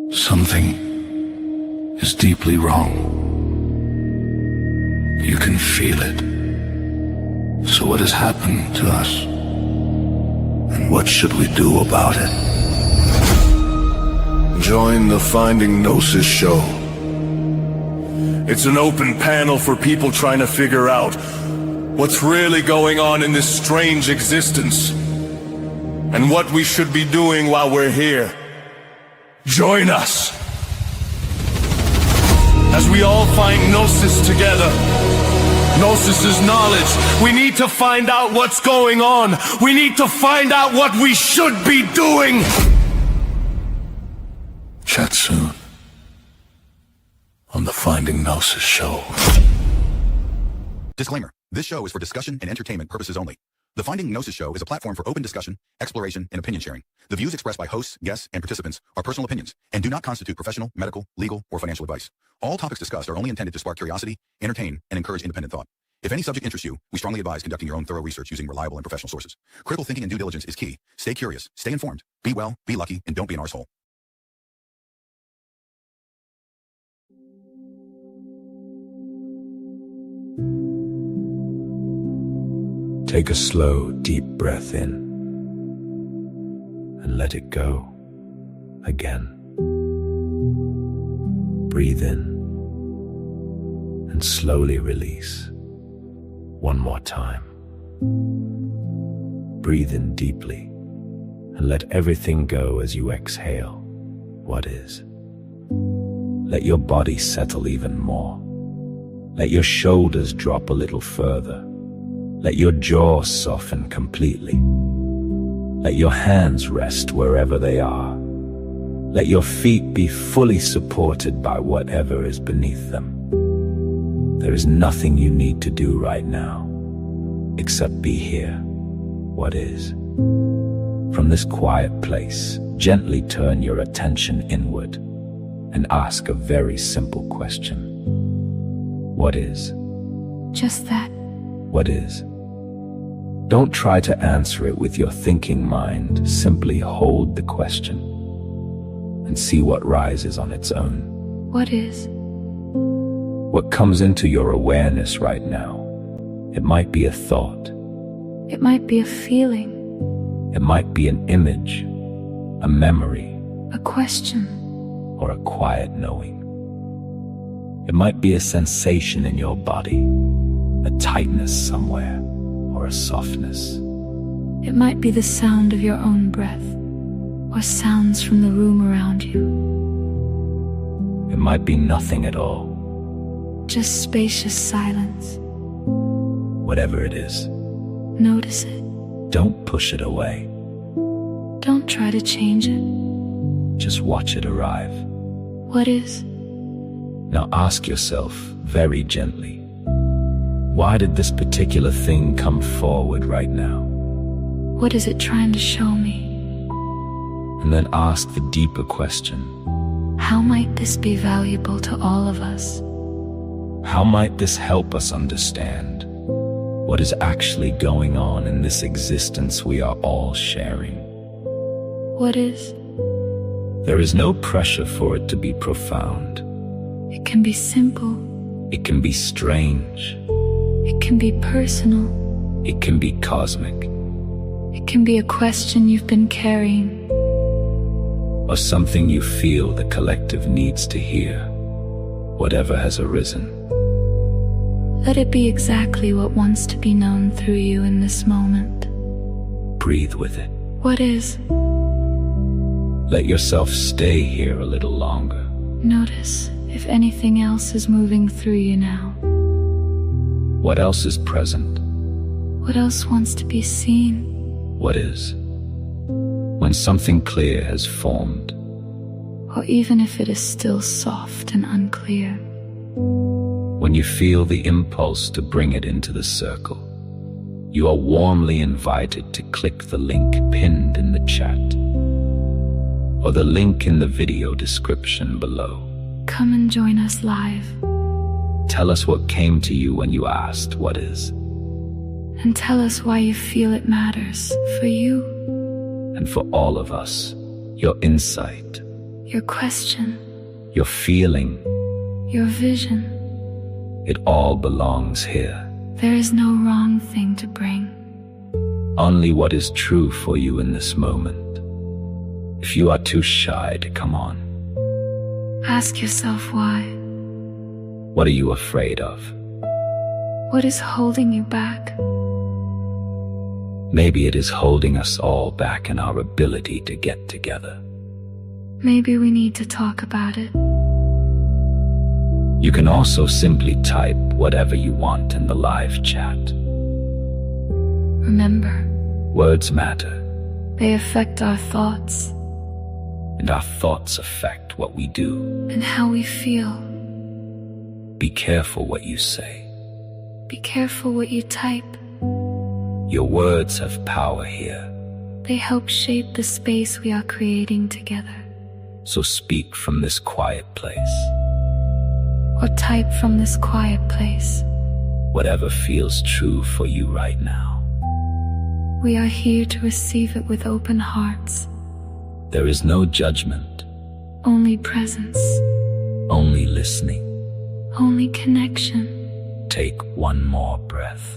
Something is deeply wrong. You can feel it. So what has happened to us? And what should we do about it? Join the Finding Gnosis Show. It's an open panel for people trying to figure out what's really going on in this strange existence, and what we should be doing while we're here. Join us as we all find Gnosis together. Gnosis is knowledge. We need to find out what's going on. We need to find out what we should be doing. Chat soon on the Finding Gnosis Show. Disclaimer. This show is for discussion and entertainment purposes only. The Finding Gnosis Show is a platform for open discussion, exploration, and opinion sharing. The views expressed by hosts, guests, and participants are personal opinions and do not constitute professional, medical, legal, or financial advice. All topics discussed are only intended to spark curiosity, entertain, and encourage independent thought. If any subject interests you, we strongly advise conducting your own thorough research using reliable and professional sources. Critical thinking and due diligence is key. Stay curious, stay informed, be well, be lucky, and don't be an arsehole. Take a slow, deep breath in and let it go again. Breathe in and slowly release. One more time. Breathe in deeply and let everything go as you exhale what is. Let your body settle even more. Let your shoulders drop a little further. Let your jaw soften completely. Let your hands rest wherever they are. Let your feet be fully supported by whatever is beneath them. There is nothing you need to do right now, except be here, what is. From this quiet place, gently turn your attention inward and ask a very simple question. What is? Just that. What is? Don't try to answer it with your thinking mind. Simply hold the question and see what rises on its own. What is? What comes into your awareness right now? It might be a thought. It might be a feeling. It might be an image, a memory, a question, or a quiet knowing. It might be a sensation in your body, a tightness somewhere, or a softness. It might be the sound of your own breath, or sounds from the room around you. It might be nothing at all. Just spacious silence. Whatever it is, notice it. Don't push it away. Don't try to change it. Just watch it arrive. What is? Now ask yourself very gently, why did this particular thing come forward right now? What is it trying to show me? And then ask the deeper question. How might this be valuable to all of us? How might this help us understand what is actually going on in this existence we are all sharing? What is? There is no pressure for it to be profound. It can be simple. It can be strange. It can be personal. It can be cosmic. It can be a question you've been carrying. Or something you feel the collective needs to hear. Whatever has arisen. Let it be exactly what wants to be known through you in this moment. Breathe with it. What is? Let yourself stay here a little longer. Notice if anything else is moving through you now. What else is present? What else wants to be seen? What is? When something clear has formed. Or even if it is still soft and unclear. When you feel the impulse to bring it into the circle, you are warmly invited to click the link pinned in the chat, or the link in the video description below. Come and join us live. Tell us what came to you when you asked, what is? And tell us why you feel it matters for you. And for all of us, your insight, your question, your feeling. your vision. It all belongs here. There is no wrong thing to bring. Only what is true for you in this moment. If you are too shy to come on, Ask yourself why. what are you afraid of? What is holding you back? Maybe it is holding us all back in our ability to get together. Maybe we need to talk about it. You can also simply type whatever you want in the live chat. Remember, Words matter, they affect our thoughts and our thoughts affect what we do. and how we feel. Be careful what you say. Be careful what you type. Your words have power here, They help shape the space we are creating together. so speak from this quiet place. Or type from this quiet place. Whatever feels true for you right now. We are here to receive it with open hearts. There is no judgment, Only presence. only listening. Only connection. Take one more breath.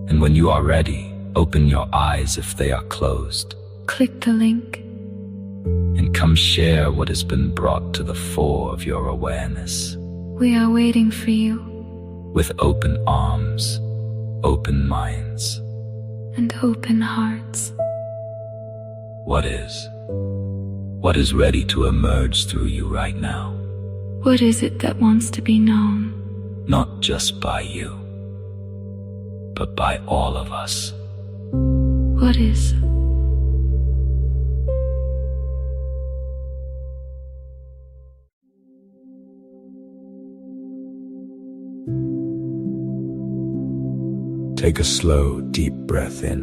And when you are ready, open your eyes if they are closed, Click the link. and come share what has been brought to the fore of your awareness. We are waiting for you. With open arms, open minds. And open hearts. What is? What is ready to emerge through you right now? What is it that wants to be known? Not just by you, but by all of us. What is? Take a slow, deep breath in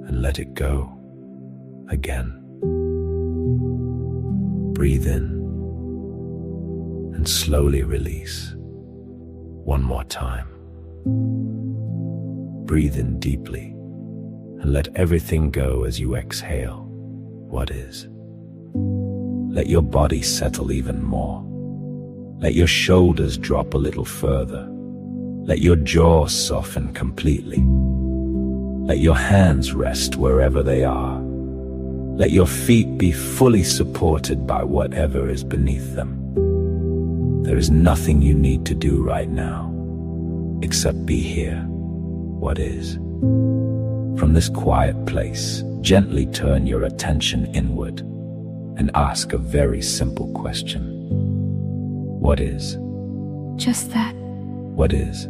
and let it go again. Breathe in and slowly release. One more time. Breathe in deeply and let everything go as you exhale. What is? Let your body settle even more. Let your shoulders drop a little further. Let your jaw soften completely. Let your hands rest wherever they are. Let your feet be fully supported by whatever is beneath them. There is nothing you need to do right now, except be here. What is? From this quiet place, gently turn your attention inward and ask a very simple question. What is? Just that. What is?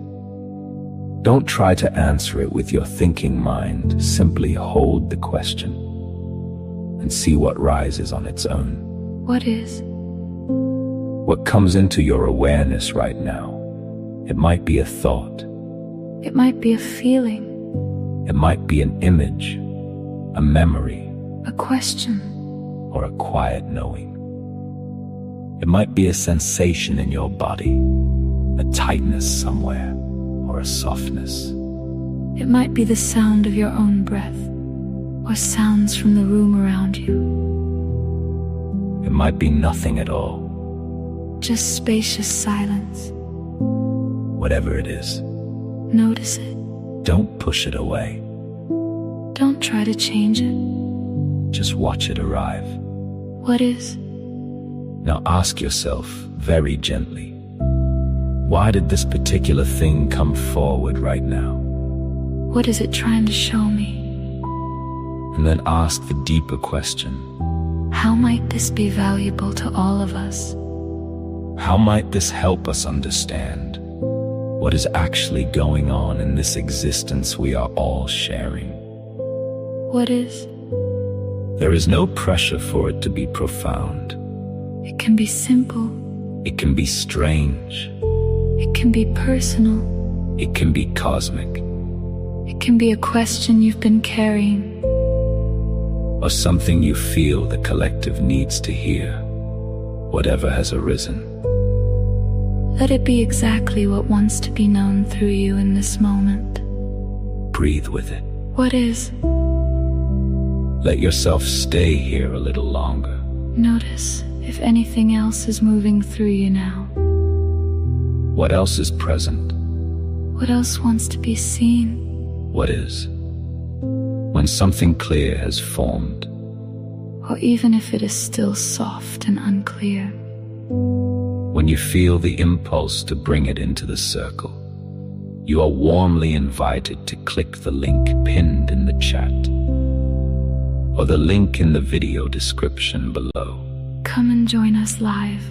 Don't try to answer it with your thinking mind. Simply hold the question and see what rises on its own. What is? What comes into your awareness right now? It might be a thought. It might be a feeling. It might be an image, a memory, A question. or a quiet knowing. It might be a sensation in your body, a tightness somewhere, or a softness. It might be the sound of your own breath, or sounds from the room around you. It might be nothing at all. Just spacious silence. Whatever it is, Notice it. don't push it away. Don't try to change it. Just watch it arrive. What is? Now ask yourself very gently, why did this particular thing come forward right now? What is it trying to show me? And then ask the deeper question, How might this be valuable to all of us? how might this help us understand what is actually going on in this existence we are all sharing? What is? There is no pressure for it to be profound. It can be simple. It can be strange. It can be personal. It can be cosmic. It can be a question you've been carrying. Or something you feel the collective needs to hear. Whatever has arisen. Let it be exactly what wants to be known through you in this moment. Breathe with it. What is? Let yourself stay here a little longer. Notice if anything else is moving through you now. What else is present? What else wants to be seen? What is? When something clear has formed. Or even if it is still soft and unclear. When you feel the impulse to bring it into the circle, you are warmly invited to click the link pinned in the chat, or the link in the video description below. Come and join us live.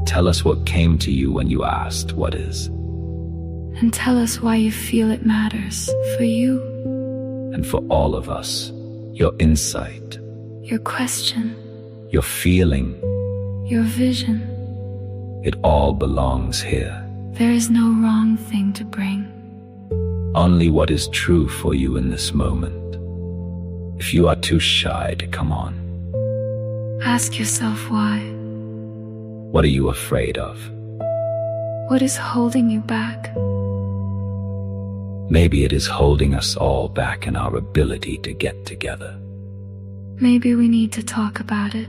Tell us what came to you when you asked, what is? And tell us why you feel it matters for you. And for all of us, your insight, your question, your feeling, your vision. It all belongs here. There is no wrong thing to bring. Only what is true for you in this moment. If you are too shy to come on, ask yourself why. What are you afraid of? What is holding you back? Maybe it is holding us all back in our ability to get together. Maybe we need to talk about it.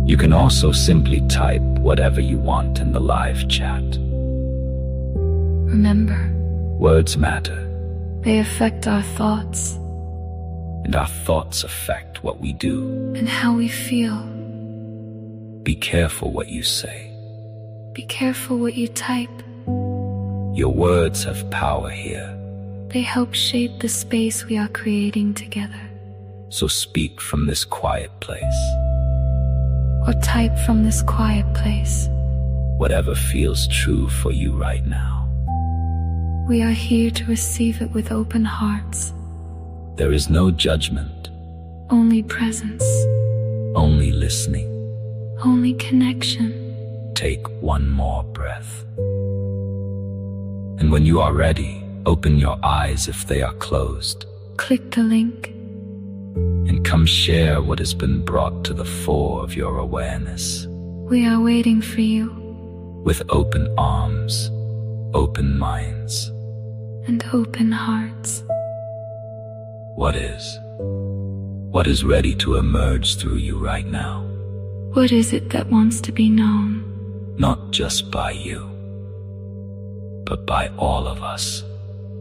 You can also simply type whatever you want in the live chat. Remember, words matter. They affect our thoughts. And our thoughts affect what we do. And how we feel. Be careful what you say. Be careful what you type. Your words have power here. They help shape the space we are creating together. So speak from this quiet place. Or type from this quiet place. Whatever feels true for you right now. We are here to receive it with open hearts. There is no judgment. Only presence. Only listening. Only connection. Take one more breath. And when you are ready, open your eyes if they are closed. Click the link. And come share what has been brought to the fore of your awareness. We are waiting for you. With open arms, open minds. And open hearts. What is? What is ready to emerge through you right now? What is it that wants to be known? Not just by you, but by all of us.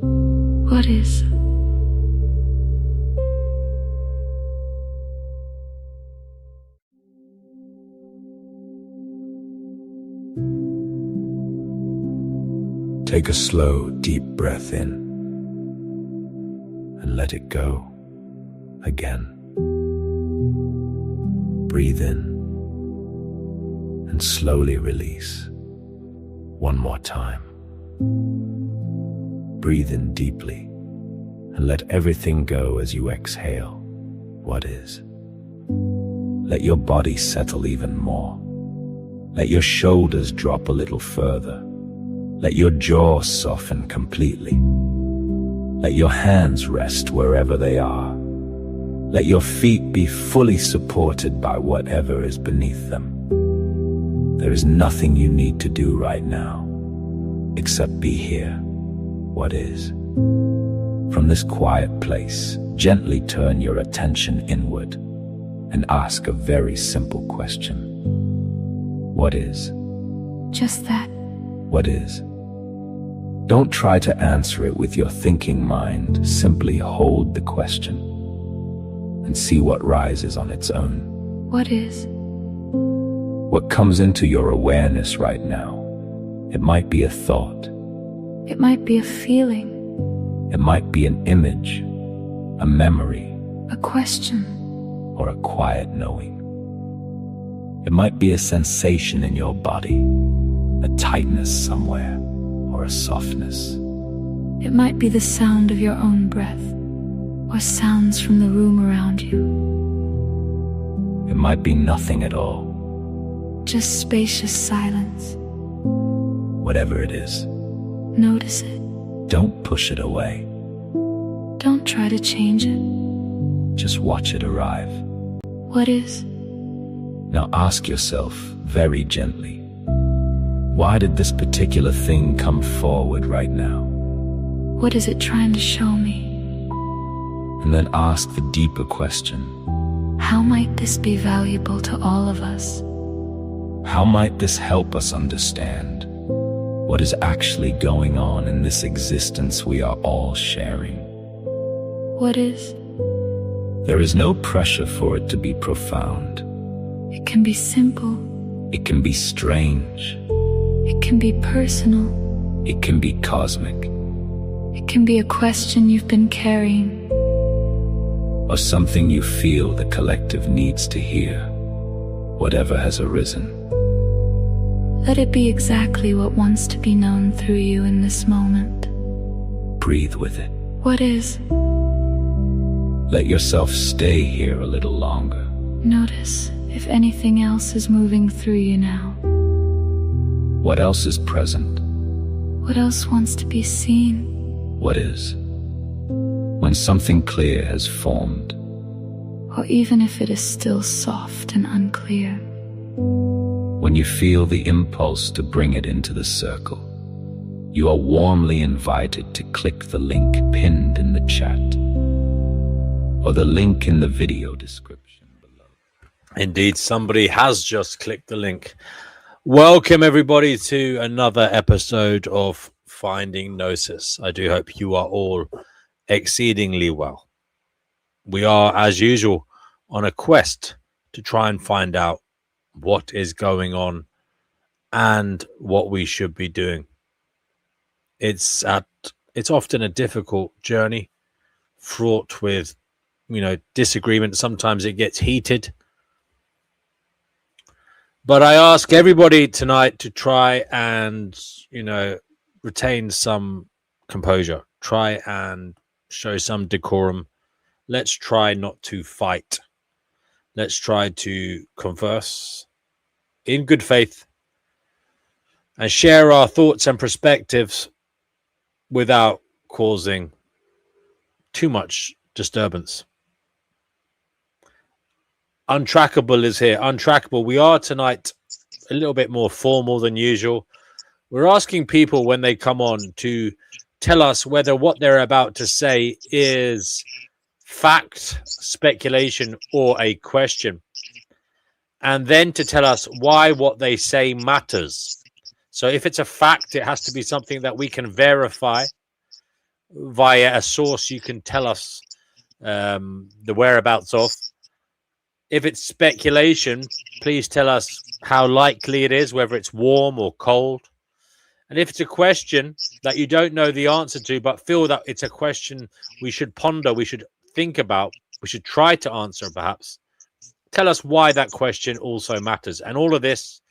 What is? Take a slow, deep breath in and let it go again. Breathe in and slowly release. One more time. Breathe in deeply and let everything go as you exhale. What is? Let your body settle even more. Let your shoulders drop a little further. Let your jaw soften completely. Let your hands rest wherever they are. Let your feet be fully supported by whatever is beneath them. There is nothing you need to do right now, except be here. What is? From this quiet place, gently turn your attention inward and ask a very simple question. What is? Just that. What is? Don't try to answer it with your thinking mind. Simply hold the question and see what rises on its own. What is? What comes into your awareness right now? It might be a thought. It might be a feeling. It might be an image, a memory, a question, or a quiet knowing. It might be a sensation in your body, a tightness somewhere, or a softness. It might be the sound of your own breath, or sounds from the room around you. It might be nothing at all. Just spacious silence. Whatever it is, notice it. Don't push it away. Don't try to change it. Just watch it arrive. What is? Now ask yourself very gently, why did this particular thing come forward right now? What is it trying to show me? and then ask the deeper question. How might this be valuable to all of us? How might this help us understand what is actually going on in this existence we are all sharing? What is? There is no pressure for it to be profound. It can be simple. It can be strange. It can be personal. It can be cosmic. It can be a question you've been carrying. Or something you feel the collective needs to hear, whatever has arisen. Let it be exactly what wants to be known through you in this moment. Breathe with it. What is? Let yourself stay here a little longer. Notice if anything else is moving through you now. What else is present? What else wants to be seen? What is? When something clear has formed. Or even if it is still soft and unclear. When you feel the impulse to bring it into the circle, you are warmly invited to click the link pinned in the chat, or the link in the video description below. Indeed, somebody has just clicked the link. Welcome everybody to another episode of Finding Gnosis. I do hope you are all exceedingly well. We are, as usual, on a quest to try and find out what is going on and what we should be doing. It's often a difficult journey, fraught with, disagreement. Sometimes it gets heated. But I ask everybody tonight to try and, retain some composure. Try and show some decorum. Let's try not to fight. Let's try to converse in good faith and share our thoughts and perspectives without causing too much disturbance. Untrackable is here. Untrackable. We are tonight a little bit more formal than usual. We're asking people when they come on to tell us whether what they're about to say is fact, speculation, or a question. And then to tell us why what they say matters. So if it's a fact, it has to be something that we can verify via a source you can tell us the whereabouts of. If it's speculation, please tell us how likely it is, whether it's warm or cold. And if it's a question that you don't know the answer to, but feel that it's a question we should ponder, we should think about, we should try to answer perhaps, tell us why that question also matters. And all of this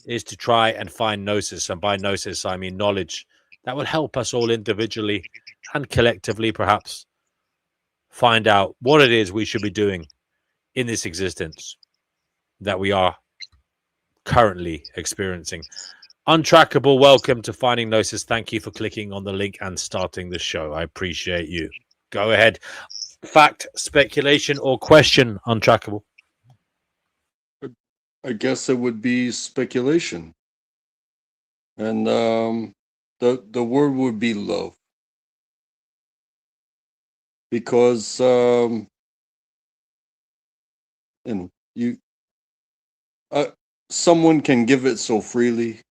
is to try and find gnosis. And by gnosis, I mean knowledge that will help us all individually and collectively perhaps find out what it is we should be doing in this existence that we are currently experiencing. Untrackable, welcome to Finding Gnosis. Thank you for clicking on the link and starting the show. I appreciate you. Go ahead. Fact, speculation, or question, Untrackable? I guess it would be speculation. And the word would be love. Because someone can give it so freely,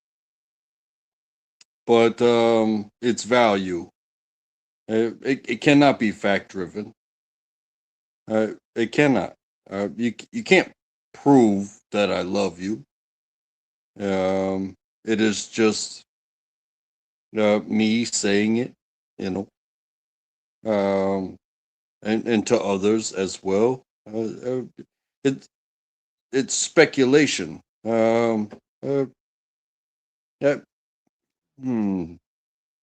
but its value, it cannot be fact driven. It cannot. You can't prove that I love you. It is just me saying it, and to others as well. It's speculation.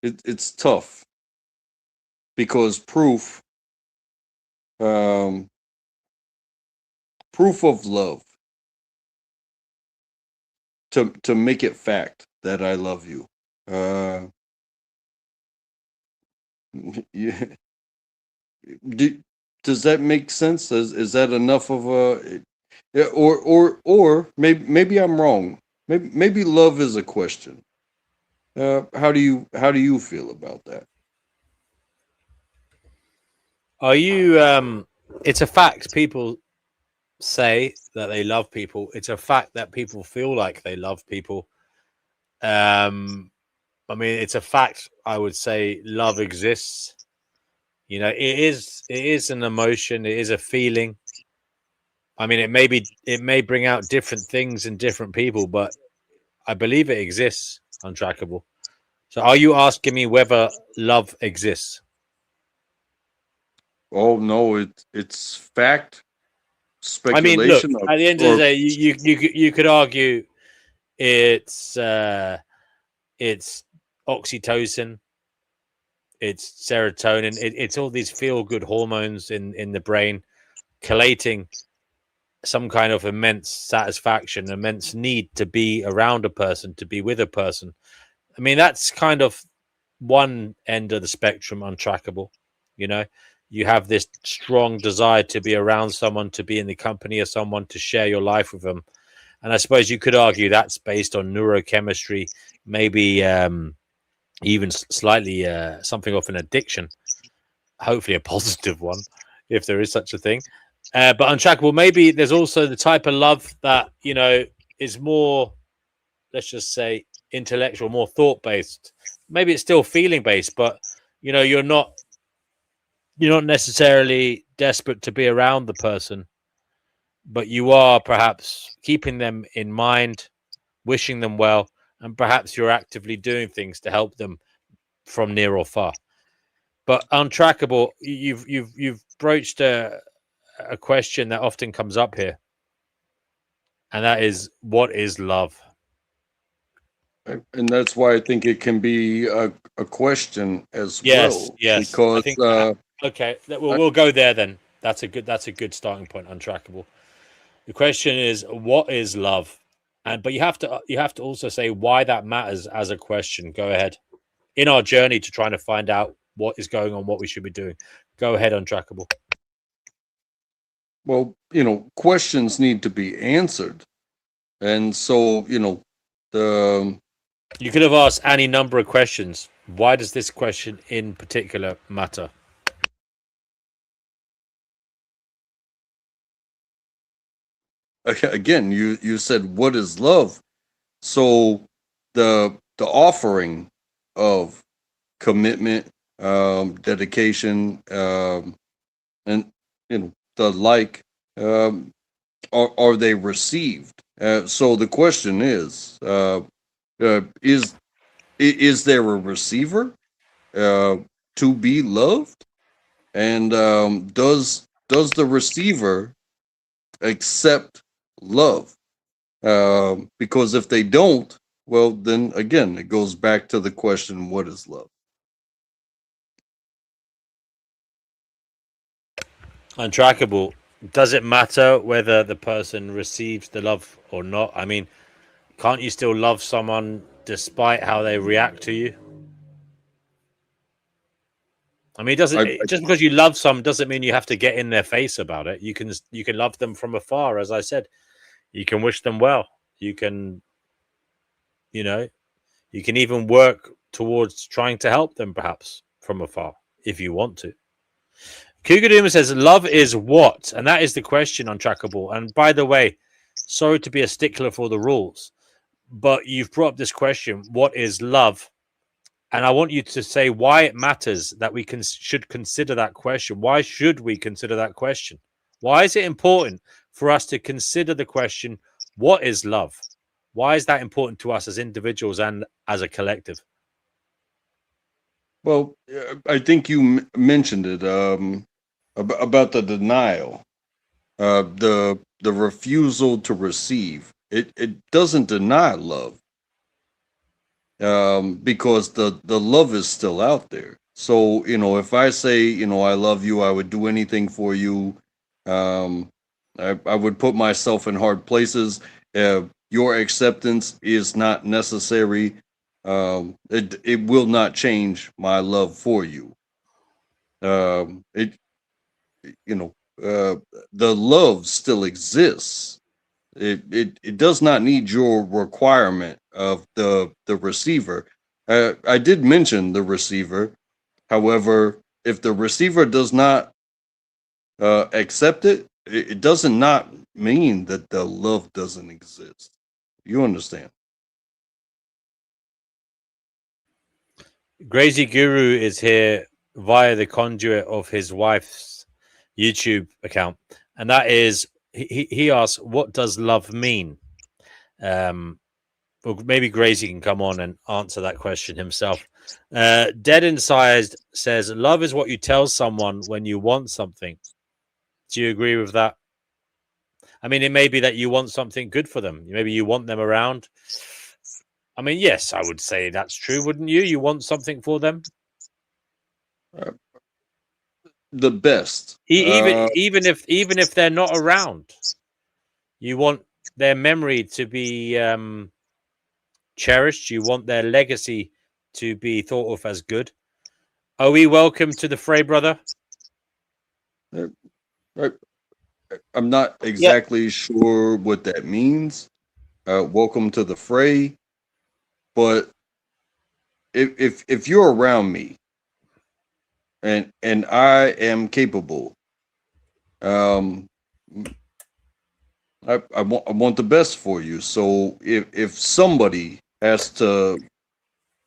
It's tough because proof of love, to make it fact that I love you. Yeah. Does that make sense? Is that enough of a? Or maybe I'm wrong. Maybe love is a question. How do you feel about that? Are you? It's a fact. People say that they love people. It's a fact that people feel like they love people. Um, I mean, it's a fact. I would say love exists. You know, it is an emotion. It is a feeling. I mean, it may bring out different things in different people, but I believe it exists. Untrackable. So, are you asking me whether love exists? Oh no, it's fact, I mean, look. speculation, At the end of the or day, you could argue it's it's oxytocin, it's serotonin, it's all these feel good hormones in the brain collating some kind of immense satisfaction, immense need to be around a person, to be with a person. I mean, that's kind of one end of the spectrum, untrackable. You know, you have this strong desire to be around someone, to be in the company of someone, to share your life with them. And I suppose you could argue that's based on neurochemistry, maybe even slightly something of an addiction, hopefully a positive one, if there is such a thing. But untrackable, maybe there's also the type of love that, you know, is more, let's just say, intellectual, more thought based. Maybe it's still feeling based, but you know, you're not necessarily desperate to be around the person, but you are perhaps keeping them in mind, wishing them well, and perhaps you're actively doing things to help them from near or far. But untrackable, you've broached a question that often comes up here, and that is, what is love? and that's why I think it can be a question as Yes, well, yes. I because think okay, I, we'll go there then. That's a good starting point. Untrackable. The question is, what is love? And but you have to also say why that matters as a question. Go ahead. In our journey to trying to find out what is going on, what we should be doing. Go ahead, untrackable. well, questions need to be answered, and so the You could have asked any number of questions. Why does this question in particular matter? again, you said what is love, so the offering of commitment, dedication, and the like, um, are they received? So the question is there a receiver uh, to be loved, and does the receiver accept love? Because if they don't, well, then again, it goes back to the question: what is love? Untrackable. Does it matter whether the person receives the love or not? I mean, can't you still love someone despite how they react to you? I mean, it doesn't I just because you love some doesn't mean you have to get in their face about it. You can love them from afar, as I said. You can wish them well. You can, you know, you can even work towards trying to help them, perhaps from afar, if you want to. Cougar says, "Love is what?" And that is the question on Trackable. And by the way, sorry to be a stickler for the rules, but you've brought up this question: what is love? And I want you to say why it matters that we should consider that question. Why should we consider that question? Why is it important for us to consider the question, what is love? Why is that important to us as individuals and as a collective? Well, I think you mentioned it, about the denial, the refusal to receive. It doesn't deny love, because the love is still out there. So if I say I love you, I would do anything for you. Um, I would put myself in hard places. Your acceptance is not necessary. It will not change my love for you. It you know the love still exists. It does not need your requirement of the receiver. I did mention the receiver. However, if the receiver does not accept it, it doesn't not mean that the love doesn't exist. You understand? Crazy Guru is here via the conduit of his wife's YouTube account, and that is he asks, "What does love mean?" Well, maybe Gracie can come on and answer that question himself. Dead Inside says, "Love is what you tell someone when you want something." Do you agree with that? I mean, it may be that you want something good for them. Maybe you want them around. I mean, yes, I would say that's true, wouldn't you? You want something for them, The best. even if they're not around. You want their memory to be cherished. You want their legacy to be thought of as good. Are we welcome to the fray, brother? I'm not exactly sure what that means. Welcome to the fray. But if you're around me and I am capable, I want the best for you. So if somebody has to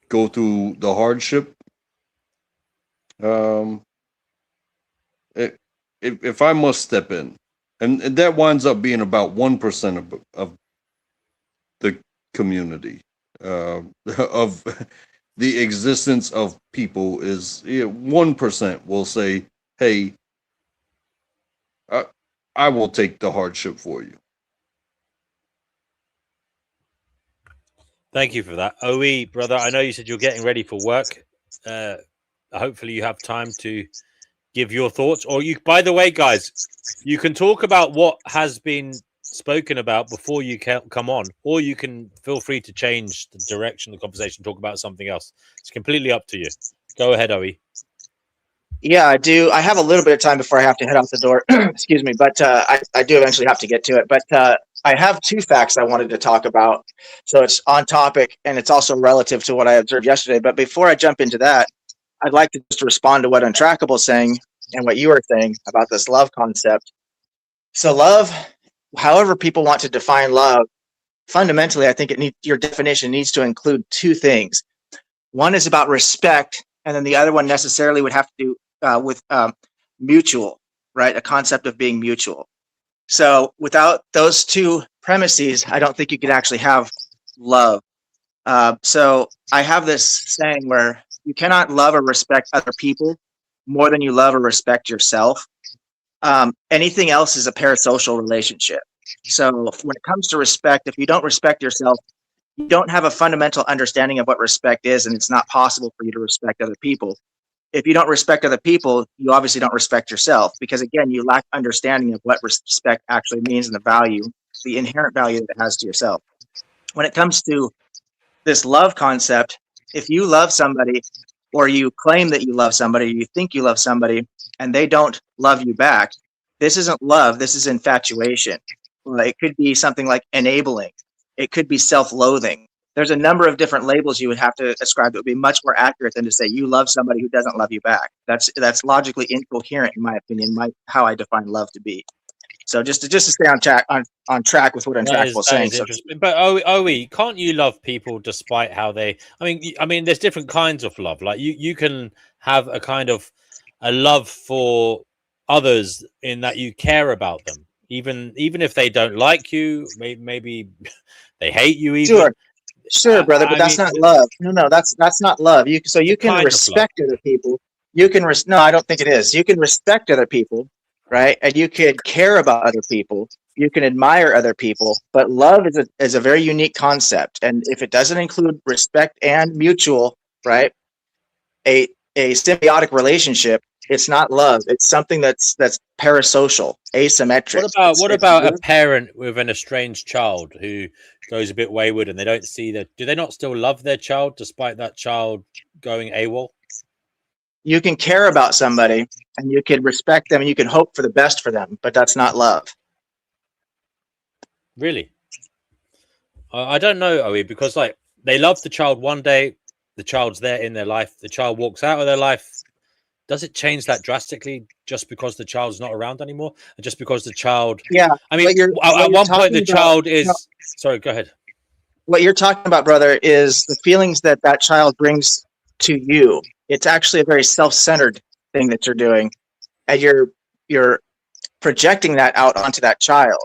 go through the hardship, if I must step in, and that winds up being about 1% of the community, of the existence of people, is 1% will say, "Hey, I will take the hardship for you." Thank you for that. OE, brother, I know you said you're getting ready for work. Hopefully you have time to give your thoughts. Or you, by the way, guys, you can talk about what has been spoken about before you come on, or you can feel free to change the direction of the conversation, talk about something else. It's completely up to you. Go ahead, OE. Yeah, I do. I have a little bit of time before I have to head out the door. Excuse me, but I do eventually have to get to it. But I have two facts I wanted to talk about. So it's on topic and it's also relative to what I observed yesterday. But before I jump into that, I'd like to just respond to what Untrackable is saying and what you were saying about this love concept. So love, however people want to define love, fundamentally, I think your definition needs to include two things. One is about respect, and then the other one necessarily would have to do with mutual, right? A concept of being mutual. So without those two premises, I don't think you could actually have love. So I have this saying where you cannot love or respect other people more than you love or respect yourself. Anything else is a parasocial relationship. So when it comes to respect, if you don't respect yourself, you don't have a fundamental understanding of what respect is, and it's not possible for you to respect other people. If you don't respect other people, you obviously don't respect yourself, because again, you lack understanding of what respect actually means and the value, the inherent value that it has to yourself. When it comes to this love concept, if you love somebody or you claim that you love somebody, you think you love somebody, and they don't love you back, this isn't love, this is infatuation. It could be something like enabling. It could be self-loathing. There's a number of different labels you would have to ascribe that would be much more accurate than to say you love somebody who doesn't love you back. That's logically incoherent, in my opinion, how I define love to be. So just to stay on track with what Untrackable was saying. So, but OE, can't you love people despite how they? I mean, there's different kinds of love. Like you can have a kind of a love for others in that you care about them, even if they don't like you. Maybe they hate you. Even sure, brother, but that's not love. No, that's not love. You can respect other people. You can no, I don't think it is. You can respect other people, right? And you could care about other people. You can admire other people, but love is a very unique concept. And if it doesn't include respect and mutual, right, a symbiotic relationship, it's not love. It's something that's parasocial, asymmetric. What about a parent with an estranged child who goes a bit wayward and they don't see that? Do they not still love their child despite that child going AWOL? You can care about somebody and you can respect them and you can hope for the best for them, but that's not love. Really? I don't know, OE, because like they love the child one day, the child's there in their life, the child walks out of their life, does it change that drastically just because the child's not around anymore, and just because the child? Yeah. I mean, at one point the child is. Sorry, go ahead. What you're talking about, brother, is the feelings that that child brings to you. It's actually a very self-centered thing that you're doing, and you're projecting that out onto that child.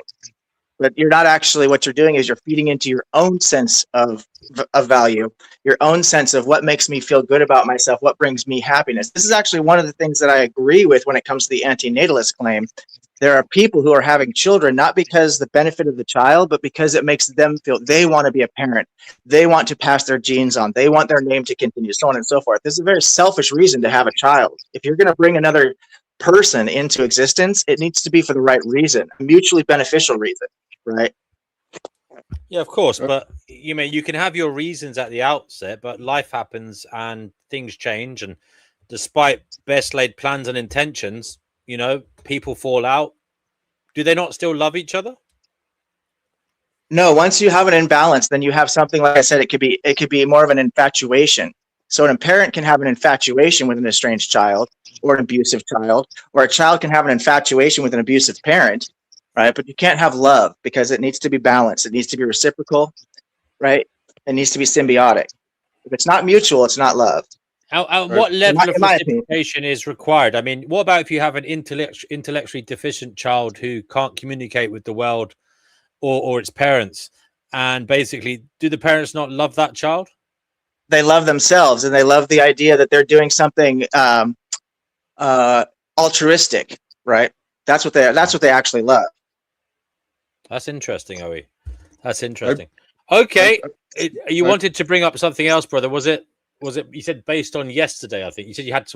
But you're not actually, what you're doing is you're feeding into your own sense of value, your own sense of what makes me feel good about myself, what brings me happiness. This is actually one of the things that I agree with when it comes to the antinatalist claim. There are people who are having children not because the benefit of the child, but because it makes them feel they want to be a parent. They want to pass their genes on. They want their name to continue, so on and so forth. This is a very selfish reason to have a child. If you're going to bring another person into existence, it needs to be for the right reason, a mutually beneficial reason, right? Yeah, of course, but you can have your reasons at the outset, but life happens and things change, and despite best laid plans and intentions, people fall out. Do they not still love each other? No, once you have an imbalance, then you have something, like I said, it could be more of an infatuation. So a parent can have an infatuation with an estranged child or an abusive child, or a child can have an infatuation with an abusive parent, right? But you can't have love because it needs to be balanced. It needs to be reciprocal, right? It needs to be symbiotic. If it's not mutual, it's not love. What level of reciprocation is required? I mean, what about if you have an intellectually deficient child who can't communicate with the world or its parents, and basically, do the parents not love that child? They love themselves, and they love the idea that they're doing something altruistic, right? That's what they actually love. That's interesting, Owie. That's interesting. Okay, you wanted to bring up something else, brother. Was it? You said based on yesterday? I think you said you had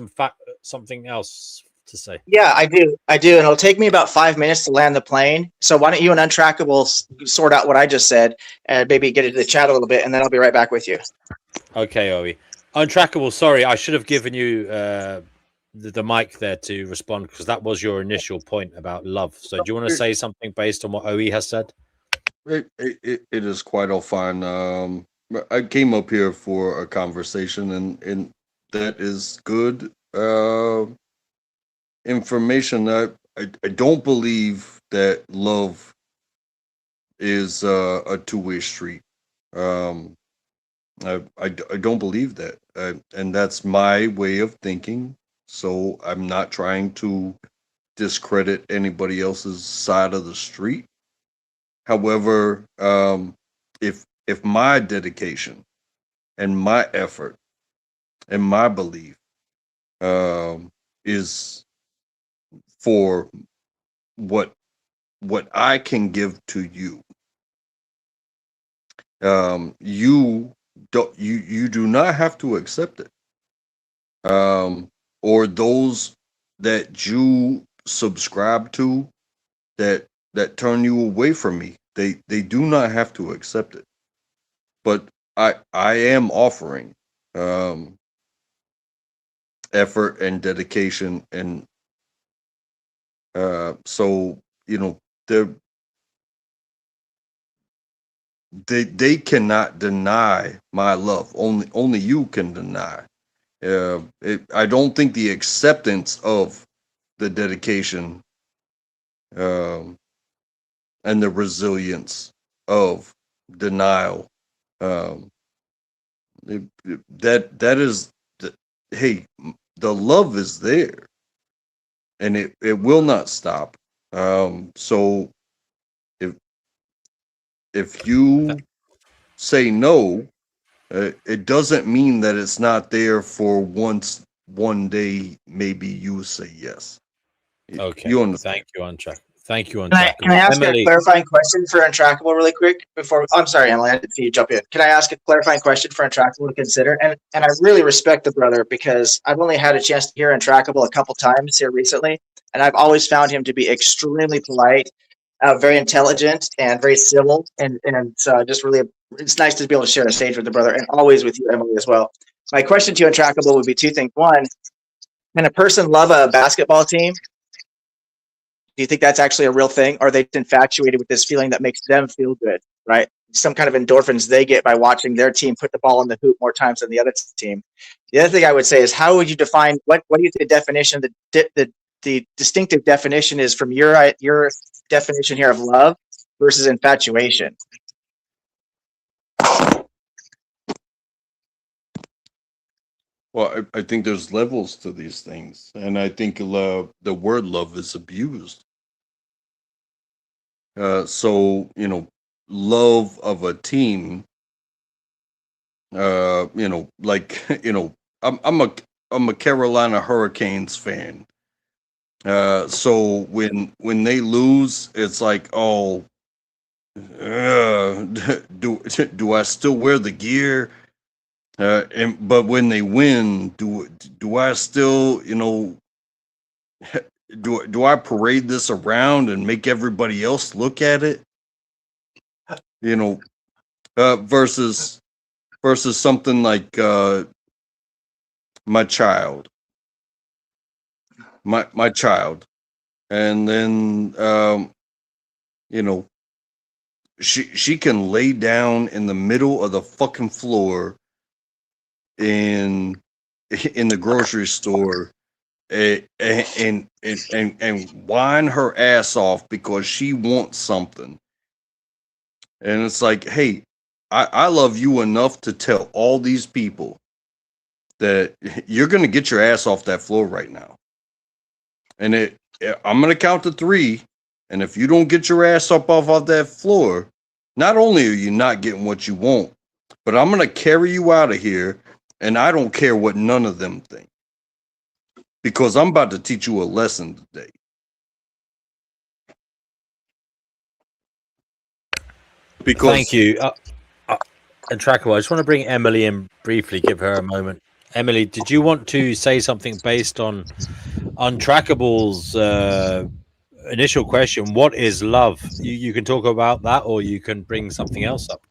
something else to say. Yeah, I do, and it'll take me about 5 minutes to land the plane. So why don't you and Untrackable sort out what I just said and maybe get into the chat a little bit, and then I'll be right back with you. Okay, Owie. Untrackable. Sorry, I should have given you the mic there to respond, because that was your initial point about love. So do you want to say something based on what Owie has said? It is quite all fine. I came up here for a conversation, and that is good information. I don't believe that love is a two-way street. I don't believe that, and that's my way of thinking. So I'm not trying to discredit anybody else's side of the street. However, if my dedication and my effort and my belief is for what I can give to you, you do not have to accept it, or those that you subscribe to that turn you away from me, they do not have to accept it. But I am offering effort and dedication, and so they cannot deny my love. Only you can deny. I don't think the acceptance of the dedication and the resilience of denial, that is hey, the love is there, and it will not stop. So if you say no, it doesn't mean that it's not there for one day maybe you say yes. Okay. You understand? Thank you, Untrackable. Thank you, Can I ask Emily, a clarifying question for Untrackable really quick before? I'm sorry, Emily, I didn't see you jump in. Can I ask a clarifying question for Untrackable to consider? And I really respect the brother, because I've only had a chance to hear Untrackable a couple times here recently, and I've always found him to be extremely polite, very intelligent, and very civil, and just really, it's nice to be able to share a stage with the brother, and always with you, Emily, as well. My question to you, Untrackable, would be two things. One, can a person love a basketball team? Do you think that's actually a real thing? Or are they infatuated with this feeling that makes them feel good, right? some kind of endorphins they get by watching their team put the ball in the hoop more times than the other team. The other thing I would say is, how would you define what do you think the definition, the distinctive definition is from your definition here of love versus infatuation? Well, I think there's levels to these things, and I think the word love is abused. So love of a team. Like I'm a Carolina Hurricanes fan. So when they lose, it's like, oh, do I still wear the gear? But when they win, do I still, do I parade this around and make everybody else look at it? Versus something like my child, my child, and then she can lay down in the middle of the fucking floor in the grocery store and whine her ass off because she wants something. And it's like, hey, I love you enough to tell all these people that you're going to get your ass off that floor right now. And I'm going to count to 3. And if you don't get your ass up off that floor, not only are you not getting what you want, but I'm going to carry you out of here. And I don't care what none of them think, because I'm about to teach you a lesson today. Because thank you. And Trackable, I just want to bring Emily in briefly, give her a moment. Emily, did you want to say something based on Untrackable's initial question? What is love? You can talk about that, or you can bring something else up.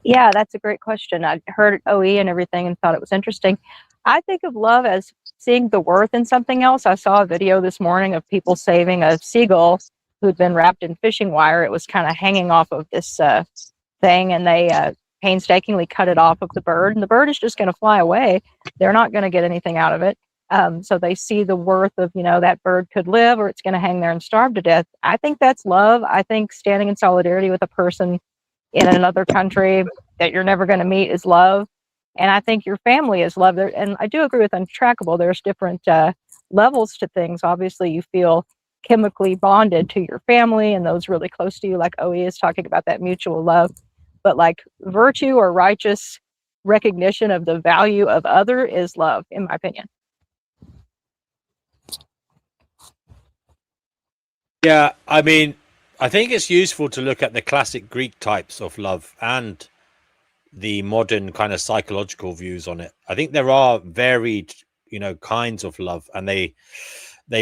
Yeah, that's a great question. I heard OE and everything and thought it was interesting. I think of love as seeing the worth in something else. I saw a video this morning of people saving a seagull who'd been wrapped in fishing wire. It was kind of hanging off of this thing, and they painstakingly cut it off of the bird, and the bird is just going to fly away. They're not going to get anything out of it. So they see the worth of, that bird could live, or it's going to hang there and starve to death. I think that's love. I think standing in solidarity with a person in another country that you're never going to meet is love. And I think your family is love. And I do agree with Untrackable. There's different levels to things. Obviously, you feel chemically bonded to your family and those really close to you, like OE is talking about, that mutual love. But like virtue or righteous recognition of the value of other is love, in my opinion. Yeah, I mean, I think it's useful to look at the classic Greek types of love and the modern kind of psychological views on it. I think there are varied, kinds of love, and they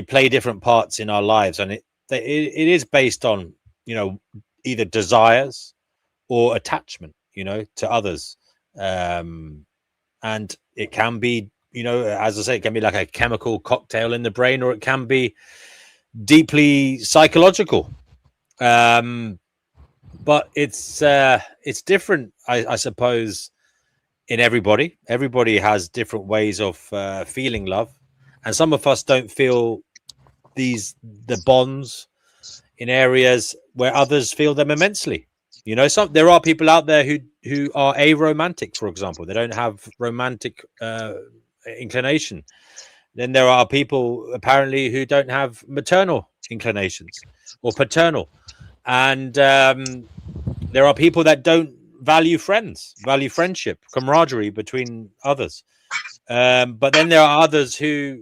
play different parts in our lives, and it is based on, either desires or attachment, to others. And it can be, as I say, it can be like a chemical cocktail in the brain, or it can be deeply psychological. But it's different, I suppose, in everybody. Everybody has different ways of feeling love, and some of us don't feel the bonds in areas where others feel them immensely. There are people out there who are aromantic, for example. They don't have romantic inclination. Then there are people apparently who don't have maternal inclinations or paternal. And there are people that don't value friendship, camaraderie between others. But then there are others who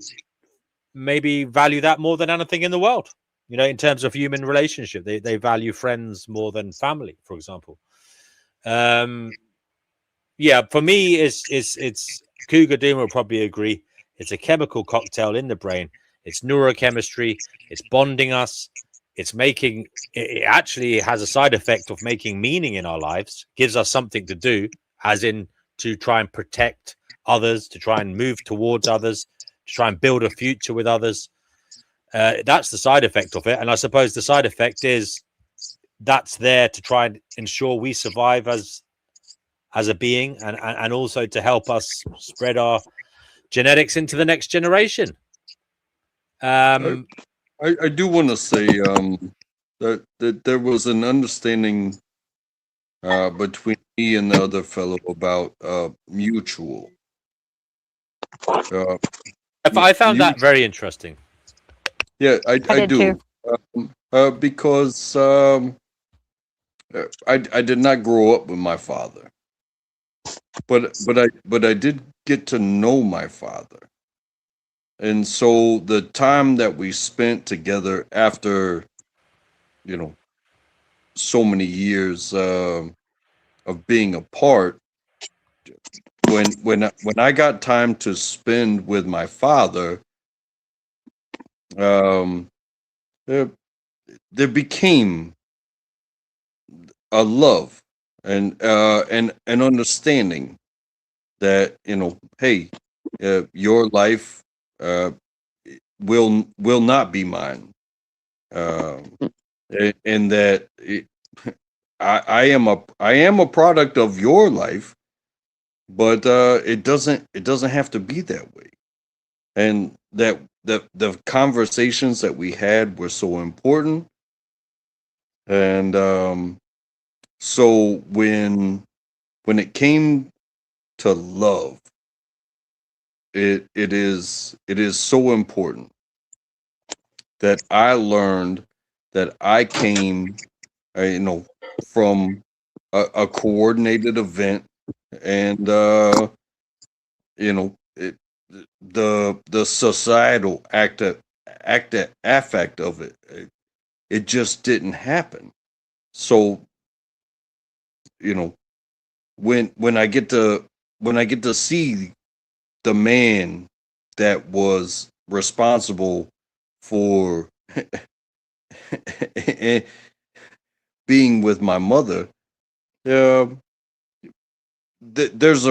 maybe value that more than anything in the world. In terms of human relationship, they value friends more than family, for example. Yeah, for me, it's Cougar Doom will probably agree. It's a chemical cocktail in the brain. It's neurochemistry. It's bonding us. It actually has a side effect of making meaning in our lives, gives us something to do, as in to try and protect others, to try and move towards others, to try and build a future with others. That's the side effect of it. And I suppose the side effect is that's there to try and ensure we survive as a being, and also to help us spread our genetics into the next generation. I do want to say that there was an understanding between me and the other fellow about mutual. I found that very interesting. Yeah, I did do. too. Because I did not grow up with my father, but I did get to know my father, and so the time that we spent together after, you know, so many years of being apart, when I got time to spend with my father, um, there became a love and an understanding that, you know, hey, your life will not be mine, and that I am a product of your life, but it doesn't have to be that way, and that the conversations that we had were so important, and so when it came to love, it is so important that I learned that I came, you know, from a coordinated event, and you know, the societal affect of it, it just didn't happen. So, you know, when I get to see the man that was responsible for being with my mother, uh, there's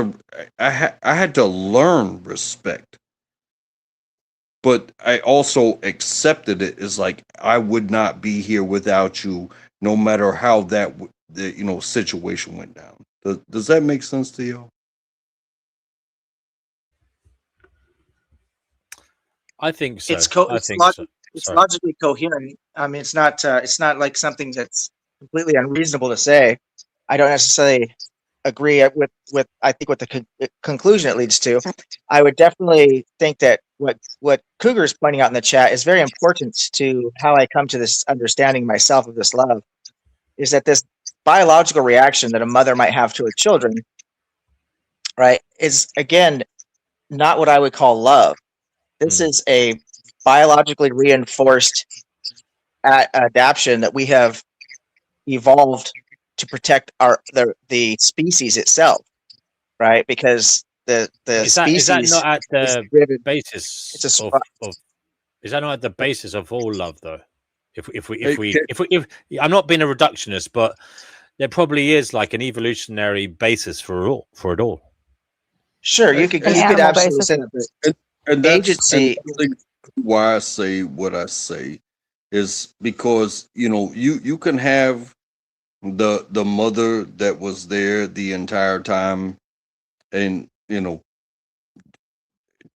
I had to learn respect, but I also accepted it as like I would not be here without you, no matter how the situation went down. Does that make sense to you? I think so. It's Sorry. logically coherent. I mean, it's not like something that's completely unreasonable to say. I don't necessarily agree with I think what the conclusion it leads to. I would definitely think that what Cougar is pointing out in the chat is very important to how I come to this understanding myself of this love, is that this biological reaction that a mother might have to her children, right, is again not what I would call love. This is a biologically reinforced adaptation that we have evolved to protect the species itself, right? Because the Is species that not at the driven, basis it's a of is that not at the basis of all love, though? If I'm not being a reductionist, but there probably is like an evolutionary basis for it all. Sure, you could absolutely say that. And agency. Why I say what I say is because you can have the mother that was there the entire time, and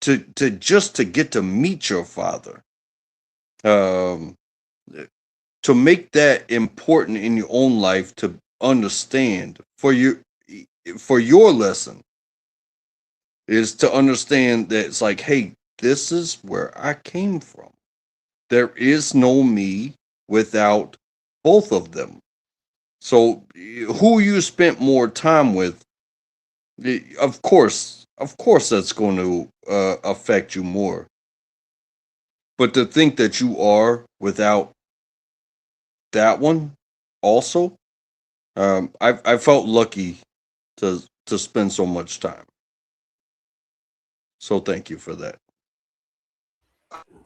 to just to get to meet your father, um to make that important in your own life, to understand for your lesson is to understand that it's like, hey, this is where I came from. There is no me without both of them. So who you spent more time with, of course that's going to affect you more. But to think that you are without that one also, I felt lucky to spend so much time. So thank you for that.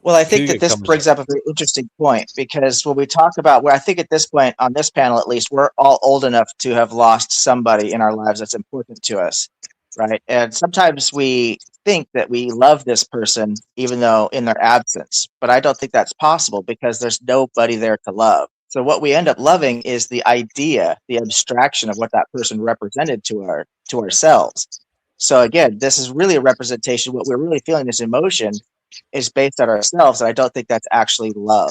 Well, I think that this brings up a very interesting point, because when we talk about, I think at this point on this panel, at least, we're all old enough to have lost somebody in our lives that's important to us, right? And sometimes we think that we love this person even though in their absence, but I don't think that's possible, because there's nobody there to love. So what we end up loving is the idea, the abstraction of what that person represented to ourselves. So again, this is really a representation. What we're really feeling, this emotion, is based on ourselves, and I don't think that's actually love.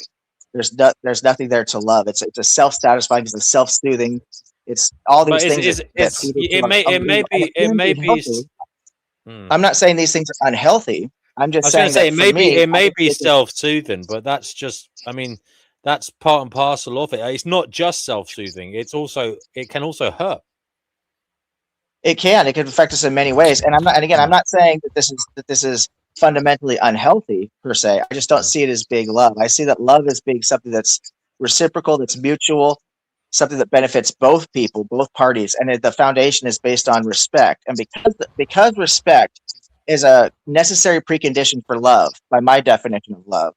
There's nothing there to love. It's a self-satisfying, it's a self-soothing. It's all But these things that feed into our it may can be be. healthy. Hmm. I'm not saying these things are unhealthy. I'm I just was going to saying say that for me, it may I be think self-soothing, but that's just. I mean, that's part and parcel of it. It's not just self-soothing. It can also hurt. it can affect us in many ways. And I'm not saying that this is fundamentally unhealthy per se. I just don't see it as being love. I see that love as being something that's reciprocal, that's mutual, something that benefits both people, both parties, and the foundation is based on respect. And because respect is a necessary precondition for love, by my definition of love,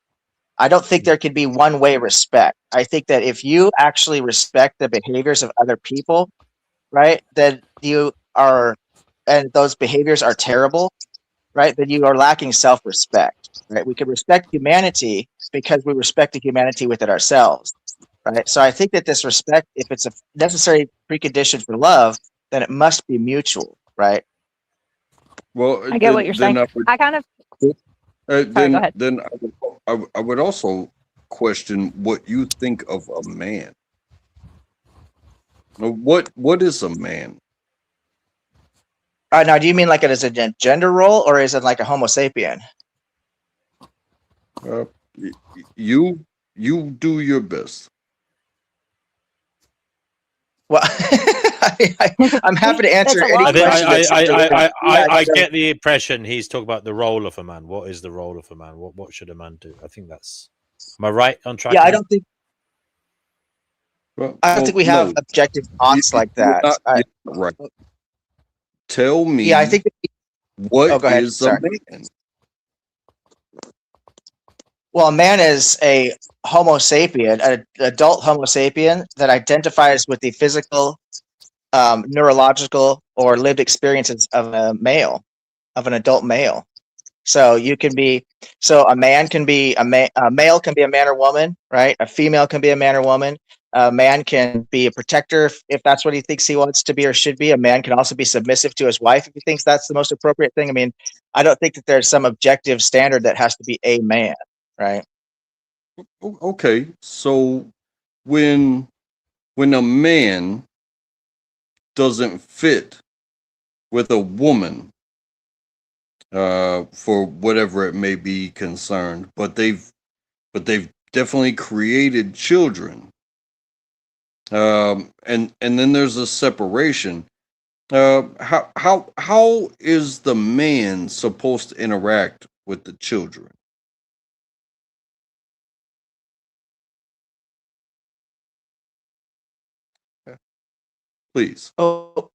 I don't think there can be one-way respect. I think that if you actually respect the behaviors of other people, right, then you are, and those behaviors are terrible, right, then you are lacking self-respect, right? We can respect humanity because we respect the humanity within ourselves, right? So I think that this respect, if it's a necessary precondition for love, then it must be mutual, right? Well, I get what you're saying. I would, I kind of sorry, go ahead. then I would also question what you think of a man. What is a man? Now, do you mean like it as a gender role, or is it like a Homo sapien? You do your best. Well, I'm happy to answer That's a any long question. I get the impression he's talking about the role of a man. What is the role of a man? What should a man do? I think that's. Am I right on track? Yeah, I don't think. I don't think we have no. objective thoughts like that. You're not right. Tell me. Yeah, I think. What go ahead. is Sorry. a man? Well, a man is a Homo sapien, an adult Homo sapien that identifies with the physical, neurological, or lived experiences of a male, of an adult male. So a man can be a male can be a man or woman, right? A female can be a man or woman. A man can be a protector if that's what he thinks he wants to be or should be. A man can also be submissive to his wife if he thinks that's the most appropriate thing. I mean, I don't think that there's some objective standard that has to be a man, right? Okay, so when a man doesn't fit with a woman, for whatever it may be concerned, but they've definitely created children, and then there's a separation. How is the man supposed to interact with the children? Please. Oh,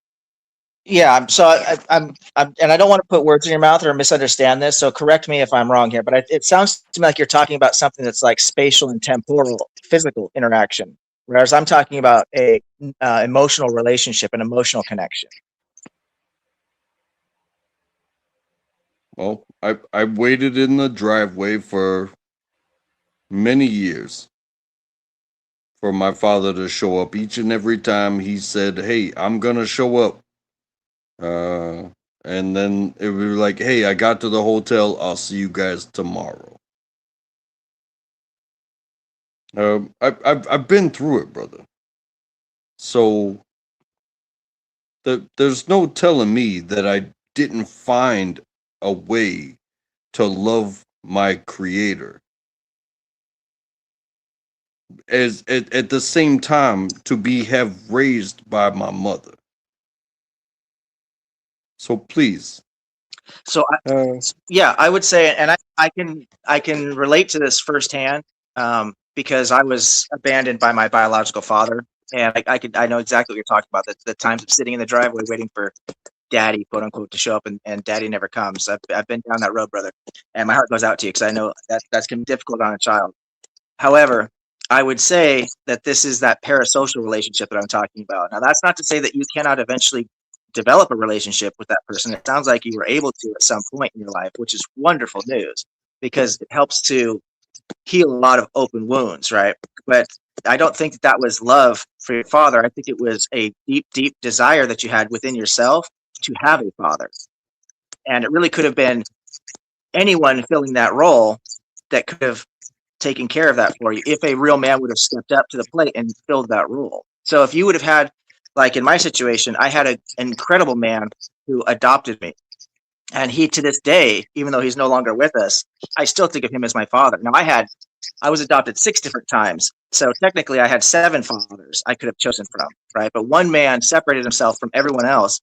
yeah. I'm, and I don't want to put words in your mouth or misunderstand this. So correct me if I'm wrong here, but it sounds to me like you're talking about something that's like spatial and temporal, physical interaction, whereas I'm talking about a emotional relationship, an emotional connection. Well, I waited in the driveway for many years for my father to show up. Each and every time he said, "Hey, I'm gonna show up," and then it would be like, "Hey, I got to the hotel. I'll see you guys tomorrow." I've been through it, brother. So there's no telling me that I didn't find a way to love my creator. As at the same time to have raised by my mother. So please. So yeah, I would say, and I can relate to this firsthand, because I was abandoned by my biological father, and I know exactly what you're talking about. The times of sitting in the driveway waiting for daddy, quote unquote, to show up, and daddy never comes. I've been down that road, brother, and my heart goes out to you because I know that's can be difficult on a child. However, I would say that this is that parasocial relationship that I'm talking about. Now, that's not to say that you cannot eventually develop a relationship with that person. It sounds like you were able to at some point in your life, which is wonderful news because it helps to heal a lot of open wounds, right? But I don't think that was love for your father. I think it was a deep, deep desire that you had within yourself to have a father. And it really could have been anyone filling that role that could have taken care of that for you if a real man would have stepped up to the plate and filled that role. So if you would have had, like in my situation, I had an incredible man who adopted me. And he, to this day, even though he's no longer with us, I still think of him as my father. Now, I was adopted 6 different times. So technically, I had 7 fathers I could have chosen from, right? But one man separated himself from everyone else,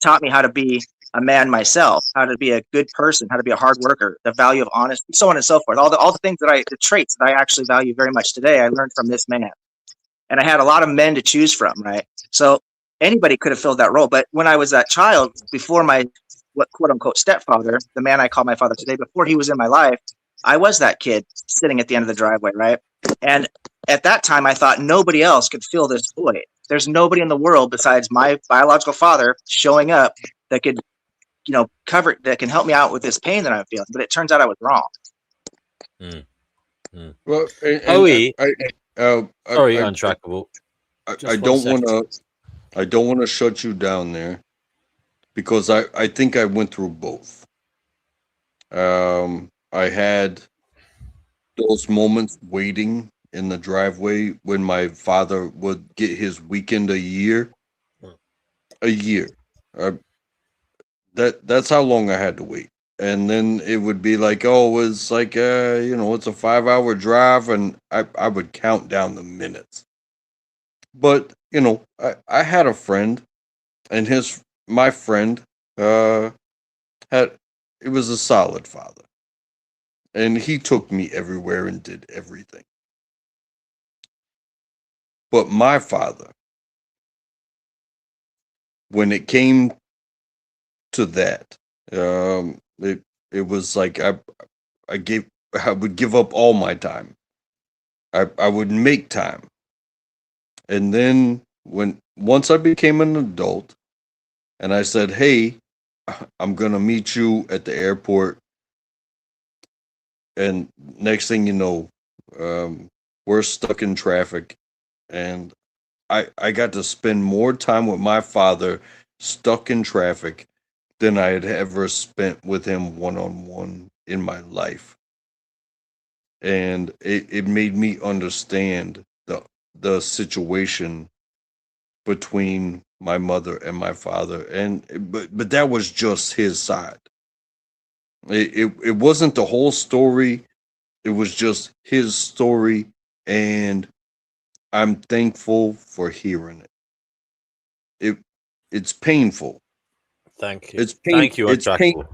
taught me how to be a man myself, how to be a good person, how to be a hard worker, the value of honesty, so on and so forth. All the things the traits that I actually value very much today, I learned from this man. And I had a lot of men to choose from, right? So anybody could have filled that role. But when I was that child, before my what quote unquote stepfather, the man I call my father today, before he was in my life, I was that kid sitting at the end of the driveway, right? And at that time, I thought nobody else could fill this void. There's nobody in the world besides my biological father showing up that could, that can help me out with this pain that I'm feeling. But it turns out I was wrong. Well, sorry, Untrackable. I don't want to shut you down there, because I think I went through both. I had those moments waiting in the driveway when my father would get his weekend a year. That's how long I had to wait. And then it would be like, oh, it's like, it's a 5-hour drive, and I would count down the minutes. But, I had a friend, and my friend it was a solid father. And he took me everywhere and did everything. But my father, when it came to that, it was like I would give up all my time. I would make time. And then once I became an adult and I said, hey, I'm going to meet you at the airport. And next thing you know, we're stuck in traffic. And I got to spend more time with my father stuck in traffic than I had ever spent with him one-on-one in my life. And it made me understand the situation between my mother and my father. But that was just his side. It wasn't the whole story. It was just his story, and I'm thankful for hearing it. It's painful. Thank you. It's Thank you, Untrackable.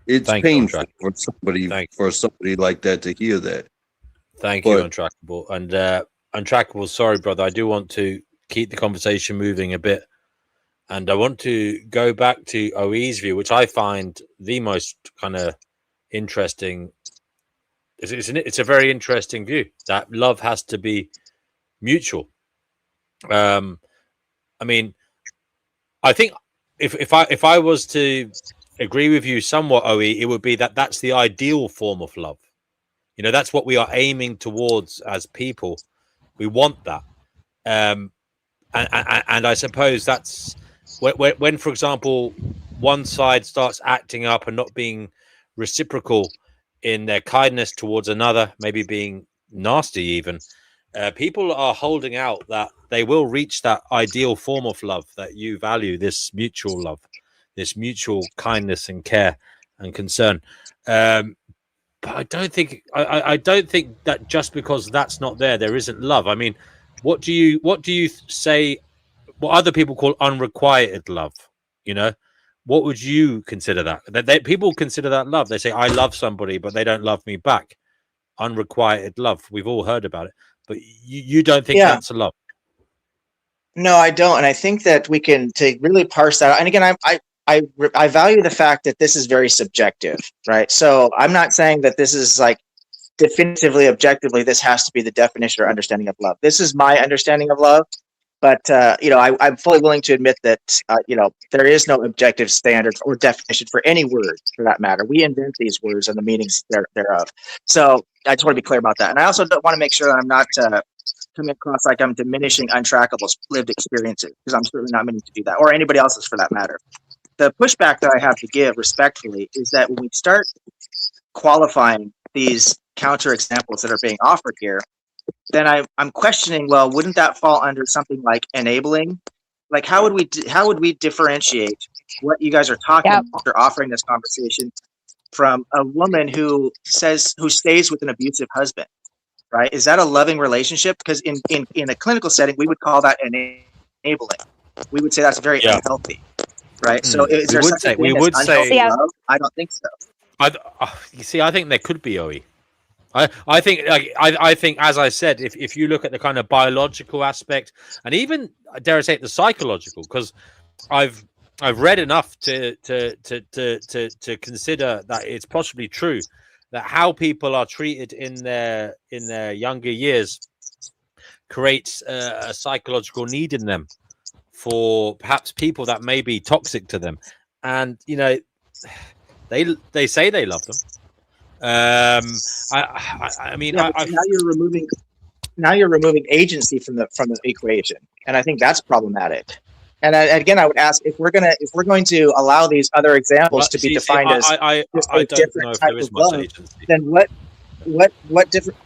It's Thank you, painful Untrackable. for somebody like that to hear that. Thank you, Untrackable. And Untrackable, sorry, brother, I do want to keep the conversation moving a bit. And I want to go back to OE's view, which I find the most kind of interesting. It's a very interesting view that love has to be mutual. I mean, I think if I was to agree with you somewhat, OE, it would be that's the ideal form of love. That's what we are aiming towards as people. We want that. And I suppose that's when, for example, one side starts acting up and not being reciprocal in their kindness towards another, maybe being nasty even, people are holding out that they will reach that ideal form of love that you value, this mutual love, this mutual kindness and care and concern. But I don't think that just because that's not there isn't love. I mean, what do you say? What other people call unrequited love? What would you consider that? That people consider that love. They say, I love somebody, but they don't love me back. Unrequited love. We've all heard about it, but you don't think that's a love? No, I don't, and I think that we can to really parse that out. And again, I value the fact that this is very subjective, right? So I'm not saying that this is like definitively, objectively, this has to be the definition or understanding of love. This is my understanding of love. But I'm fully willing to admit that there is no objective standard or definition for any word, for that matter. We invent these words and the meanings thereof. So I just want to be clear about that. And I also want to make sure that I'm not coming across like I'm diminishing Untrackable's lived experiences, because I'm certainly not meaning to do that, or anybody else's for that matter. The pushback that I have to give respectfully is that when we start qualifying these counter examples that are being offered here, then I'm questioning, well, wouldn't that fall under something like enabling? Like, how would we differentiate what you guys are talking about after offering this conversation from a woman who stays with an abusive husband, right? Is that a loving relationship? Because in a clinical setting, we would call that enabling. We would say that's very unhealthy, right? So is there such a thing as unhealthy love? I don't think so. You see, I think there could be, OE. I think, as I said, if you look at the kind of biological aspect, and even dare I say it, the psychological, because I've read enough to consider that it's possibly true that how people are treated in their younger years creates a psychological need in them for perhaps people that may be toxic to them, and they say they love them. I mean, now you're removing agency from the equation, and I think that's problematic. And again, I would ask if we're going to allow these other examples to be defined as I different type of love, then what different?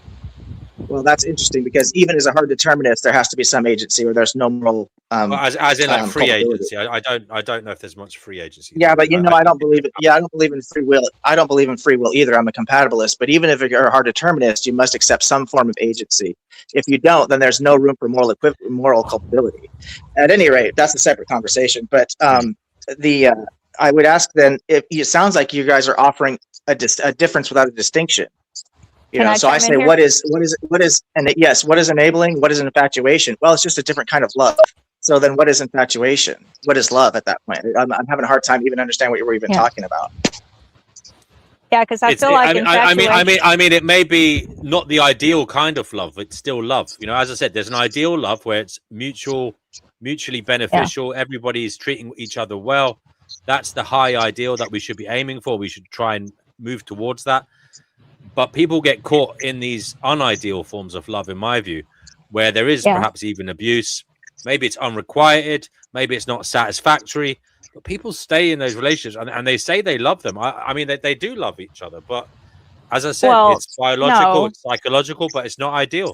Well, that's interesting, because even as a hard determinist, there has to be some agency, or there's no moral. As in like free agency. I don't know if there's much free agency. Yeah, but I don't believe it. Yeah, I don't believe in free will. I don't believe in free will either. I'm a compatibilist. But even if you're a hard determinist, you must accept some form of agency. If you don't, then there's no room for moral culpability. At any rate, that's a separate conversation. But I would ask then, if it sounds like you guys are offering a difference without a distinction. So I say, what is enabling? What is infatuation? Well, it's just a different kind of love. So then what is infatuation? What is love at that point? I'm having a hard time even understanding what you were even talking about. Yeah, because I feel like I mean, it may be not the ideal kind of love. It's still love. As I said, there's an ideal love where it's mutually beneficial. Yeah. Everybody's treating each other well. That's the high ideal that we should be aiming for. We should try and move towards that. But people get caught in these unideal forms of love, in my view, where there is perhaps even abuse. Maybe it's unrequited. Maybe it's not satisfactory. But people stay in those relationships, and they say they love them. I mean, they do love each other. But as I said, it's biological, it's psychological, but it's not ideal.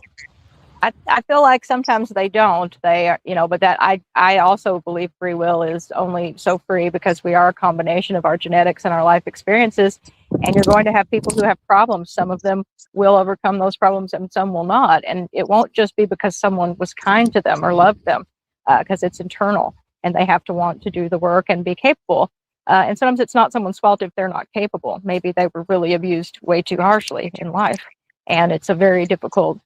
I feel like sometimes they don't. They are, but that I also believe free will is only so free because we are a combination of our genetics and our life experiences. And you're going to have people who have problems. Some of them will overcome those problems and some will not. And it won't just be because someone was kind to them or loved them, because it's internal and they have to want to do the work and be capable. And sometimes it's not someone's fault if they're not capable. Maybe they were really abused way too harshly in life. And it's a very difficult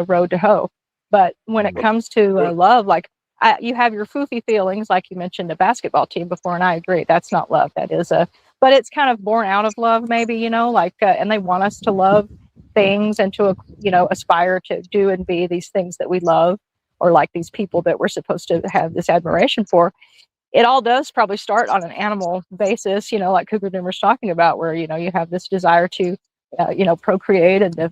road to hoe. But when it comes to love, like you have your foofy feelings, like you mentioned a basketball team before, and I agree, that's not love. That is but it's kind of born out of love, maybe, and they want us to love things and to, aspire to do and be these things that we love, or like these people that we're supposed to have this admiration for. It all does probably start on an animal basis, like Cougar Dimmer's talking about, where, you have this desire to, procreate and to,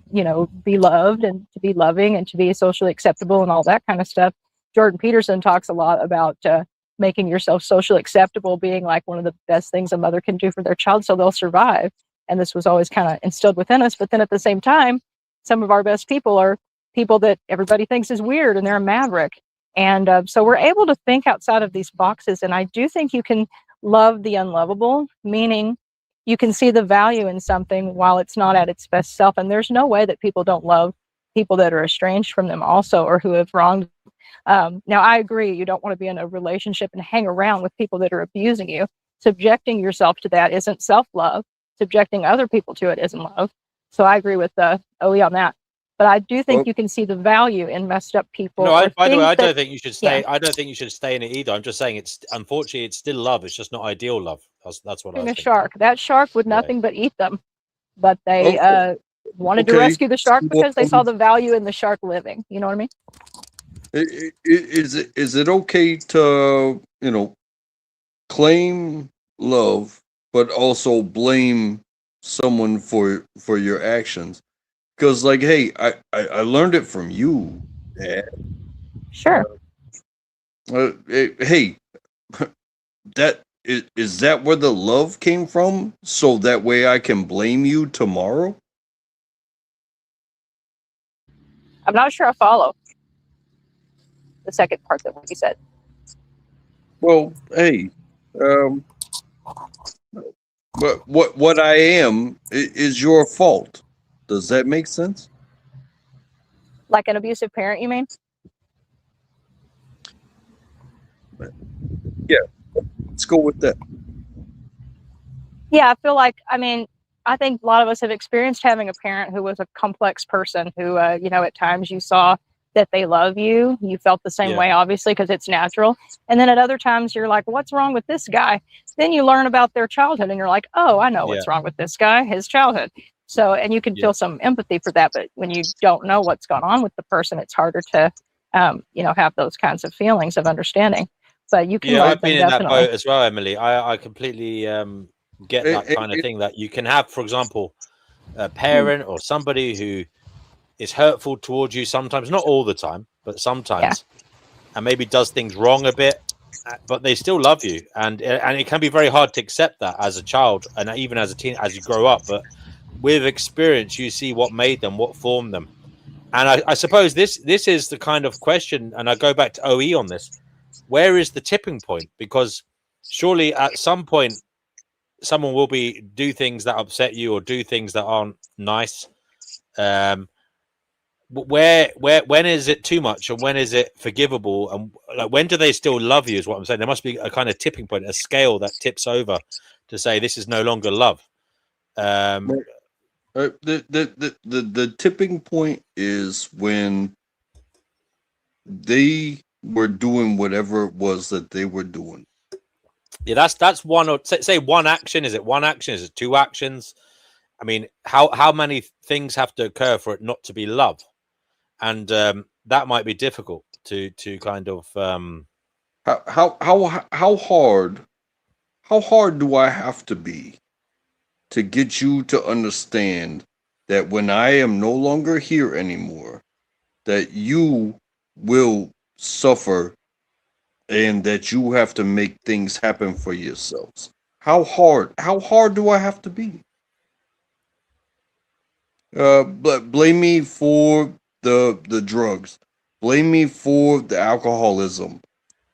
be loved and to be loving and to be socially acceptable and all that kind of stuff. Jordan Peterson talks a lot about making yourself socially acceptable being like one of the best things a mother can do for their child so they'll survive. And this was always kind of instilled within us. But then at the same time, some of our best people are people that everybody thinks is weird and they're a maverick. And so we're able to think outside of these boxes. And I do think you can love the unlovable, meaning you can see the value in something while it's not at its best self. And there's no way that people don't love people that are estranged from them also, or who have wronged. Now, I agree, you don't want to be in a relationship and hang around with people that are abusing you. Subjecting yourself to that isn't self-love. Subjecting other people to it isn't love. So I agree with OE on that. But I do think you can see the value in messed up people. No, by the way, I don't think you should stay. Yeah. I don't think you should stay in it either. I'm just saying unfortunately it's still love. It's just not ideal love. That's what I was thinking. Shark. That shark would nothing but eat them. But they wanted to rescue the shark because they saw the value in the shark living. You know what I mean? Is it okay to, claim love, but also blame someone for your actions? Because, like, hey, I learned it from you, Dad. Sure. Hey, that is that where the love came from? So that way I can blame you tomorrow. I'm not sure I follow the second part that what you said. Well, hey, um, but what I am is your fault. Does that make sense? Like an abusive parent, you mean? Yeah, let's go with that. Yeah, I feel like, I think a lot of us have experienced having a parent who was a complex person who, at times you saw that they love you. You felt the same Yeah. way, obviously, because it's natural. And then at other times you're like, what's wrong with this guy? Then you learn about their childhood and you're like, oh, I know what's wrong with this guy, his childhood. So, and you can feel some empathy for that. But when you don't know what's going on with the person, it's harder to, have those kinds of feelings of understanding. But you can Yeah, love I've them, been in that definitely. boat as well, Emily. I completely get that kind of thing, that you can have, for example, a parent or somebody who is hurtful towards you sometimes, not all the time, but sometimes, and maybe does things wrong a bit, but they still love you, and it can be very hard to accept that as a child and even as a teen, as you grow up. But with experience, you see what made them, what formed them. And I suppose this is the kind of question, and I go back to OE on this: where is the tipping point? Because surely at some point someone will do things that upset you or do things that aren't nice. When is it too much and when is it forgivable, and like when do they still love you is what I'm saying. There must be a kind of tipping point, a scale that tips over to say this is no longer love. The tipping point is when they were doing whatever it was that they were doing. Yeah, that's one, or say one action. Is it one action? Is it two actions? I mean, how many things have to occur for it not to be love? And that might be difficult to kind of How hard do I have to be to get you to understand that when I am no longer here anymore, that you will suffer and that you have to make things happen for yourselves? How hard do I have to be? But blame me for the drugs. Blame me for the alcoholism.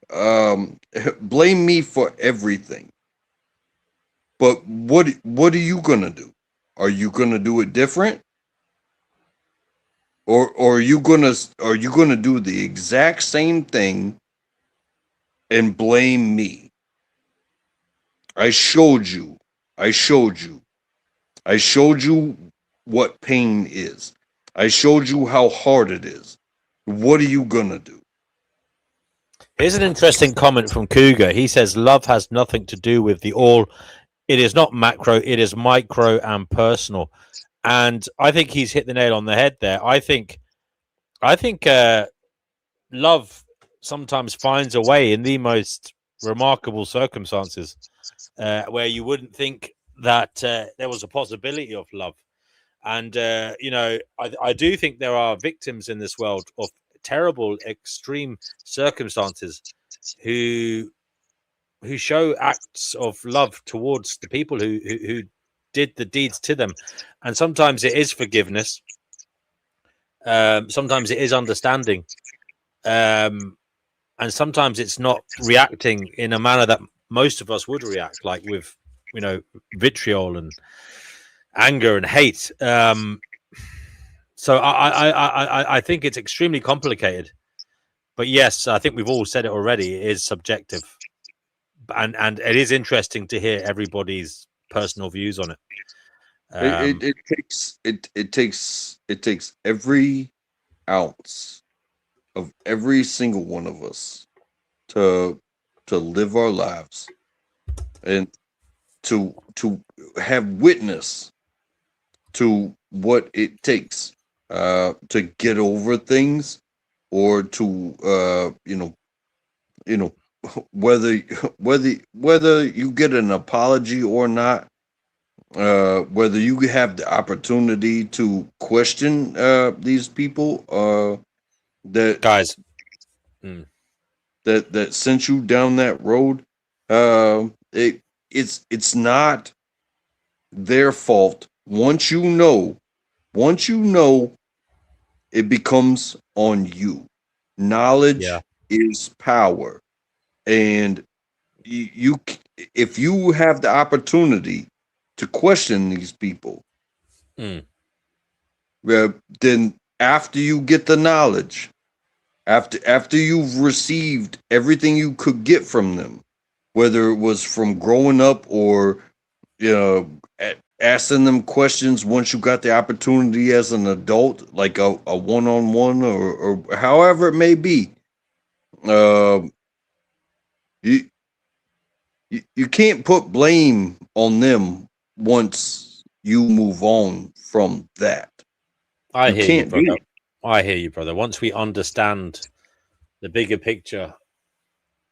Blame me for everything. But what are you gonna do? Are you gonna do it different? Or are you gonna do the exact same thing and blame me? I showed you. I showed you. I showed you what pain is. I showed you how hard it is. What are you gonna do? Here's an interesting comment from Cougar. He says love has nothing to do with the all. It is not macro, it is micro and personal. And I think he's hit the nail on the head there. I think love sometimes finds a way in the most remarkable circumstances, where you wouldn't think that there was a possibility of love. And I do think there are victims in this world of terrible, extreme circumstances who show acts of love towards the people who did the deeds to them. And sometimes it is forgiveness. Sometimes it is understanding. And sometimes it's not reacting in a manner that most of us would react, like with, vitriol and anger and hate. So I think it's extremely complicated. But yes, I think we've all said it already. It is subjective, and it is interesting to hear everybody's personal views on it. It takes every ounce of every single one of us to live our lives and to have witness to what it takes to get over things or to whether you get an apology or not, whether you have the opportunity to question these people that Guys, that sent you down that road. It's not their fault. Once you know, it becomes on you. Knowledge is power, and you if you have the opportunity to question these people, then after you get the knowledge, after you've received everything you could get from them, whether it was from growing up or asking them questions once you got the opportunity as an adult, like a one-on-one or however it may be, you can't put blame on them once you move on from that. I hear you, brother. I hear you, brother. Once we understand the bigger picture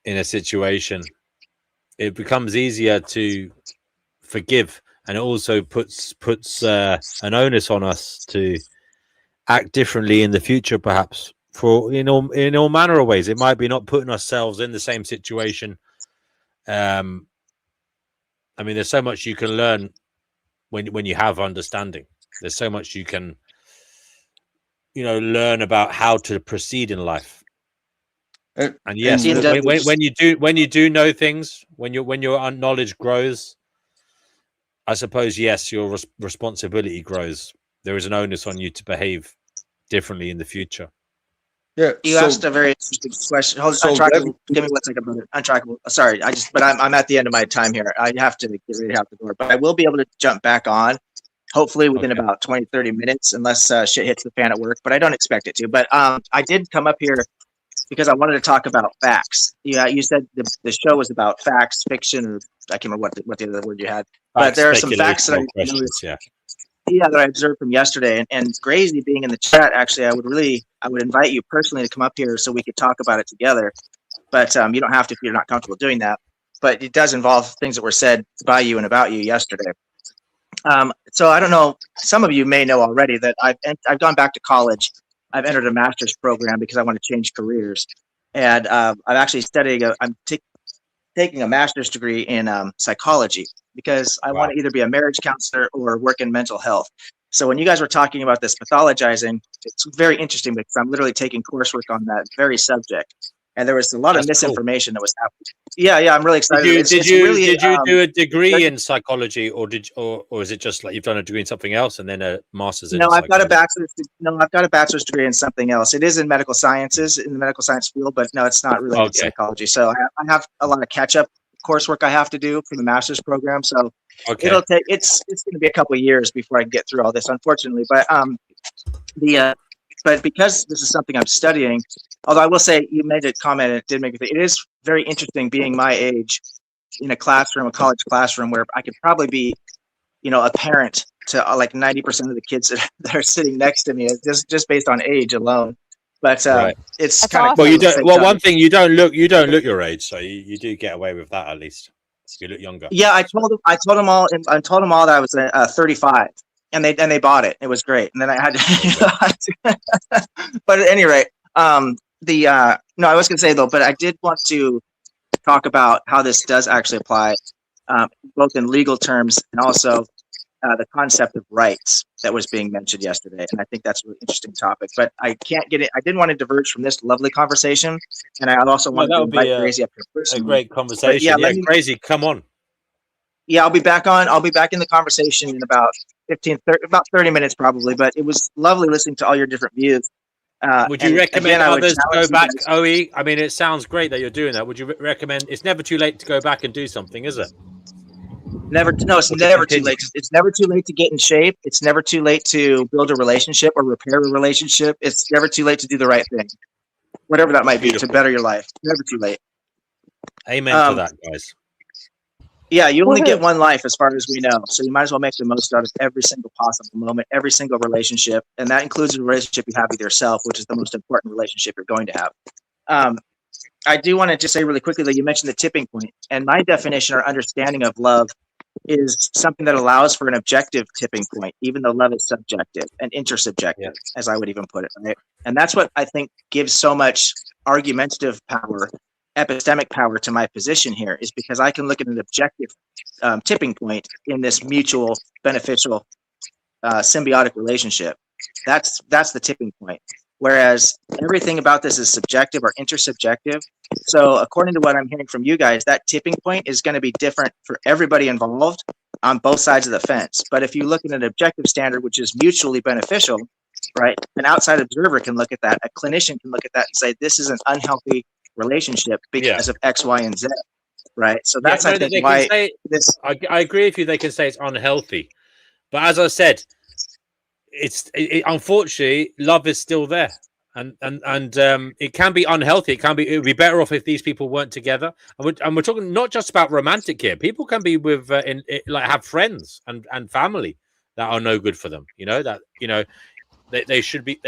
in a situation, it becomes easier to forgive, and it also puts an onus on us to act differently in the future, perhaps for in all manner of ways. It might be not putting ourselves in the same situation. I mean, there's so much you can learn when you have understanding. There's so much you can learn about how to proceed in life. And yes, when you do know things, when your knowledge grows, I suppose, yes, your responsibility grows. There is an onus on you to behave differently in the future. Yeah, you asked a very interesting question. Hold on, Untrackable. Give me 1 second, brother. Untrackable. Sorry, I'm at the end of my time here. I have to get ready out the door, but I will be able to jump back on, hopefully within about 20, 30 minutes, unless shit hits the fan at work, but I don't expect it to. But I did come up here because I wanted to talk about facts. Yeah, you said the show was about facts, fiction, or I can't remember what the other word you had. But there are some facts that I noticed. That I observed from yesterday, and Grazy being in the chat, actually, I would invite you personally to come up here so we could talk about it together. But you don't have to if you're not comfortable doing that. But it does involve things that were said by you and about you yesterday. So I don't know. Some of you may know already that I've gone back to college. I've entered a master's program because I want to change careers, and I'm actually studying. I'm taking a master's degree in psychology because I want to either be a marriage counselor or work in mental health. So when you guys were talking about this pathologizing, it's very interesting because I'm literally taking coursework on that very subject. And there was a lot of misinformation that was happening. Yeah, I'm really excited. Did you do a degree in psychology, or is it just like you've done a degree in something else and then a master's in psychology? I've got a bachelor's degree in something else. It is in medical sciences, in the medical science field, but no, it's not related to psychology. So I have a lot of catch-up coursework I have to do for the master's program. So it'll take it's going to be a couple of years before I can get through all this, unfortunately. But but because this is something I'm studying, although I will say you made a comment and it did make me think, it is very interesting being my age in a college classroom where I could probably be, a parent to like 90% of the kids that are sitting next to me, just based on age alone. But it's kind of well, you don't. Well, one thing, you don't look your age, so you do get away with that at least. You look younger. Yeah, I told them all that I was 35. And they bought it. It was great. And then I had to, but at any rate, no, I was going to say though, but I did want to talk about how this does actually apply, both in legal terms and also the concept of rights that was being mentioned yesterday. And I think that's a really interesting topic, but I can't get it. I didn't want to diverge from this lovely conversation. And I also wanted to invite Grazy up here personally. A great conversation. Yeah, Grazy, come on. Yeah, I'll be back in the conversation in about 30 minutes probably, but it was lovely listening to all your different views. Would you recommend others go back, OE? I mean, it sounds great that you're doing that. Would you recommend? It's never too late to go back and do something, is it? It's never too late. It's never too late to get in shape. It's never too late to build a relationship or repair a relationship. It's never too late to do the right thing, whatever that might be, to better your life. Never too late. Amen to that, guys. Yeah, you only get Woohoo. one life as far as we know. So you might as well make the most out of every single possible moment, every single relationship. And that includes the relationship you have with yourself, which is the most important relationship you're going to have. I do want to just say really quickly that you mentioned the tipping point. And my definition or understanding of love is something that allows for an objective tipping point, even though love is subjective and intersubjective, as I would even put it. Right? And that's what I think gives so much argumentative power, epistemic power to my position here, is because I can look at an objective tipping point in this mutual, beneficial, symbiotic relationship. That's the tipping point. Whereas everything about this is subjective or intersubjective. So according to what I'm hearing from you guys, that tipping point is going to be different for everybody involved on both sides of the fence. But if you look at an objective standard, which is mutually beneficial, right? An outside observer can look at that. A clinician can look at that and say, this is an unhealthy relationship because of X, Y, and Z, right? So that's, I think, why this... I agree with you. They can say it's unhealthy. But as I said, unfortunately, love is still there. And it can be unhealthy. It would be better off if these people weren't together. And we're talking not just about romantic here. People can be with have friends and family that are no good for them. They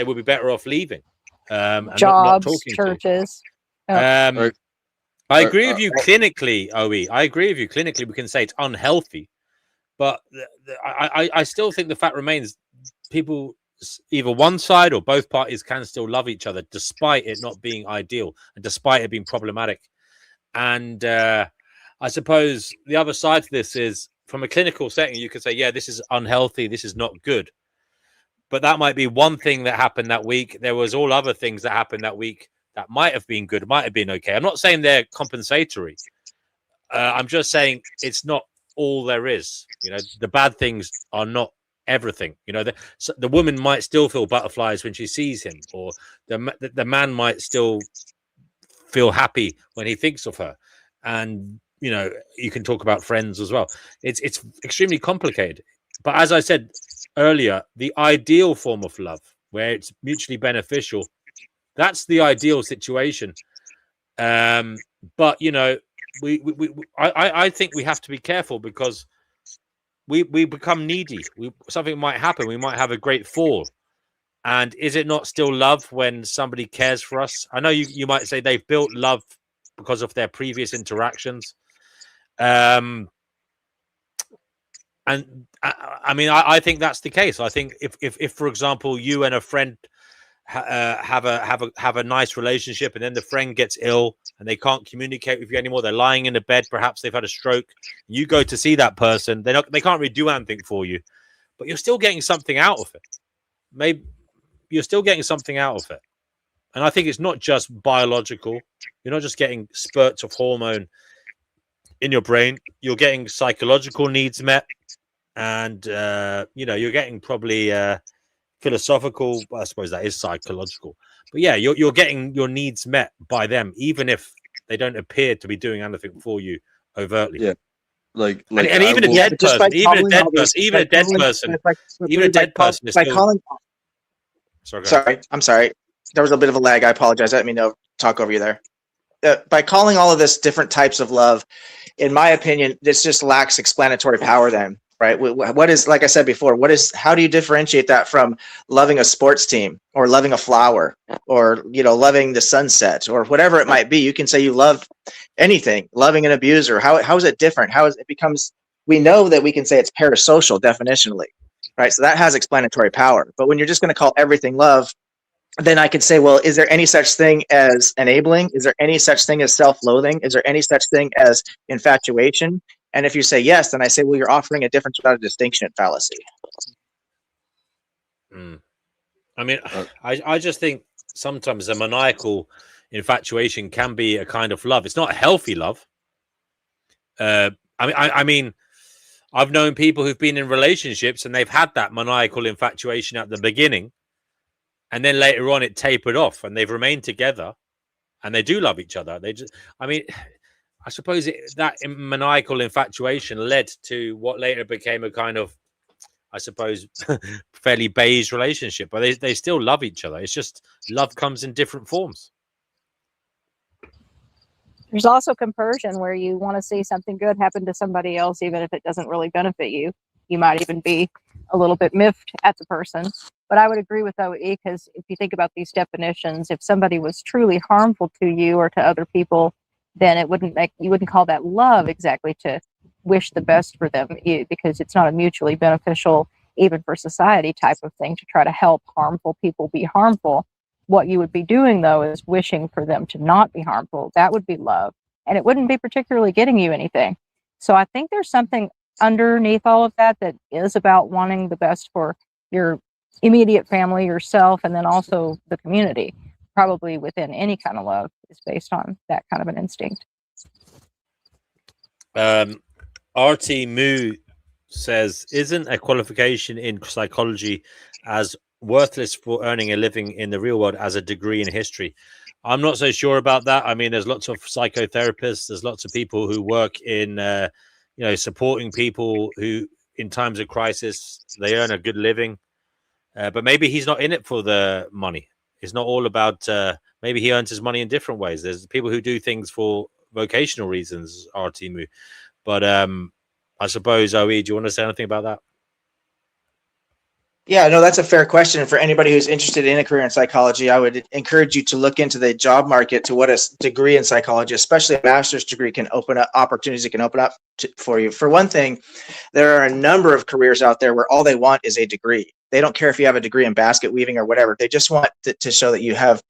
would be better off leaving. And Jobs, not talking churches. I agree with you clinically, OE. I agree with you clinically. We can say it's unhealthy, but I still think the fact remains people, either one side or both parties, can still love each other despite it not being ideal and despite it being problematic. And I suppose the other side to this is, from a clinical setting, you could say, yeah, this is unhealthy, this is not good. But that might be one thing that happened that week. There was all other things that happened that week that might have been good, might have been okay. I'm not saying they're compensatory. I'm just saying it's not all there is. The bad things are not everything. The woman might still feel butterflies when she sees him, or the man might still feel happy when he thinks of her. And you can talk about friends as well. It's extremely complicated. But as I said earlier, the ideal form of love, where it's mutually beneficial, that's the ideal situation. But I think we have to be careful, because we become needy. Something might happen. We might have a great fall. And is it not still love when somebody cares for us? I know you might say they've built love because of their previous interactions. And I think that's the case. I think if for example, you and a friend have a nice relationship, and then the friend gets ill and they can't communicate with you anymore, they're lying in a bed, perhaps they've had a stroke, you go to see that person, they can't really do anything for you, but you're still getting something out of it. Maybe you're still getting something out of it. And I think it's not just biological. You're not just getting spurts of hormone in your brain. You're getting psychological needs met, and you're getting probably philosophical. I suppose that is psychological, but yeah, you're getting your needs met by them, even if they don't appear to be doing anything for you overtly. Yeah, like and even a dead person, even a dead person is still... Sorry, I'm sorry. There was a bit of a lag. I apologize. Let me know. Talk over you there. By calling all of this different types of love, in my opinion, this just lacks explanatory power then, right? What is, like I said before, how do you differentiate that from loving a sports team, or loving a flower, or, loving the sunset, or whatever it might be? You can say you love anything. Loving an abuser, how is it different? We know that we can say it's parasocial definitionally, right? So that has explanatory power. But when you're just going to call everything love, then I could say, well, is there any such thing as enabling? Is there any such thing as self-loathing? Is there any such thing as infatuation? And if you say yes, then I say, well, you're offering a difference without a distinction fallacy. I mean, I just think sometimes a maniacal infatuation can be a kind of love. It's not a healthy love. I mean, I've known people who've been in relationships and they've had that maniacal infatuation at the beginning, and then later on it tapered off, and they've remained together, and they do love each other. I suppose that maniacal infatuation led to what later became a kind of, I suppose, fairly beige relationship. But they still love each other. It's just love comes in different forms. There's also compersion, where you want to see something good happen to somebody else, even if it doesn't really benefit you. You might even be a little bit miffed at the person. But I would agree with OE, because if you think about these definitions, if somebody was truly harmful to you or to other people, then you wouldn't call that love exactly, to wish the best for them, because it's not a mutually beneficial, even for society, type of thing to try to help harmful people be harmful. What you would be doing, though, is wishing for them to not be harmful. That would be love, and it wouldn't be particularly getting you anything. So I think there's something underneath all of that that is about wanting the best for your immediate family, yourself, and then also the community. Probably within any kind of love is based on that kind of an instinct. RT Moo says, isn't a qualification in psychology as worthless for earning a living in the real world as a degree in history? I'm not so sure about that. I mean, there's lots of psychotherapists, there's lots of people who work in supporting people who in times of crisis, they earn a good living, but maybe he's not in it for the money. It's not all about maybe he earns his money in different ways. There's people who do things for vocational reasons, RTMU. But I suppose, OE, do you want to say anything about that? Yeah, no, that's a fair question. For anybody who's interested in a career in psychology, I would encourage you to look into the job market, to what a degree in psychology, especially a master's degree, can open up opportunities. It can open up for you. For one thing, there are a number of careers out there where all they want is a degree. They don't care if you have a degree in basket weaving or whatever. They just want to show that you have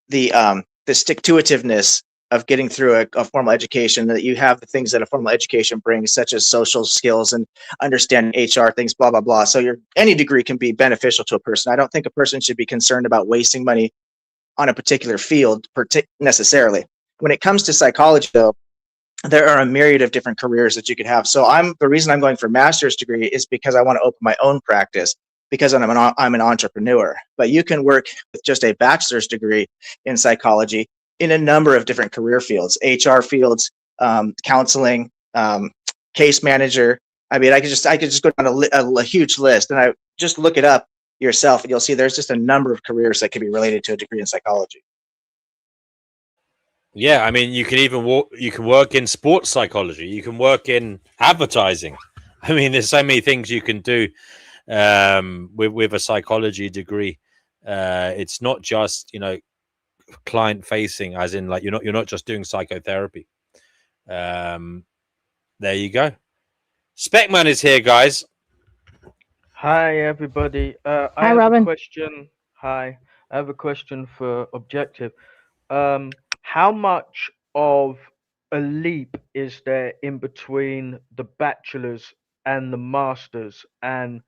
the stick-to-itiveness of getting through a formal education, that you have the things that a formal education brings, such as social skills and understanding HR things, blah, blah, blah. So any degree can be beneficial to a person. I don't think a person should be concerned about wasting money on a particular field necessarily. When it comes to psychology, though, there are a myriad of different careers that you could have. So the reason I'm going for a master's degree is because I want to open my own practice, because I'm an entrepreneur. But you can work with just a bachelor's degree in psychology in a number of different career fields, HR fields, counseling, case manager. I mean, I could just go down a huge list, and I just look it up yourself, and you'll see there's just a number of careers that can be related to a degree in psychology. Yeah, I mean, you can even work in sports psychology. You can work in advertising. I mean, there's so many things you can do with a psychology degree. It's not just client facing, as in like you're not just doing psychotherapy. There you go. Specman is here, guys. Hi everybody. I have Robin. a question. Hi, I have a question for Objective. How much of a leap is there in between the bachelor's and the master's, and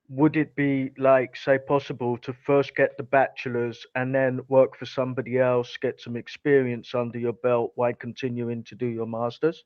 would it be, like, say, possible to first get the bachelor's and then work for somebody else, get some experience under your belt while continuing to do your master's?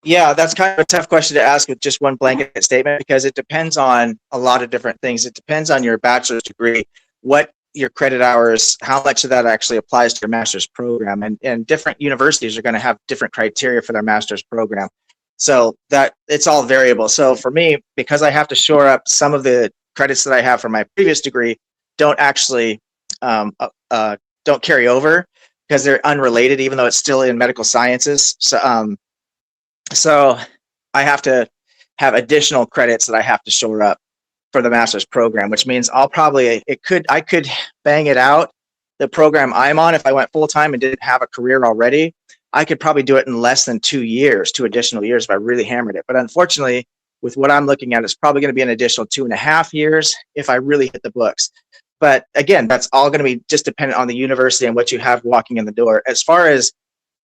Yeah, that's kind of a tough question to ask with just one blanket statement, because it depends on a lot of different things. It depends on your bachelor's degree, what your credit hours, how much of that actually applies to your master's program. And different universities are going to have different criteria for their master's program. So that it's all variable. So for me, because I have to shore up some of the credits that I have from my previous degree, don't actually don't carry over, because they're unrelated, even though it's still in medical sciences. So I have to have additional credits that I have to shore up for the master's program, which means I could bang it out. The program I'm on, if I went full time and didn't have a career already, I could probably do it in less than 2 years, 2 additional years, if I really hammered it. But unfortunately, with what I'm looking at, it's probably going to be an additional 2.5 years if I really hit the books. But again, that's all going to be just dependent on the university and what you have walking in the door. As far as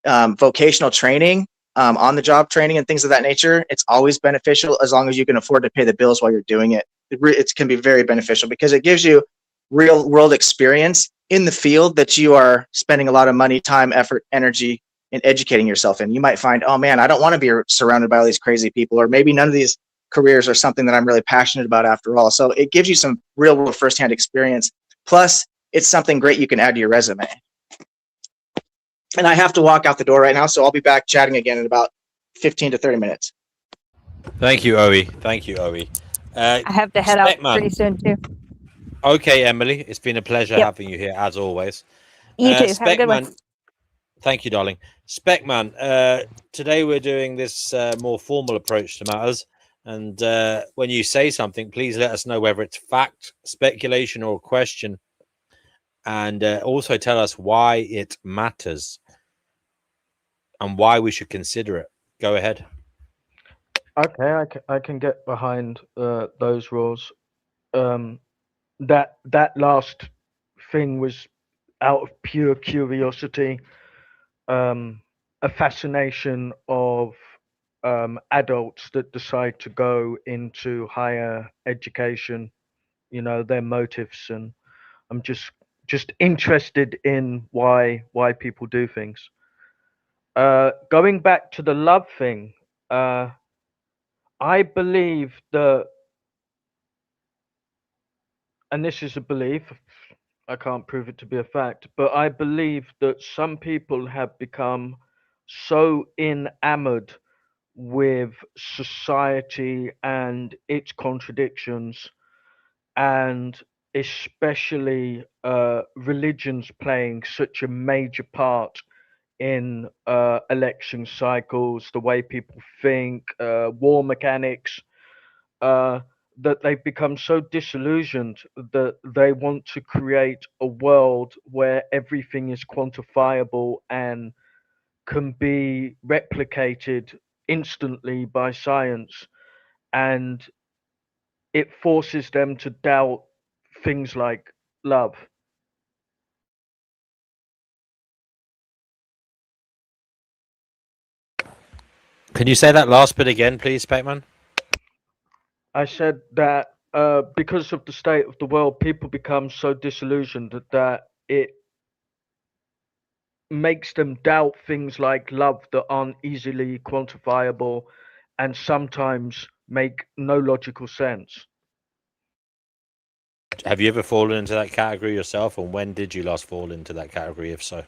vocational training, on-the-job training and things of that nature, it's always beneficial as long as you can afford to pay the bills while you're doing it. It can be very beneficial because it gives you real-world experience in the field that you are spending a lot of money, time, effort, energy in educating yourself in. You might find, oh man, I don't want to be surrounded by all these crazy people, or maybe none of these careers are something that I'm really passionate about after all. So it gives you some real-world firsthand experience. Plus, it's something great you can add to your resume. And I have to walk out the door right now, so I'll be back chatting again in about 15 to 30 minutes. Thank you, OE. Thank you, OE. I have to head out pretty soon too. Okay, Emily, it's been a pleasure having you here as always. You too. Have a good one. Thank you, darling. Specman, today we're doing this more formal approach to matters. And when you say something, please let us know whether it's fact, speculation, or question. And also tell us why it matters and why we should consider it. Go ahead. Okay, I can get behind those rules. That last thing was out of pure curiosity, a fascination of adults that decide to go into higher education. You know, their motives, and I'm just interested in why people do things. Going back to the love thing, I believe that, and this is a belief, I can't prove it to be a fact, but I believe that some people have become so enamored with society and its contradictions, and especially religions playing such a major part in election cycles, the way people think, war mechanics, uh, that they've become so disillusioned that they want to create a world where everything is quantifiable and can be replicated instantly by science. And it forces them to doubt things like love. Can you say that last bit again, please, Specman? I said that because of the state of the world, people become so disillusioned that it makes them doubt things like love that aren't easily quantifiable and sometimes make no logical sense. Have you ever fallen into that category yourself? And when did you last fall into that category, if so?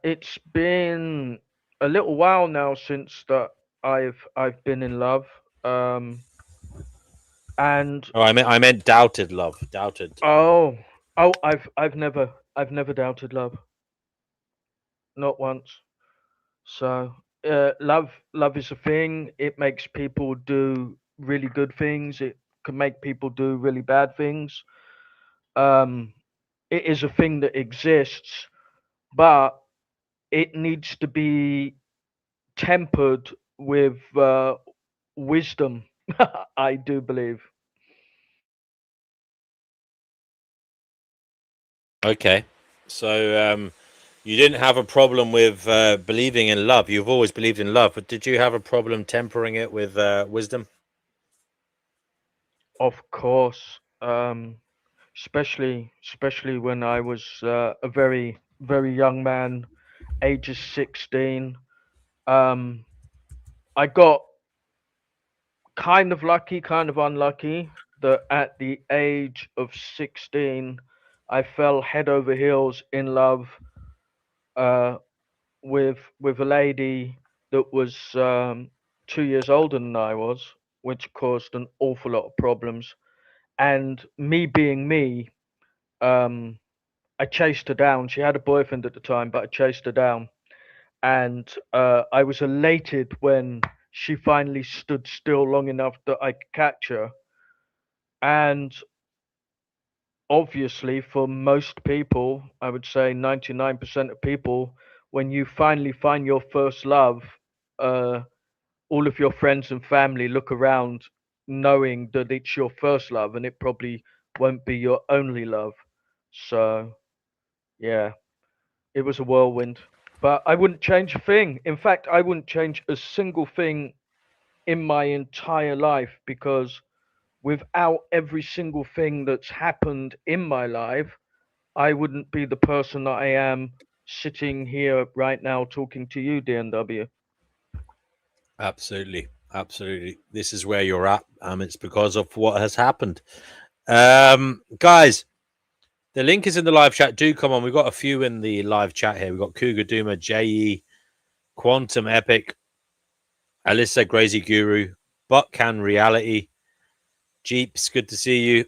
It's been a little while now since that I've been in love. Um, and Oh, I meant doubted love. Doubted. oh oh I've never doubted love, not once. So love is a thing. It makes people do really good things. It can make people do really bad things. Um, it is a thing that exists, but it needs to be tempered with wisdom. I do believe. Okay. So you didn't have a problem with believing in love. You've always believed in love, but did you have a problem tempering it with wisdom? Of course, especially when I was a very young man, ages 16. Um, I got kind of lucky, kind of unlucky that at the age of 16, I fell head over heels in love uh, with a lady that was 2 years older than I was, which caused an awful lot of problems. And me being me, um, I chased her down. She had a boyfriend at the time, but I chased her down, and I was elated when she finally stood still long enough that I could catch her. And obviously, for most people, I would say 99% of people, when you finally find your first love, uh, all of your friends and family look around knowing that it's your first love and it probably won't be your only love. So, yeah, it was a whirlwind. But I wouldn't change a thing. In fact, I wouldn't change a single thing in my entire life, because without every single thing that's happened in my life, I wouldn't be the person that I am sitting here right now talking to you, DNW. Absolutely. Absolutely. This is where you're at. It's because of what has happened. Guys, the link is in the live chat. Do come on. We've got a few in the live chat here. We've got Cougar Duma, JE, Quantum Epic, Alyssa Crazy Guru, Buck Can Reality, Jeeps, good to see you.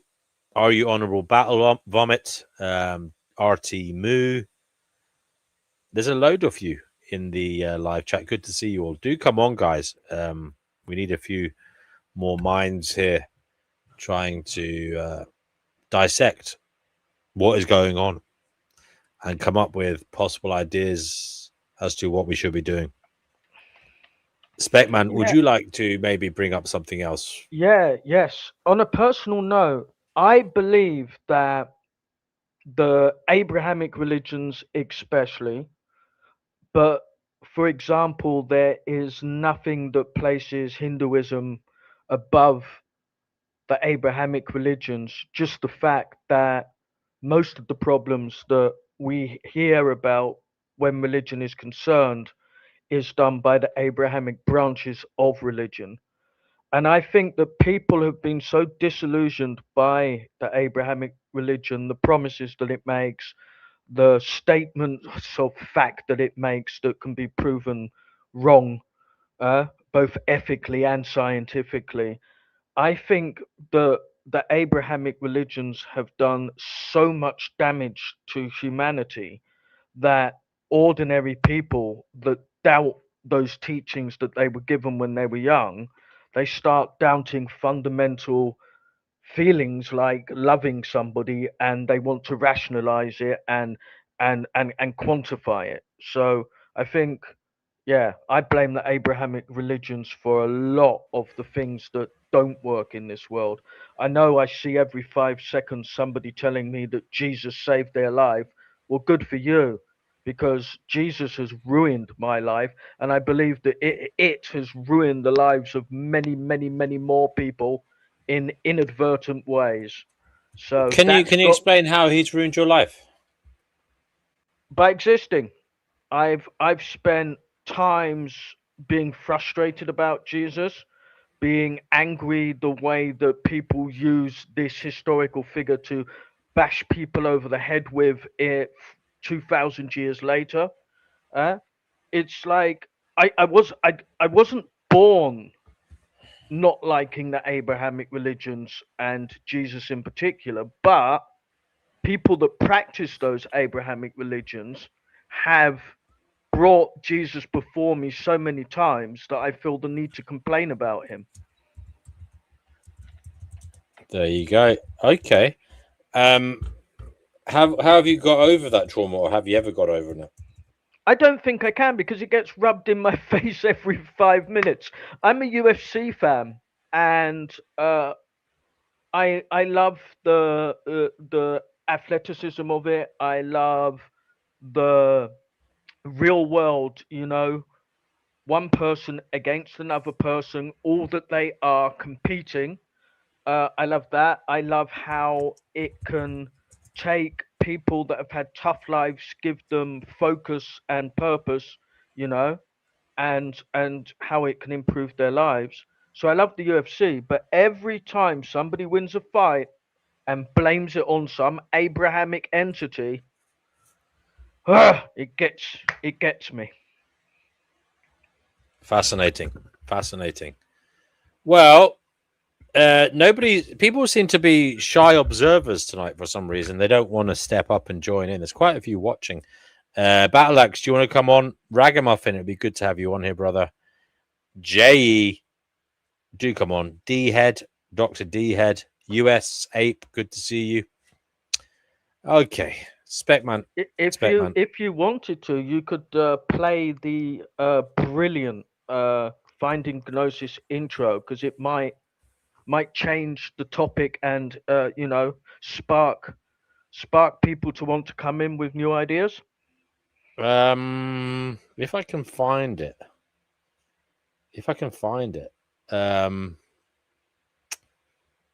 Are you honorable battle vomit? RT Moo. There's a load of you in the live chat. Good to see you all. Do come on, guys. We need a few more minds here trying to dissect what is going on and come up with possible ideas as to what we should be doing. Speckman, would you like to maybe bring up something else? Yes. On a personal note, I believe that the Abrahamic religions, especially, but for example, there is nothing that places Hinduism above the Abrahamic religions. Just the fact that most of the problems that we hear about when religion is concerned is done by the Abrahamic branches of religion. And I think that people have been so disillusioned by the Abrahamic religion, the promises that it makes, the statements of fact that it makes that can be proven wrong, both ethically and scientifically. I think that the Abrahamic religions have done so much damage to humanity that ordinary people that doubt those teachings that they were given when they were young, they start doubting fundamental feelings like loving somebody, and they want to rationalize it and quantify it. So I think, yeah, I blame the Abrahamic religions for a lot of the things that don't work in this world. I know I see every 5 seconds somebody telling me that Jesus saved their life. Well, good for you, because Jesus has ruined my life, and I believe that it has ruined the lives of many, many, many more people in inadvertent ways. So Can you explain how he's ruined your life? By existing. I've spent times being frustrated about Jesus, being angry the way that people use this historical figure to bash people over the head with it 2,000 years later. It's like I wasn't born not liking the Abrahamic religions and Jesus in particular, but people that practice those Abrahamic religions have brought Jesus before me so many times that I feel the need to complain about him. There you go. Okay. How have you got over that trauma, or have you ever got over it? I don't think I can, because it gets rubbed in my face every 5 minutes. I'm a UFC fan, and I love the athleticism of it. I love the real world, one person against another person, all that they are competing. I love that. I love how it can take people that have had tough lives, give them focus and purpose, and how it can improve their lives. So I love the UFC, but every time somebody wins a fight and blames it on some Abrahamic entity, it gets me. Fascinating. Well, people seem to be shy observers tonight for some reason. They don't want to step up and join in. There's quite a few watching. Battleaxe, do you want to come on? Ragamuffin, it'd be good to have you on here, brother. J.E., do come on. D-Head, Dr. D-Head, US Ape, good to see you. Okay, Speckman. If you wanted to, you could play the brilliant Finding Gnosis intro, because it might change the topic and spark people to want to come in with new ideas. If I can find it.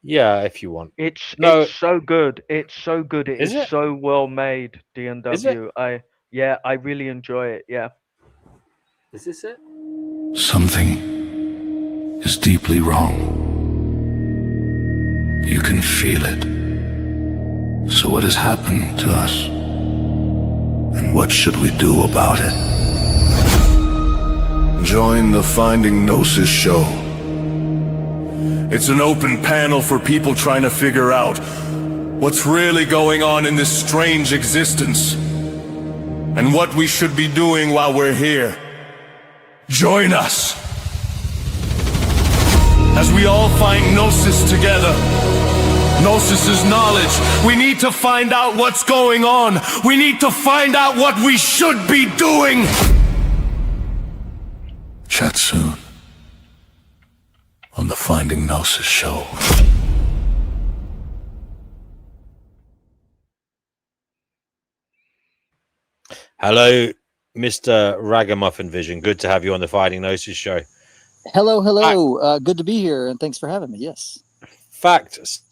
Yeah, if you want. It's so good. It's so good. It is so well made, DNW. I really enjoy it. Yeah. Is this it? Something is deeply wrong. You can feel it. So what has happened to us? And what should we do about it? Join the Finding Gnosis Show. It's an open panel for people trying to figure out what's really going on in this strange existence, and what we should be doing while we're here. Join us as we all find Gnosis together. Gnosis is knowledge. We need to find out what's going on. We need to find out what we should be doing. Chat soon on the Finding Gnosis Show. Hello, Mr. Ragamuffin Vision. Good to have you on the Finding Gnosis Show. Hello, hello. Good to be here, and thanks for having me. Yes. Facts,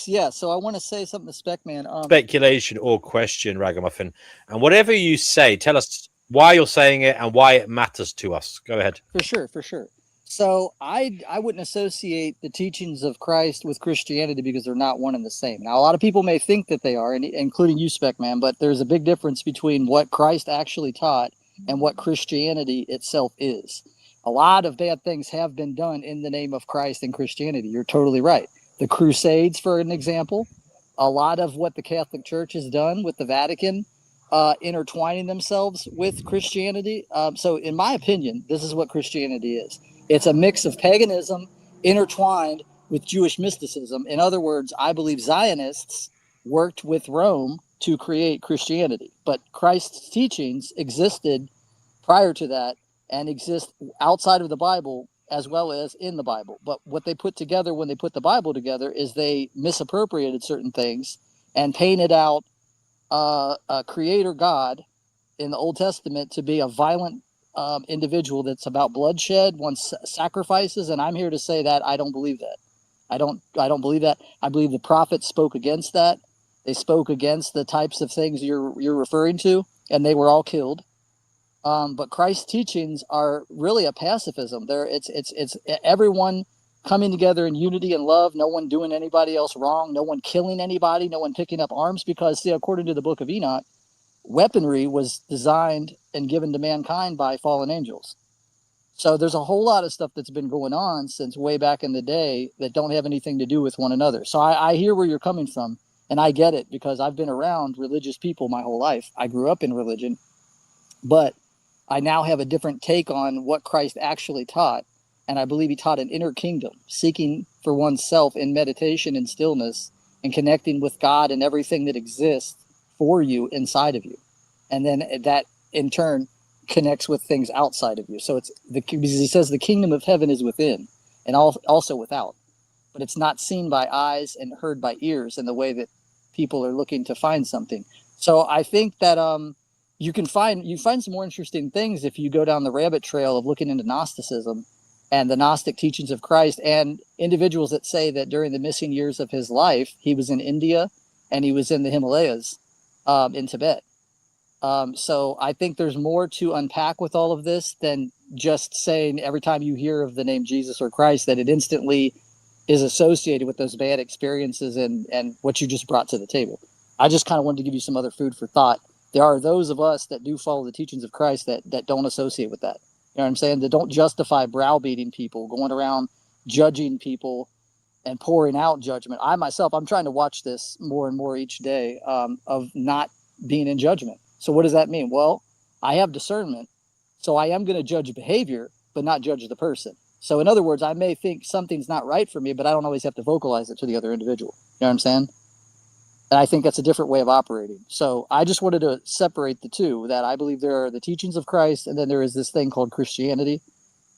Yeah. So I want to say something to Specman. speculation, or question, Ragamuffin. And whatever you say, tell us why you're saying it and why it matters to us. Go ahead. For sure. So I wouldn't associate the teachings of Christ with Christianity because they're not one and the same. Now, a lot of people may think that they are, including you, Specman, but there's a big difference between what Christ actually taught and what Christianity itself is. A lot of bad things have been done in the name of Christ and Christianity. You're totally right. The Crusades, for an example, a lot of what the Catholic Church has done with the Vatican, intertwining themselves with Christianity. So in my opinion, this is what Christianity is. It's a mix of paganism intertwined with Jewish mysticism. In other words, I believe Zionists worked with Rome to create Christianity, but Christ's teachings existed prior to that and exist outside of the Bible as well as in the Bible. But what they put together when they put the Bible together is they misappropriated certain things and painted out a creator God in the Old Testament to be a violent individual that's about bloodshed, wants sacrifices, and I'm here to say that I don't believe that. I don't believe that. I believe the prophets spoke against that. They spoke against the types of things you're referring to, and they were all killed. But Christ's teachings are really a pacifism. It's everyone coming together in unity and love, no one doing anybody else wrong, no one killing anybody, no one picking up arms, because, see, according to the book of Enoch, weaponry was designed and given to mankind by fallen angels. So there's a whole lot of stuff that's been going on since way back in the day that don't have anything to do with one another. So I hear where you're coming from, and I get it because I've been around religious people my whole life. I grew up in religion, but I now have a different take on what Christ actually taught. And I believe he taught an inner kingdom, seeking for oneself in meditation and stillness and connecting with God and everything that exists for you inside of you. And then that in turn connects with things outside of you. So it's because he says the kingdom of heaven is within and also without, but it's not seen by eyes and heard by ears in the way that people are looking to find something. So I think that you find some more interesting things if you go down the rabbit trail of looking into Gnosticism and the Gnostic teachings of Christ, and individuals that say that during the missing years of his life, he was in India and he was in the Himalayas, in Tibet. So I think there's more to unpack with all of this than just saying every time you hear of the name Jesus or Christ that it instantly is associated with those bad experiences and what you just brought to the table. I just kind of wanted to give you some other food for thought. There are those of us that do follow the teachings of Christ that don't associate with that. You know what I'm saying? That don't justify browbeating people, going around judging people and pouring out judgment. I myself, I'm trying to watch this more and more each day, of not being in judgment. So what does that mean? Well, I have discernment, so I am going to judge behavior, but not judge the person. So in other words, I may think something's not right for me, but I don't always have to vocalize it to the other individual. You know what I'm saying? And I think that's a different way of operating. So I just wanted to separate the two, that I believe there are the teachings of Christ, and then there is this thing called Christianity,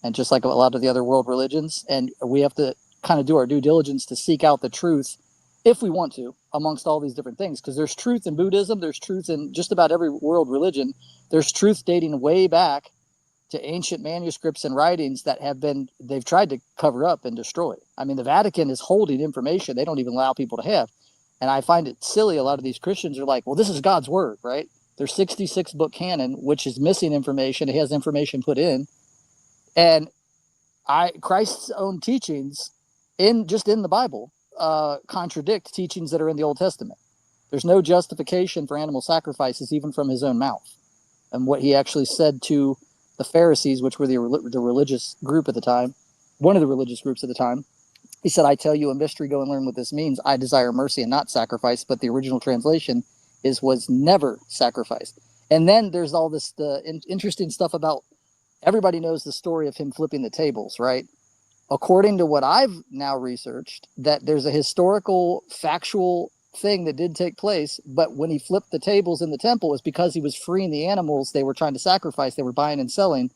and just like a lot of the other world religions. And we have to kind of do our due diligence to seek out the truth, if we want to, amongst all these different things. Because there's truth in Buddhism, there's truth in just about every world religion. There's truth dating way back to ancient manuscripts and writings that they've tried to cover up and destroy. I mean, the Vatican is holding information they don't even allow people to have. And I find it silly. A lot of these Christians are like, well, this is God's word, right? There's 66 book canon, which is missing information. It has information put in. And Christ's own teachings in the Bible contradict teachings that are in the Old Testament. There's no justification for animal sacrifices, even from his own mouth. And what he actually said to the Pharisees, which were the religious group at the time, one of the religious groups at the time, He said, I tell you a mystery, go and learn what this means. I desire mercy and not sacrifice. But the original translation was never sacrificed. And then there's all this interesting stuff about, everybody knows the story of him flipping the tables, right? According to what I've now researched, that there's a historical, factual thing that did take place. But when he flipped the tables in the temple, it's because he was freeing the animals they were trying to sacrifice, they were buying and selling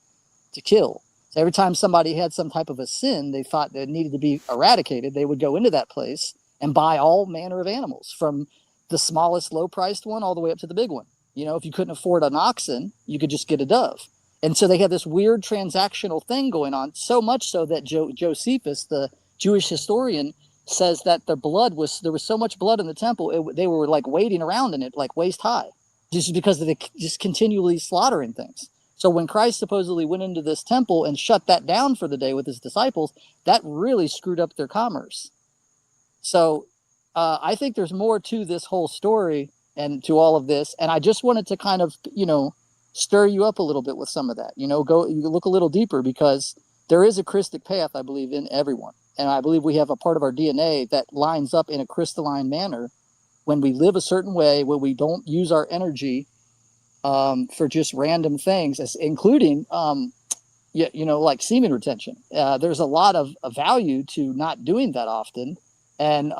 to kill. So every time somebody had some type of a sin they thought that needed to be eradicated, they would go into that place and buy all manner of animals, from the smallest low-priced one all the way up to the big one. You know, if you couldn't afford an oxen, you could just get a dove. And so they had this weird transactional thing going on, so much so that Josephus, the Jewish historian, says that there was so much blood in the temple, they were like wading around in it like waist high, just because they just continually slaughtering things. So when Christ supposedly went into this temple and shut that down for the day with his disciples, that really screwed up their commerce. So I think there's more to this whole story and to all of this. And I just wanted to kind of, stir you up a little bit with some of that, you look a little deeper, because there is a Christic path, I believe, in everyone. And I believe we have a part of our DNA that lines up in a crystalline manner when we live a certain way, where we don't use our energy for just random things, including, like semen retention. There's a lot of value to not doing that often. And,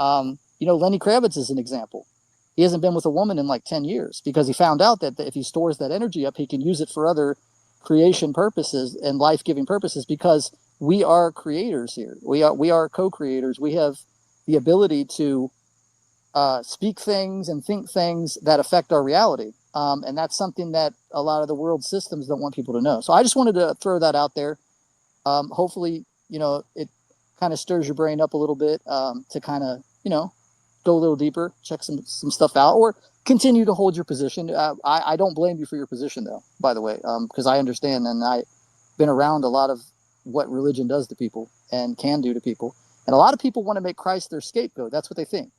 Lenny Kravitz is an example. He hasn't been with a woman in like 10 years because he found out that if he stores that energy up, he can use it for other creation purposes and life-giving purposes, because we are creators here. We are co-creators. We have the ability to speak things and think things that affect our reality. And that's something that a lot of the world systems don't want people to know. So I just wanted to throw that out there. Hopefully, it kind of stirs your brain up a little bit to kind of, go a little deeper, check some stuff out, or continue to hold your position. I don't blame you for your position, though, by the way, because I understand, and I've been around a lot of what religion does to people and can do to people. And a lot of people want to make Christ their scapegoat. That's what they think.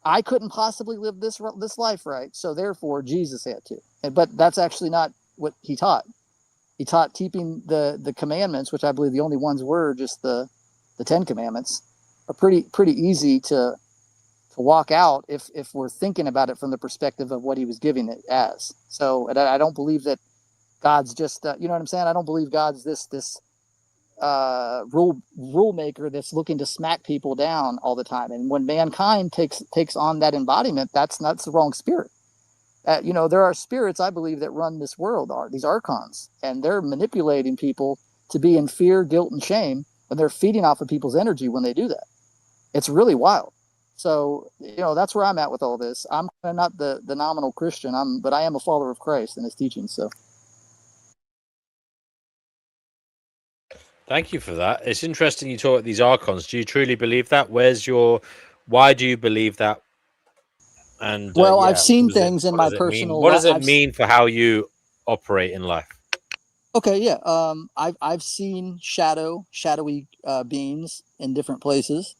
I couldn't possibly live this life right, so therefore Jesus had to. But that's actually not what he taught. He taught keeping the commandments, which I believe the only ones were just the 10 commandments, are pretty easy to walk out if we're thinking about it from the perspective of what he was giving it as. So I don't believe that God's just, you know what I'm saying? I don't believe God's this rule maker that's looking to smack people down all the time. And when mankind takes on that embodiment, that's the wrong spirit. There are spirits, I believe, that run this world, these archons, and they're manipulating people to be in fear, guilt, and shame, and they're feeding off of people's energy when they do that. It's really wild. So, that's where I'm at with all this. I'm not the nominal Christian, but I am a follower of Christ and his teachings. So. Thank you for that. It's interesting you talk about these archons. Do you truly believe that? Why do you believe that? And I've seen things in my personal life. What does it mean for how you operate in life? Okay, yeah. I've seen shadowy beings in different places.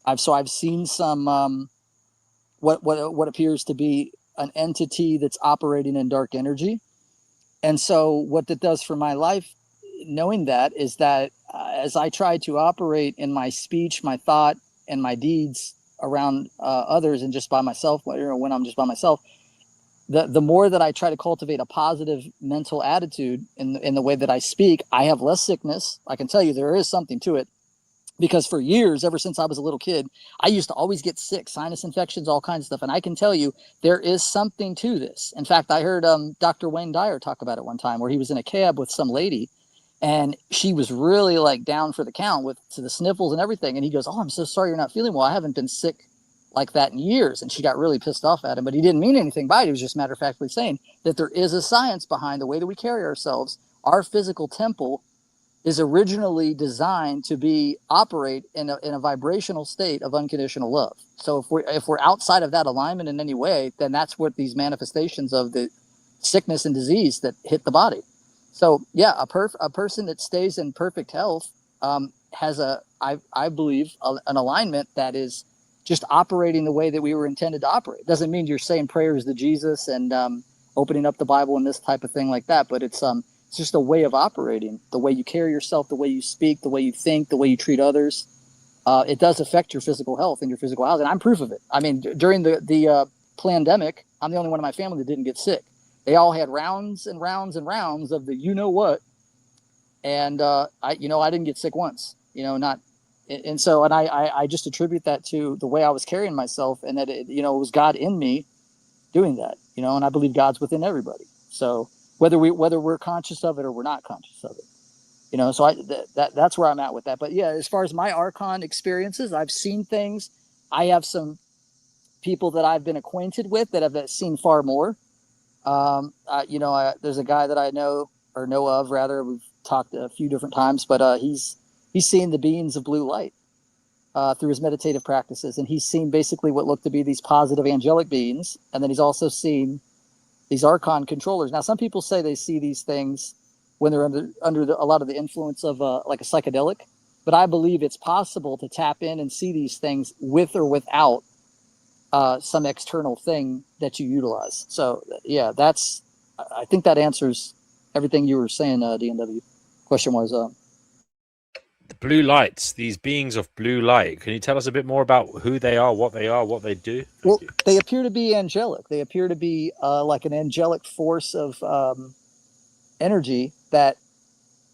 I've seen some what appears to be an entity that's operating in dark energy. And so what that does for my life, knowing that, is that as I try to operate in my speech, my thought, and my deeds around others and just by myself, when I'm just by myself, the more that I try to cultivate a positive mental attitude in the way that I speak, I have less sickness. I can tell you there is something to it, because for years, ever since I was a little kid, I used to always get sick, sinus infections, all kinds of stuff. And I can tell you there is something to this. In fact, I heard Dr. Wayne Dyer talk about it one time, where he was in a cab with some lady, and she was really like down for the count to the sniffles and everything. And he goes, "Oh, I'm so sorry you're not feeling well. I haven't been sick like that in years." And she got really pissed off at him, but he didn't mean anything by it. He was just matter of factly saying that there is a science behind the way that we carry ourselves. Our physical temple is originally designed to operate in a vibrational state of unconditional love. So if we're outside of that alignment in any way, then that's what these manifestations of the sickness and disease that hit the body. So yeah, a person that stays in perfect health has I believe an alignment that is just operating the way that we were intended to operate. Doesn't mean you're saying prayers to Jesus and opening up the Bible and this type of thing like that, but it's just a way of operating, the way you carry yourself, the way you speak, the way you think, the way you treat others. it does affect your physical health and your physical health. And I'm proof of it. I mean, during the pandemic, I'm the only one in my family that didn't get sick. They all had rounds and rounds and rounds of the you know what, and I didn't get sick once. I just attribute that to the way I was carrying myself, and that it was God in me doing that. And I believe God's within everybody. So whether we're conscious of it or we're not conscious of it. So that's where I'm at with that. But yeah, as far as my Archon experiences, I've seen things. I have some people that I've been acquainted with that have seen far more. There's a guy that I know of, rather. We've talked a few different times, but he's seen the beings of blue light through his meditative practices, and he's seen basically what look to be these positive angelic beings, and then he's also seen these Archon controllers. Now, some people say they see these things when they're under a lot of the influence of like a psychedelic, but I believe it's possible to tap in and see these things with or without some external thing that you utilize. So yeah, I think that answers everything you were saying, DNW. Question was The blue lights, these beings of blue light. Can you tell us a bit more about who they are, what they do? Well, they appear to be angelic. They appear to be like an angelic force of energy that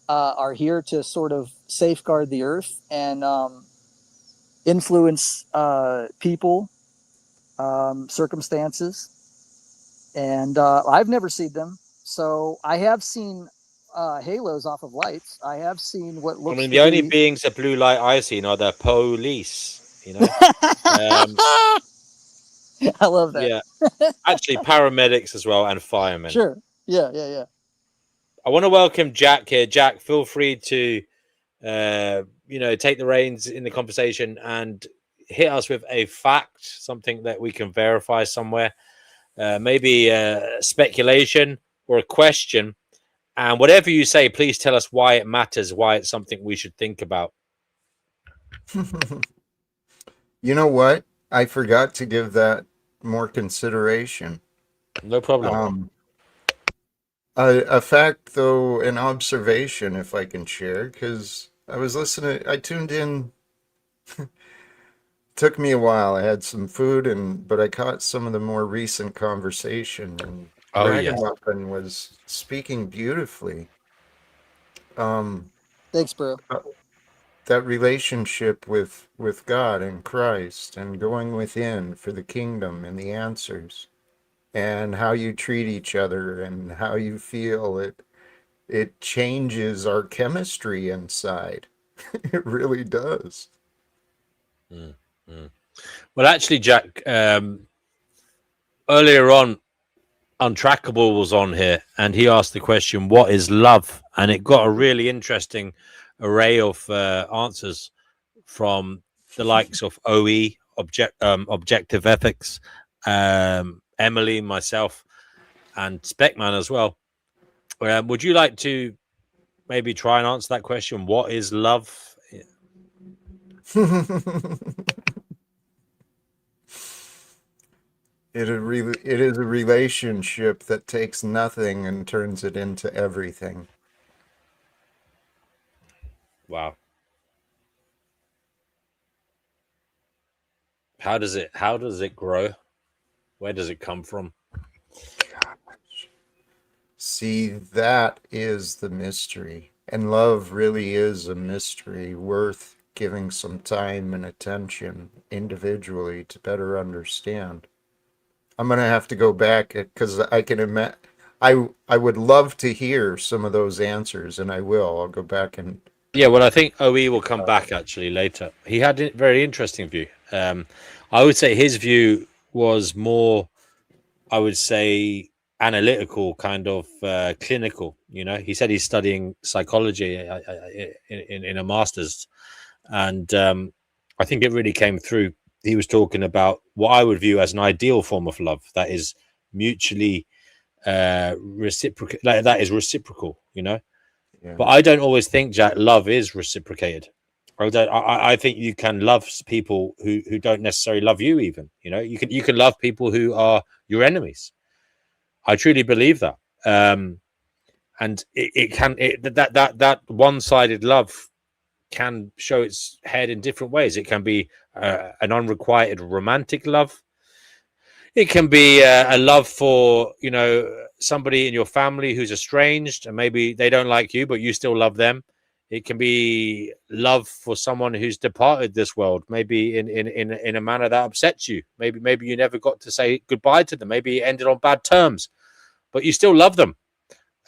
are here to sort of safeguard the earth and influence people, circumstances. And I've never seen them. So I have seen halos off of lights. I have seen what looks the only beings of blue light I've seen are the police, I love that. Yeah. Actually, paramedics as well, and firemen. Sure. Yeah. I want to welcome Jack here. Jack, feel free to take the reins in the conversation and hit us with a fact, something that we can verify somewhere, maybe speculation or a question. And whatever you say, please tell us why it matters, why it's something we should think about. You know what? I forgot to give that more consideration. No problem. A fact, though, an observation, if I can share, because I was listening, I tuned in. Took me a while. I had some food, but I caught some of the more recent conversation, and Ragamuffin was speaking beautifully. Thanks, bro. That relationship with God and Christ, and going within for the kingdom and the answers, and how you treat each other and how you feel, it changes our chemistry inside. It really does. Well, actually, Jack, earlier on, Untrackable was on here, and he asked the question, what is love? And it got a really interesting array of answers from the likes of OE, Objective Ethics, Emily, myself, and Speckman as well. Would you like to maybe try and answer that question? What is love? It is a relationship that takes nothing and turns it into everything. Wow. How does it grow? Where does it come from? See, that is the mystery. And love really is a mystery worth giving some time and attention individually to better understand. I'm going to have to go back because I can imagine. I would love to hear some of those answers, and I will. I'll go back and. Yeah, well, I think OE will come back actually later. He had a very interesting view. I would say his view was more, I would say, analytical, kind of clinical. He said he's studying psychology in a master's, and I think it really came through. He was talking about what I would view as an ideal form of love that is mutually reciprocal. That is reciprocal, Yeah. But I don't always think, Jack, love is reciprocated. I think you can love people who don't necessarily love you. Even you can love people who are your enemies. I truly believe that, and that one-sided love can show its head in different ways. It can be an unrequited romantic love. It can be a love for, somebody in your family who's estranged and maybe they don't like you, but you still love them. It can be love for someone who's departed this world, maybe in a manner that upsets you. Maybe you never got to say goodbye to them. Maybe it ended on bad terms, but you still love them.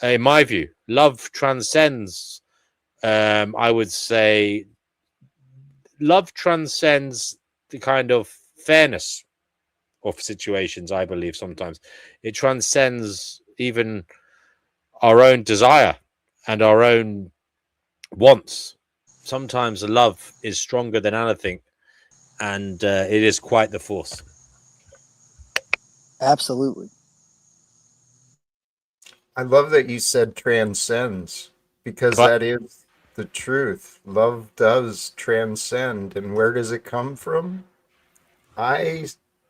In my view, love transcends. I would say love transcends the kind of fairness of situations. I believe sometimes it transcends even our own desire and our own wants. Sometimes love is stronger than anything, and it is quite the force. Absolutely. I love that you said transcends, because But that is the truth. Love does transcend. And where does it come from? I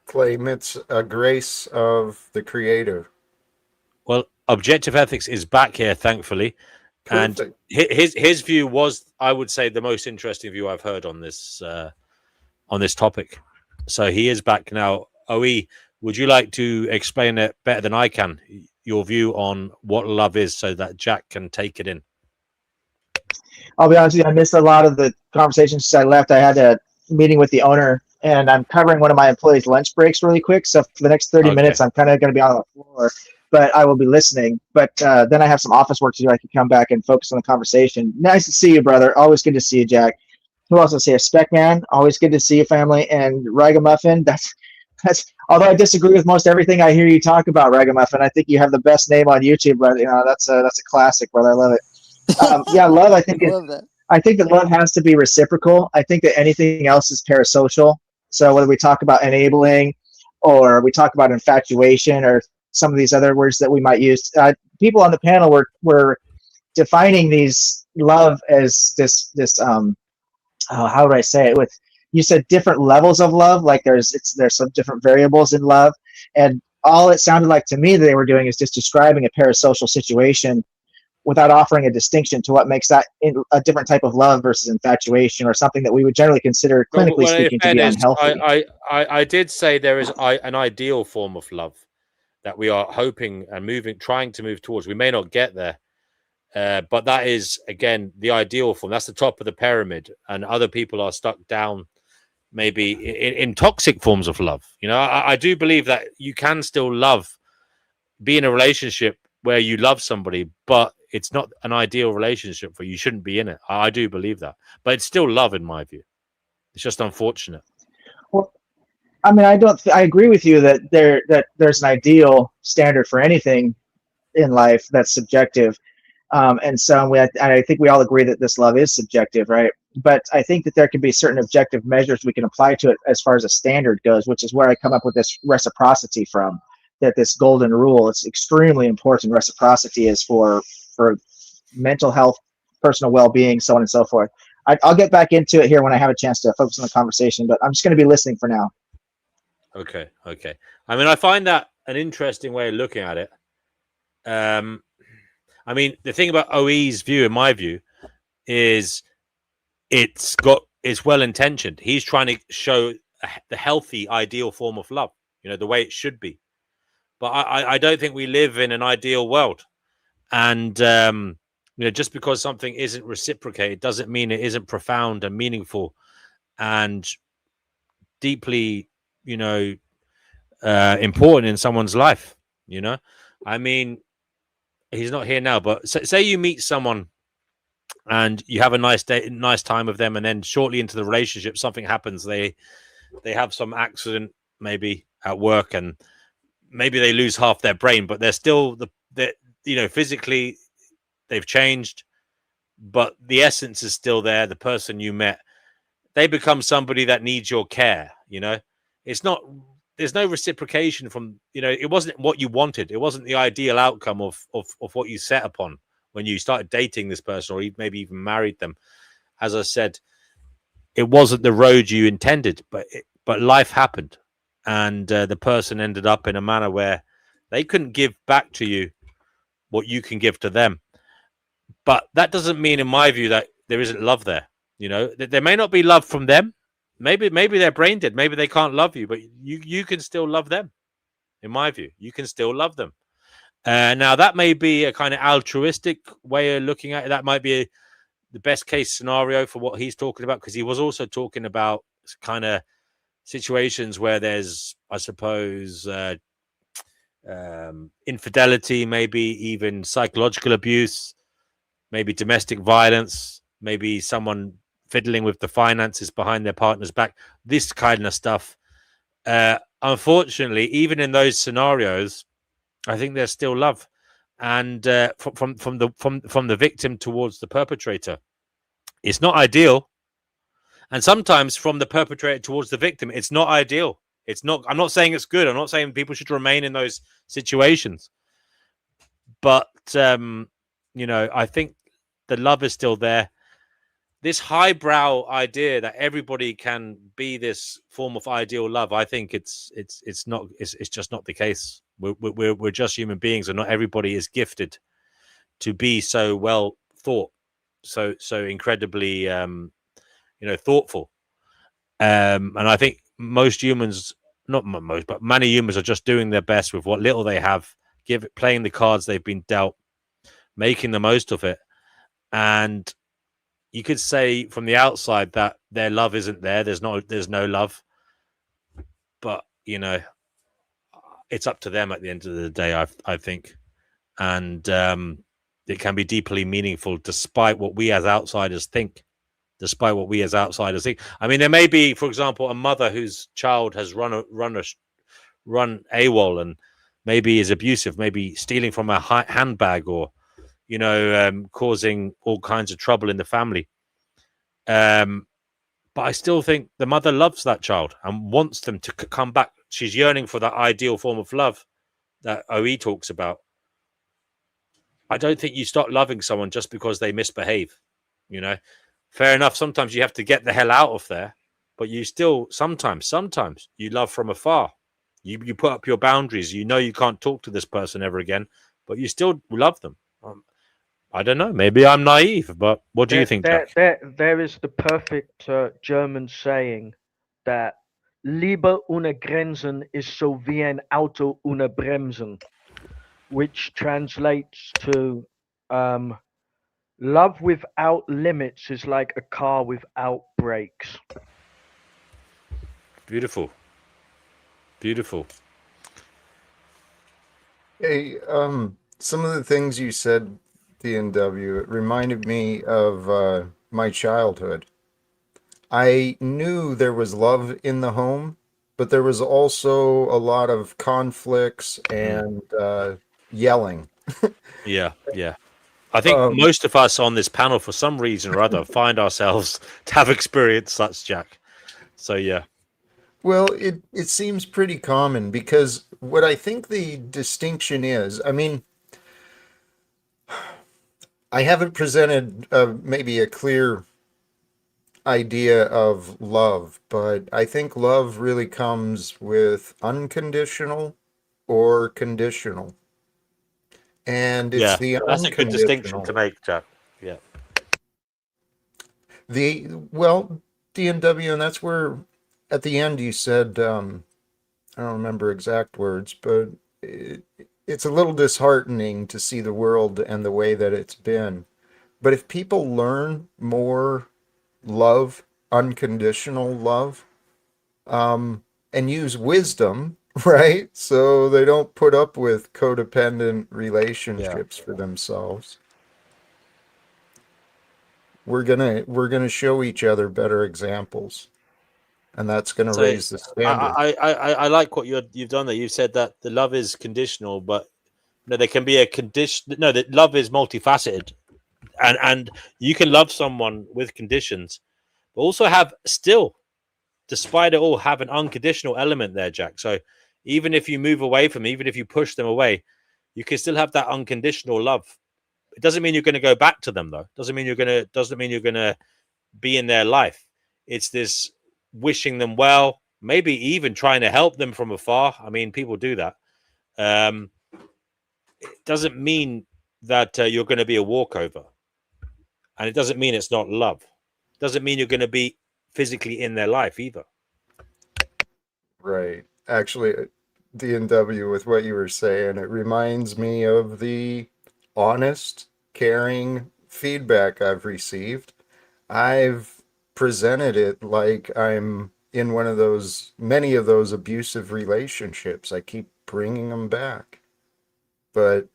claim it's a grace of the Creator. well, objective ethics is back here, thankfully, and Perfect. his view was, I would say, the most interesting view I've heard on this topic. So he is back now. OE, would you like to explain it better than I can? Your view on what love is, so that Jack can take it in. I'll be honest with you, I missed a lot of the conversations since I left. I had a meeting with the owner, and I'm covering one of my employees' lunch breaks really quick. So for the next 30 Okay. minutes, I'm kind of going to be on the floor, but I will be listening. But then I have some office work to do. I can come back and focus on the conversation. Nice to see you, brother. Always good to see you, Jack. Who else will say? Spec Man. Always good to see you, family. And Ragamuffin. That's. Although I disagree with most everything I hear you talk about, Ragamuffin, I think you have the best name on YouTube, brother. That's a classic, brother. I love it. Yeah, love. I think Love that. I think that love has to be reciprocal. I think that anything else is parasocial. So whether we talk about enabling, or we talk about infatuation, or some of these other words that we might use, people on the panel were defining these love as this how would I say it? With, you said different levels of love, like there's some different variables in love, and all it sounded like to me that they were doing is just describing a parasocial situation without offering a distinction to what makes that a different type of love versus infatuation, or something that we would generally consider, clinically speaking, to be unhealthy. I did say there is an ideal form of love that we are hoping and trying to move towards. We may not get there, but that is, again, the ideal form. That's the top of the pyramid, and other people are stuck down maybe in toxic forms of love. I do believe that you can still be in a relationship where you love somebody, but it's not an ideal relationship for you. You shouldn't be in it. I do believe that, but it's still love in my view. It's just unfortunate. Well, I mean, I agree with you that there's an ideal standard for anything in life that's subjective. And so I think we all agree that this love is subjective, right? But I think that there can be certain objective measures we can apply to it as far as a standard goes, which is where I come up with this reciprocity from, that this golden rule. It's extremely important. Reciprocity is for mental health, personal well-being, so on and so forth. I'll get back into it here when I have a chance to focus on the conversation, but I'm just going to be listening for now. Okay. I mean, I find that an interesting way of looking at it. I mean, the thing about OE's view, in my view, is it's well intentioned. He's trying to show the healthy, ideal form of love, the way it should be. But I don't think we live in an ideal world. And, just because something isn't reciprocated doesn't mean it isn't profound and meaningful and deeply, important in someone's life. I mean, he's not here now, but say you meet someone and you have a nice time with them, and then shortly into the relationship, something happens. They have some accident, maybe at work, and maybe they lose half their brain, but they're still physically they've changed, but the essence is still there. The person you met, they become somebody that needs your care. It's not. There's no reciprocation from, it wasn't what you wanted. It wasn't the ideal outcome of what you set upon when you started dating this person, or maybe even married them. As I said, it wasn't the road you intended, but life happened, and the person ended up in a manner where they couldn't give back to you what you can give to them. But that doesn't mean, in my view, that there isn't love there. You know, there may not be love from them. Maybe they're brain dead. Maybe they can't love you, but you can still love them. In my view, you can still love them. Now that may be a kind of altruistic way of looking at it. That might be the best case scenario for what he's talking about, because he was also talking about kind of situations where there's, I suppose, infidelity, maybe even psychological abuse, maybe domestic violence, maybe someone fiddling with the finances behind their partner's back, this kind of stuff. Unfortunately, even in those scenarios, I think there's still love, and from the victim towards the perpetrator, it's not ideal. And sometimes from the perpetrator towards the victim, it's not ideal. It's not. I'm not saying it's good. I'm not saying people should remain in those situations. But I think the love is still there. This highbrow idea that everybody can be this form of ideal love, I think it's not. It's just not the case. We're just human beings, and not everybody is gifted to be so well thought, so incredibly thoughtful. And I think most humans, not most, but many humans are just doing their best with what little they have, playing the cards they've been dealt, making the most of it. And you could say from the outside that their love isn't there. There's no love, but it's up to them at the end of the day, I think. And it can be deeply meaningful despite what we as outsiders think. I mean, there may be, for example, a mother whose child has run AWOL and maybe is abusive, maybe stealing from a handbag, or causing all kinds of trouble in the family. But I still think the mother loves that child and wants them to come back. She's yearning for that ideal form of love that OE talks about. I don't think you stop loving someone just because they misbehave. Fair enough. Sometimes you have to get the hell out of there, but you still sometimes you love from afar. You put up your boundaries. You can't talk to this person ever again, but you still love them. I don't know. Maybe I'm naive, but what do you think, Jack? There is the perfect German saying that Liebe ohne Grenzen ist so wie ein Auto ohne Bremsen, which translates to love without limits is like a car without brakes. Beautiful. Hey, some of the things you said, D&W, it reminded me of my childhood. I knew there was love in the home, but there was also a lot of conflicts and yelling. Yeah. I think most of us on this panel, for some reason or other, find ourselves to have experienced such, Jack. So, yeah. Well, it seems pretty common, because what I think the distinction is, I mean, I haven't presented maybe a clear idea of love, but I think love really comes with unconditional or conditional. And it's the that's a good distinction to make, Jack. Yeah. D&W, and that's where at the end you said, I don't remember exact words, but it's a little disheartening to see the world and the way that it's been. But if people learn more love, unconditional love, and use wisdom, right? So they don't put up with codependent relationships for themselves. We're gonna show each other better examples, and that's gonna raise the standard. I like what you've done there. You said that the love is conditional, but there can be a condition. No, that love is multifaceted, and you can love someone with conditions, but also despite it all, have an unconditional element there, Jack. So even if you move away from, even if you push them away, you can still have that unconditional love. It doesn't mean you're going to go back to them, though. Doesn't mean you're going to be in their life. It's this wishing them well, maybe even trying to help them from afar. I mean, people do that. It doesn't mean that you're going to be a walkover, and it doesn't mean it's not love. doesn't mean you're going to be physically in their life either. Right. Actually, D&W, with what you were saying, it reminds me of the honest, caring feedback I've received. I've presented it like I'm in one of those, many of those abusive relationships. I keep bringing them back. But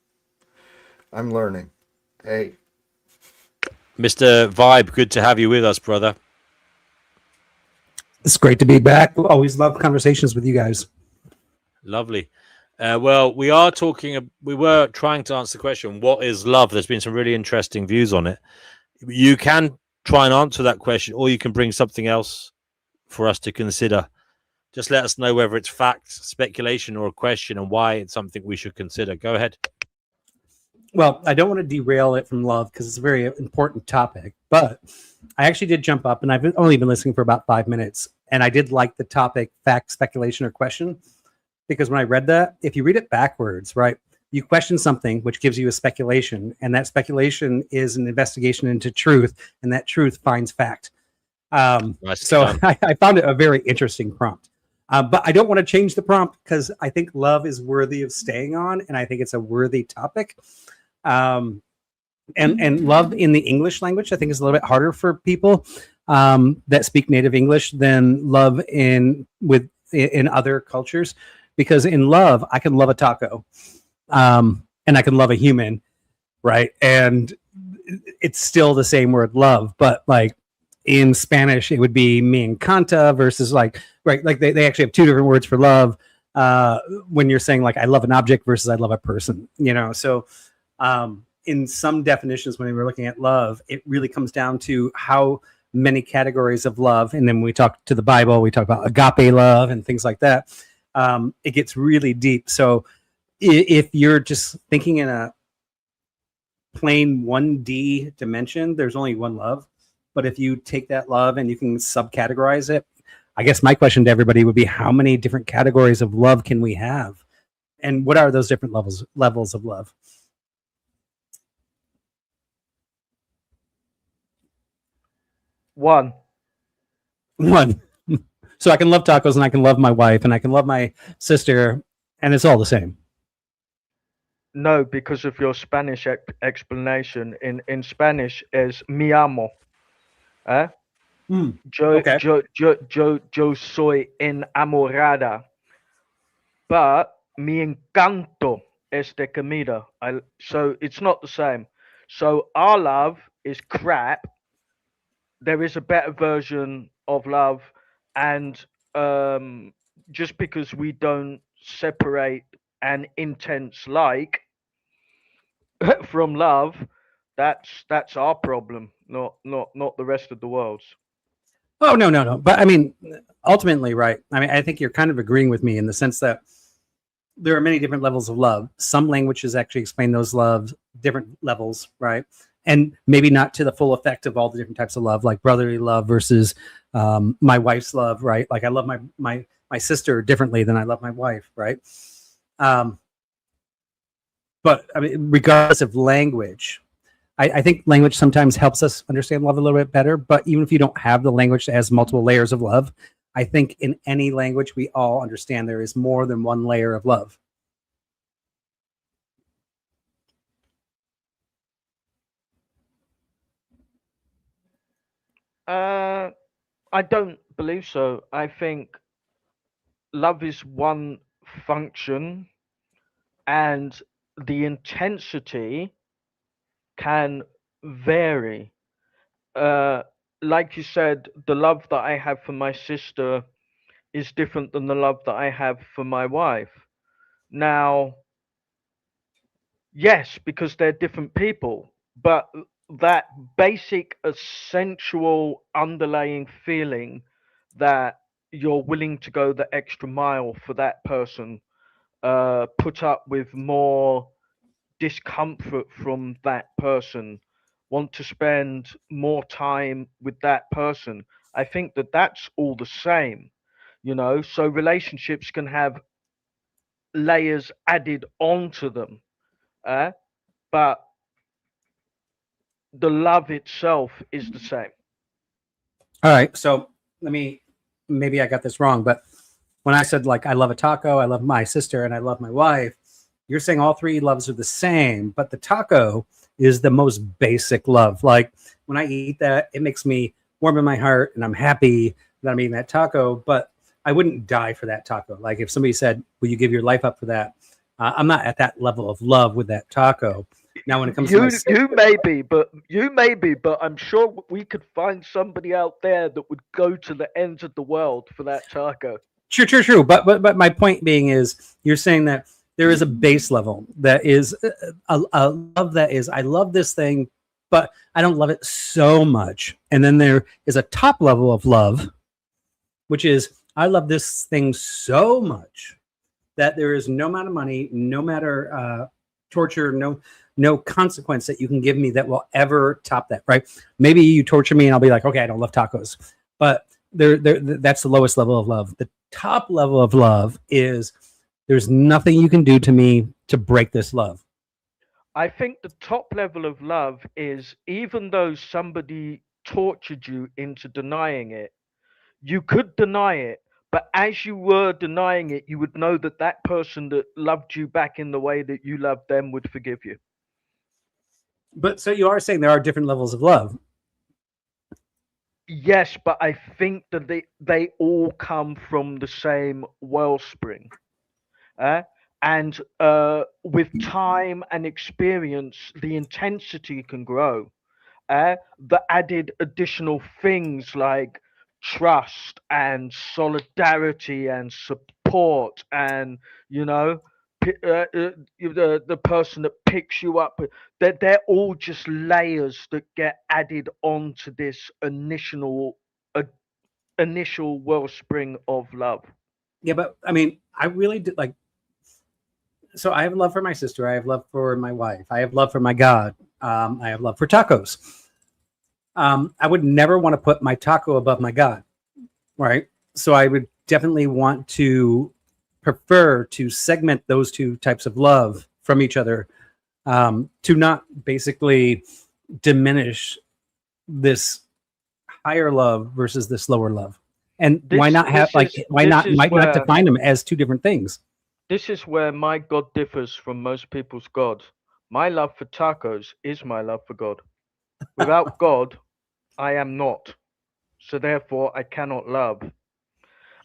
I'm learning. Hey, Mr. Vibe, good to have you with us, brother. It's great to be back. Always love conversations with you guys. Lovely. Well, we were trying to answer the question, what is love? There's been some really interesting views on it. You can try and answer that question, or you can bring something else for us to consider. Just let us know whether it's fact, speculation, or a question, and why it's something we should consider. Go ahead. Well, I don't want to derail it from love because it's a very important topic, but I actually did jump up, and I've only been listening for about 5 minutes, and I did like the topic, fact, speculation, or question, because when I read that, if you read it backwards, right, you question something, which gives you a speculation, and that speculation is an investigation into truth, and that truth finds fact. So I found it a very interesting prompt. But I don't want to change the prompt because I think love is worthy of staying on, and I think it's a worthy topic. And love in the English language, I think, is a little bit harder for people that speak native English than love in other cultures, because in love I can love a taco, and I can love a human, right? And it's still the same word love, but like in Spanish it would be me encanta versus like they actually have two different words for love when you're saying like I love an object versus I love a person, so in some definitions, when we're looking at love, it really comes down to how many categories of love. And then when we talk to the Bible, we talk about agape love and things like that. It gets really deep. So if you're just thinking in a plain 1D dimension, there's only one love. But if you take that love and you can subcategorize it, I guess my question to everybody would be, how many different categories of love can we have? And what are those different levels of love? One. So I can love tacos, and I can love my wife, and I can love my sister, and it's all the same. No, because of your Spanish explanation. In Spanish is mi amo. Okay. Yo soy enamorada. But mi encanto es de comida. So it's not the same. So our love is crap. There is a better version of love, and just because we don't separate an intense like from love, that's our problem, not the rest of the world's. Oh, no. But I mean, ultimately, right? I mean, I think you're kind of agreeing with me in the sense that there are many different levels of love. Some languages actually explain those loves, different levels, right? And maybe not to the full effect of all the different types of love, like brotherly love versus my wife's love, right? Like I love my sister differently than I love my wife, right? But I mean, regardless of language, I think language sometimes helps us understand love a little bit better. But even if you don't have the language that has multiple layers of love, I think in any language we all understand there is more than one layer of love. I don't believe so. I think love is one function, and the intensity can vary. Like you said, the love that I have for my sister is different than the love that I have for my wife. Now, yes, because they're different people, but that basic, essential, underlying feeling that you're willing to go the extra mile for that person, put up with more discomfort from that person, want to spend more time with that person. I think that that's all the same, so relationships can have layers added onto them, but the love itself is the same. All right. So maybe I got this wrong, but when I said like I love a taco, I love my sister, and I love my wife, you're saying all three loves are the same, but the taco is the most basic love. Like when I eat that, it makes me warm in my heart and I'm happy that I'm eating that taco, but I wouldn't die for that taco. Like if somebody said, will you give your life up for that? I'm not at that level of love with that taco. Now, when it comes to my sister, you may be, but I'm sure we could find somebody out there that would go to the ends of the world for that taco. True. But my point being is, you're saying that there is a base level that is a love that is, I love this thing, but I don't love it so much. And then there is a top level of love, which is I love this thing so much that there is no amount of money, no matter torture, no consequence that you can give me that will ever top that. Right? Maybe you torture me and I'll be like, okay, I don't love tacos, but that's the lowest level of love. The top level of love is there's nothing you can do to me to break this love. I think the top level of love is, even though somebody tortured you into denying it, you could deny it, but as you were denying it, you would know that that person that loved you back in the way that you loved them would forgive you. But so you are saying there are different levels of love. Yes, but I think that they all come from the same wellspring. And with time and experience, the intensity can grow. The added additional things like trust and solidarity and support, and the person that picks you up, they're all just layers that get added onto this initial wellspring of love. Yeah, but I mean, I really did like. So I have love for my sister. I have love for my wife. I have love for my God. I have love for tacos. I would never want to put my taco above my God, right? So I would definitely want to prefer to segment those two types of love from each other, to not basically diminish this higher love versus this lower love. And why not define them as two different things? This is where my God differs from most people's God. My love for tacos is my love for God. Without God, I am not. So therefore, I cannot love.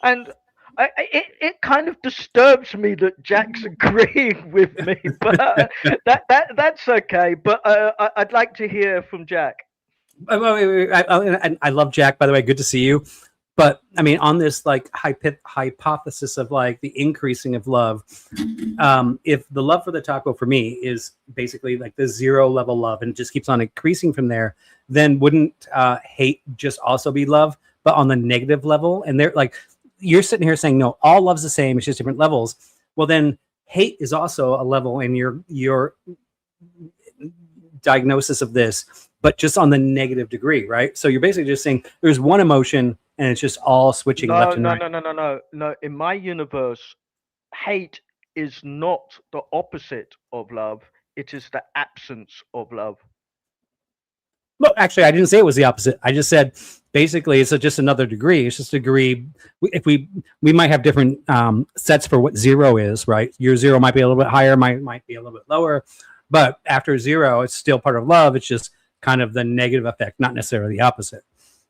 And it kind of disturbs me that Jack's agreeing with me, but that's okay. But I'd like to hear from Jack. I love Jack, by the way. Good to see you. But I mean, on this like hypothesis of like the increasing of love, if the love for the taco for me is basically like the 0 level love and it just keeps on increasing from there, then wouldn't hate just also be love, but on the negative level? And they're like, you're sitting here saying, no, all love's the same, it's just different levels. Well, then hate is also a level in your diagnosis of this, but just on the negative degree, right? So you're basically just saying there's one emotion and it's just all switching left and right. No. In my universe, hate is not the opposite of love. It is the absence of love. Well, actually, I didn't say it was the opposite. I just said basically it's just another degree. It's just a degree. If we might have different sets for what 0 is, right? Your 0 might be a little bit higher, might be a little bit lower, but after 0, it's still part of love. It's just kind of the negative effect, not necessarily the opposite,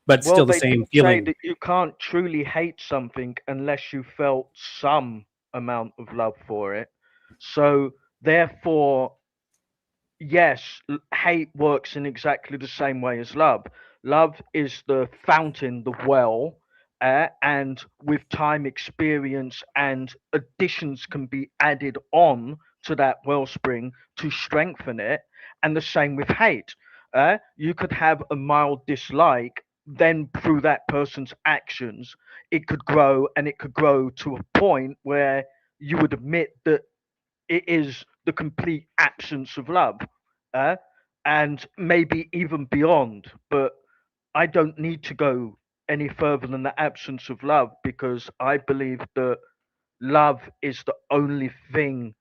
but still the same feeling. Say that you can't truly hate something unless you felt some amount of love for it. So therefore, yes, hate works in exactly the same way as love. Love is the fountain, the well, and with time, experience, and additions can be added on to that wellspring to strengthen it. And the same with hate. You could have a mild dislike, then through that person's actions, it could grow, and it could grow to a point where you would admit that it is the complete absence of love, and maybe even beyond. But I don't need to go any further than the absence of love, because I believe that love is the only thing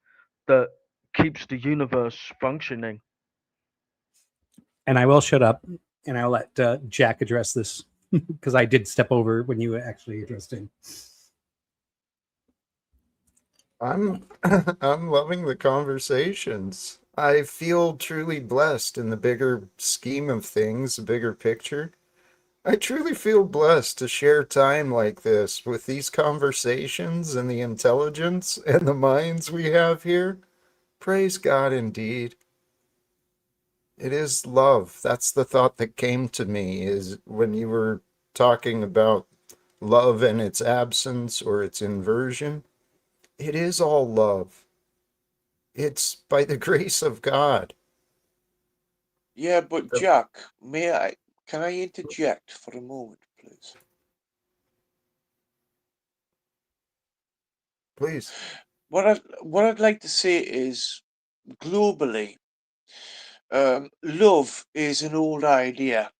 that keeps the universe functioning. And I will shut up and I'll let Jack address this. because I did step over when you actually addressed him. I'm I'm loving the conversations. I feel truly blessed in the bigger scheme of things, the bigger picture. I truly feel blessed to share time like this with these conversations and the intelligence and the minds we have here. Praise God indeed. It is love. That's the thought that came to me is when you were talking about love and its absence or its inversion. It is all love. It's by the grace of God. Yeah, but Jack, can I interject for a moment, please? Please. What I'd like to say is, globally, love is an old idea.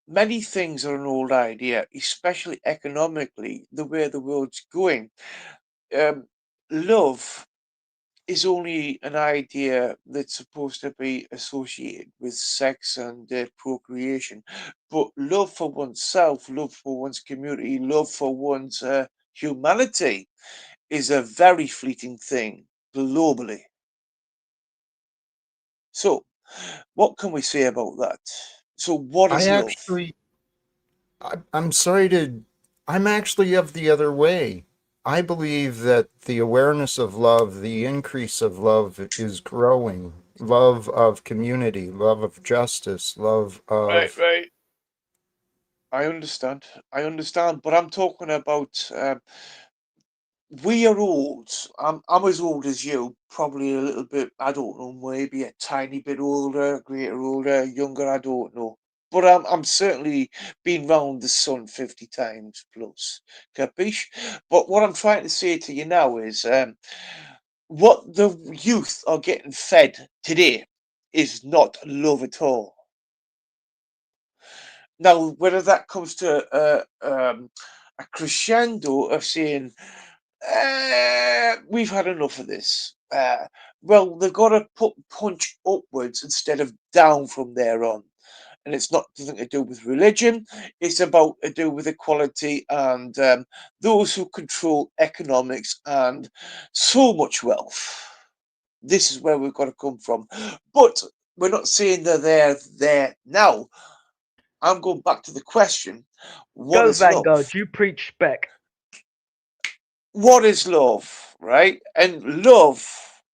Many things are an old idea, especially economically, the way the world's going. Love is only an idea that's supposed to be associated with sex and procreation. But love for oneself, love for one's community, love for one's humanity is a very fleeting thing globally. So, what can we say about that? So, what I is love? actually, I'm sorry to, I'm actually of the other way. I believe that the awareness of love, the increase of love is growing. Love of community, love of justice, love Right, of. right. I understand. I understand, but I'm talking about we are old. I'm as old as you, probably a little bit. I don't know, maybe a tiny bit older, greater older, younger. I don't know, but I'm certainly been round the sun 50 times plus. Capiche? But what I'm trying to say to you now is, what the youth are getting fed today is not love at all. Now, whether that comes to a crescendo of saying, we've had enough of this. Well, they've got to punch upwards instead of down from there on. And it's not nothing to do with religion. It's about to do with equality and those who control economics and so much wealth. This is where we've got to come from. But we're not saying they're there now. I'm going back to the question. What Go is love? Vanguard, you preach spec. What is love, right? And love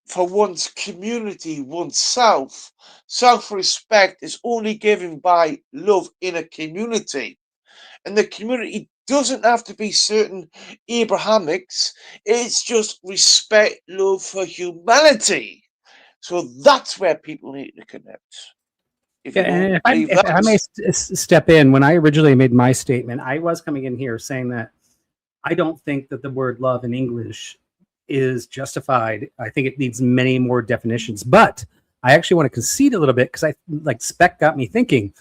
for one's community, oneself, self-respect is only given by love in a community. And the community doesn't have to be certain Abrahamics. It's just respect, love for humanity. So that's where people need to connect. If you don't And believe if I that, may step in, when I originally made my statement, I was coming in here saying that I don't think that the word love in English is justified. I think it needs many more definitions. But I actually want to concede a little bit because I like spec got me thinking.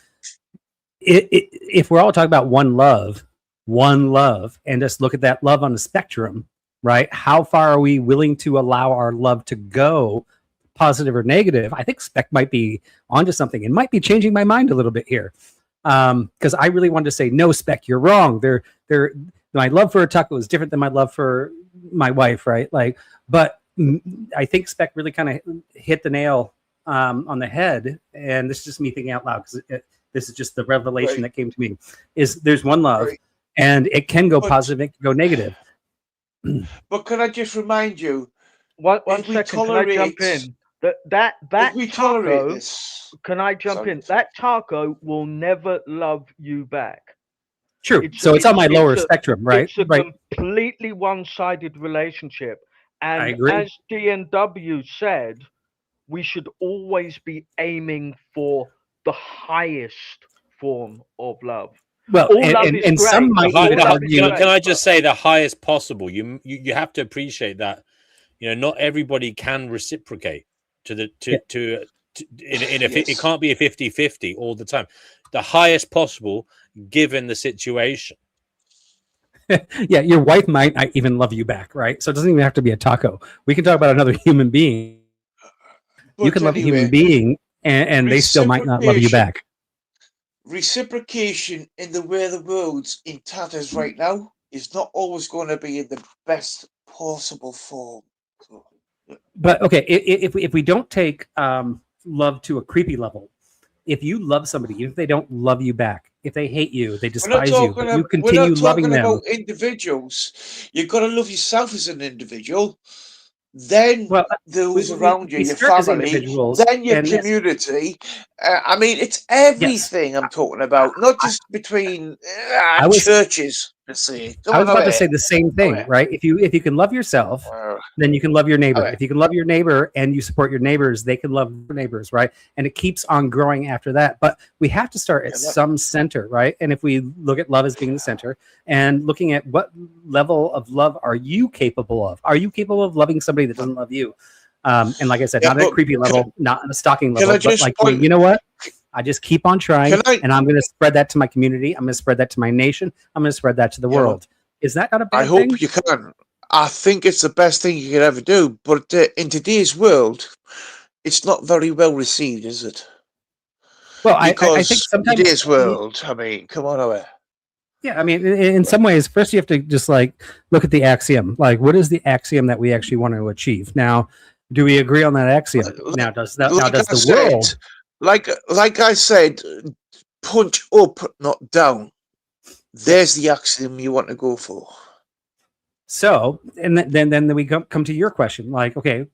If we're all talking about one love, and just look at that love on the spectrum, right? How far are we willing to allow our love to go, positive or negative? I think spec might be onto something. It might be changing my mind a little bit here. Because I really wanted to say, no, spec, you're wrong. My love for a taco is different than my love for my wife, right? Like, but I think spec really kind of hit the nail on the head. And this is just me thinking out loud because this is just the revelation that came to me. Is there's one love, and it can go positive, it can go negative. But can I just remind you? One second, can I jump in? That we taco, tolerate this. can I jump in? That taco will never love you back. True. It's on my lower spectrum, right? It's a completely one-sided relationship. And I agree. as DNW said, we should always be aiming for the highest form of love. Well, all love is and great. some might even argue. Can I just say the highest possible? You have to appreciate that. You know, not everybody can reciprocate it can't be a 50-50 all the time. The highest possible given the situation. Yeah, your wife might not even love you back, right? So it doesn't even have to be a taco. We can talk about another human being. But you can love a human being and they still might not love you back. reciprocation in the way the world's in tatters right now is not always going to be in the best possible form. So, But okay, if we don't take love to a creepy level, if you love somebody, even if they don't love you back, if they hate you, they despise you, but you we're continue not loving talking them. about individuals. You've got to love yourself as an individual. Then Well, those around you, we your start as family, individuals, then your and yes, community. I mean, it's yes, everything I'm talking about, not just between I was churches. Let's see. Come I on was about to away. say the same thing, Away. right? If you can love yourself, then you can love your neighbor. Away. If you can love your neighbor and you support your neighbors, they can love their neighbors, right? And it keeps on growing after that. But we have to start at some center, right? And if we look at love as being the center and looking at what level of love are you capable of? Are you capable of loving somebody that doesn't love you? And like I said, not at a creepy level, not on a stalking level, but like, well, you know what? I just keep on trying, and I'm going to spread that to my community. I'm going to spread that to my nation. I'm going to spread that to the world. Is that not a bad thing? I hope you can. I think it's the best thing you could ever do. But in today's world, it's not very well received, is it? Well, Because I think sometimes today's world, I mean, come on away. Yeah, I mean, in some ways, first you have to just like look at the axiom. Like, what is the axiom that we actually want to achieve? Now, do we agree on that axiom? Now, does the world? Like I said, punch up, not down. There's the axiom you want to go for. So, and then we come to your question. Like, okay,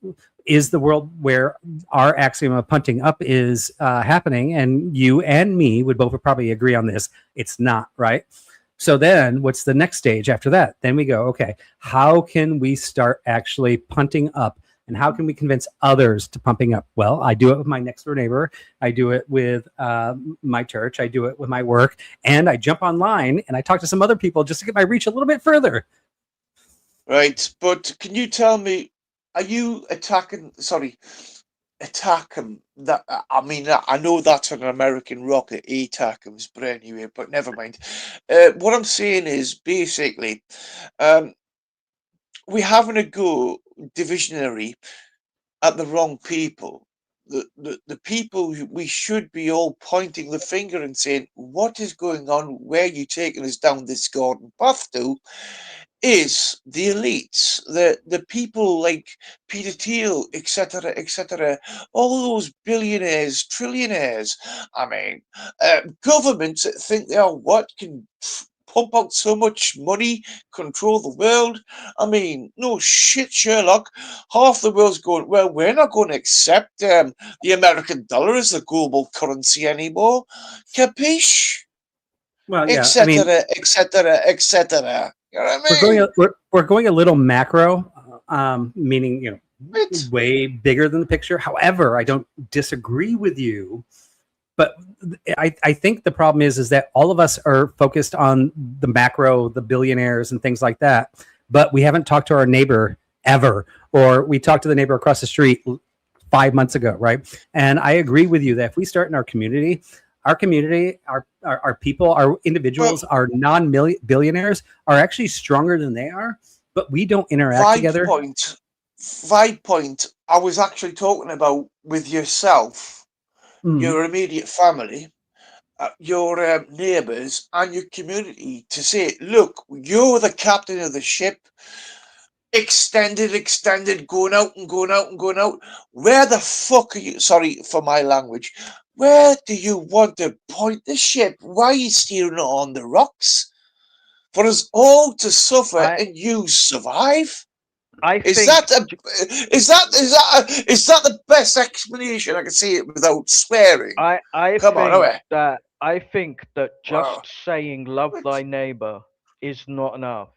is the world where our axiom of punting up is happening? And you and me would both probably agree on this. It's not, right? So then what's the next stage after that? Then we go, okay, how can we start actually punting up? And how can we convince others to pumping up? Well, I do it with my next door neighbor. I do it with my church. I do it with my work. And I jump online and I talk to some other people just to get my reach a little bit further. Right. But can you tell me, are you attacking, attack them? That, I mean, I know that's an American rocket, ATACMs, but anyway, but never mind. What I'm saying is basically, we're having a go divisionary at the wrong people. The people we should be all pointing the finger and saying, what is going on? Where are you taking us down this garden path to? Is the elites, the people like Peter Thiel, etc., all those billionaires, trillionaires. I mean, governments that think they are what can pump out so much money, control the world. I mean, no shit, Sherlock. Half the world's going, well, we're not going to accept the American dollar as the global currency anymore. Capiche? Well, yeah, I mean, etc. You know what I mean? We're going a little macro, meaning way bigger than the picture. However, I don't disagree with you, but I think the problem is that all of us are focused on the macro, the billionaires and things like that, but we haven't talked to our neighbor ever, or we talked to the neighbor across the street 5 months ago, right? And I agree with you that if we start in our community, our people, our individuals, our non-billionaires are actually stronger than they are, but we don't interact together. 5 point. I was actually talking about with yourself, your immediate family, your neighbours, and your community to say, look, you're the captain of the ship. Extended, going out. Where the fuck are you? Sorry for my language. Where do you want to point the ship? Why are you steering it on the rocks? For us all to suffer and you survive? Is that the best explanation I can see it without swearing? I Come on, away. think that just saying love thy neighbor is not enough.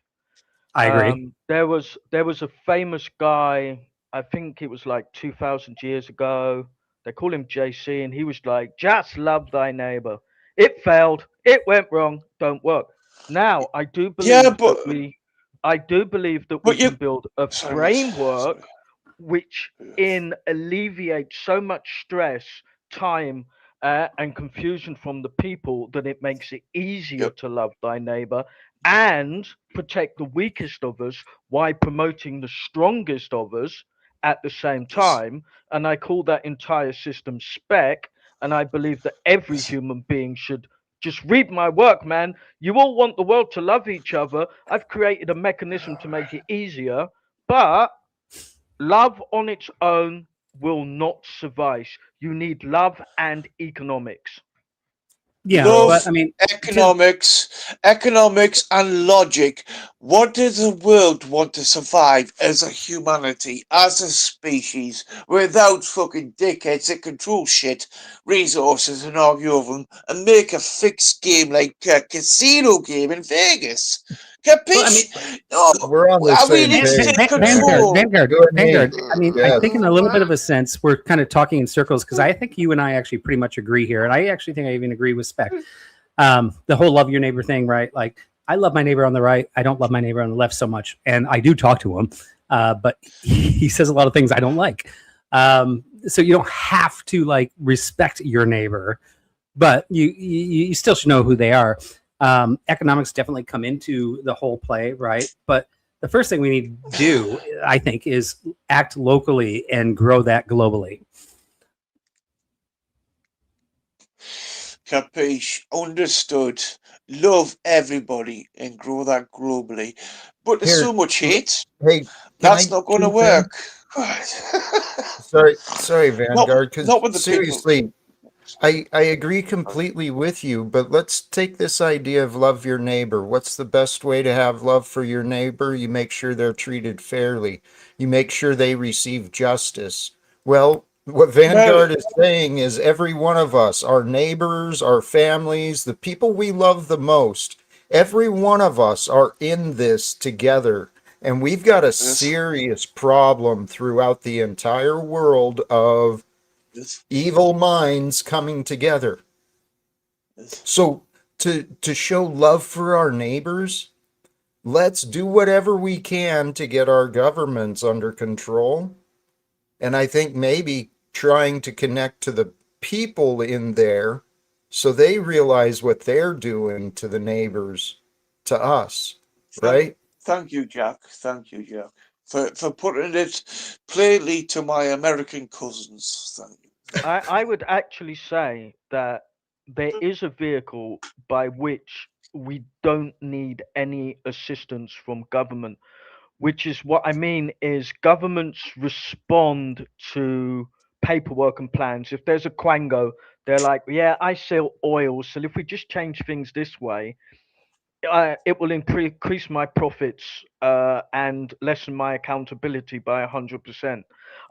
I agree. There was a famous guy, I think it was like 2000 years ago. They call him JC, and he was like, just love thy neighbor. It failed. It went wrong. Don't work. Now, I do believe that we can build a framework which alleviates so much stress, time, and confusion from the people that it makes it easier to love thy neighbor and protect the weakest of us while promoting the strongest of us at the same time. And I call that entire system spec. And I believe that every human being should Just read my work, man. You all want the world to love each other. I've created a mechanism to make it easier, but love on its own will not suffice. You need love and economics. Yeah, Love, but I mean, economics and logic. What does the world want to survive as a humanity, as a species, without fucking dickheads that control shit, resources, and argue over them, and make a fixed game like a casino game in Vegas? Capiche? We're on the I same mean, it's page. control. Vanguard. I mean, I Yes. think in a little bit of a sense, we're kind of talking in circles because I think you and I actually pretty much agree here, and I actually think I even agree with Spec. The whole love your neighbor thing, right? Like, I love my neighbor on the right. I don't love my neighbor on the left so much, and I do talk to him, but he says a lot of things I don't like. So you don't have to like respect your neighbor, but you still should know who they are. Economics definitely come into the whole play, right? But the first thing we need to do, I think, is act locally and grow that globally. Capiche? Understood. Love everybody and grow that globally. But there's so much hate. Hey, That's not going to work. Sorry, Vanguard. Because not with the seriously, I agree completely with you. But let's take this idea of love your neighbor. What's the best way to have love for your neighbor? You make sure they're treated fairly. You make sure they receive justice. Well, what Vanguard is saying is every one of us, our neighbors, our families, the people we love the most, every one of us are in this together. And we've got a serious problem throughout the entire world of evil minds coming together. So to show love for our neighbors, let's do whatever we can to get our governments under control. And I think maybe trying to connect to the people in there so they realize what they're doing to the neighbors, to us, right? Thank you, Jack. Thank you, Jack, for putting it plainly to my American cousins. Thank you. I would actually say that there is a vehicle by which we don't need any assistance from government, which is what I mean is governments respond to paperwork and plans. If there's a quango, they're like, yeah, I sell oil, so if we just change things this way, it will increase my profits and lessen my accountability by 100%.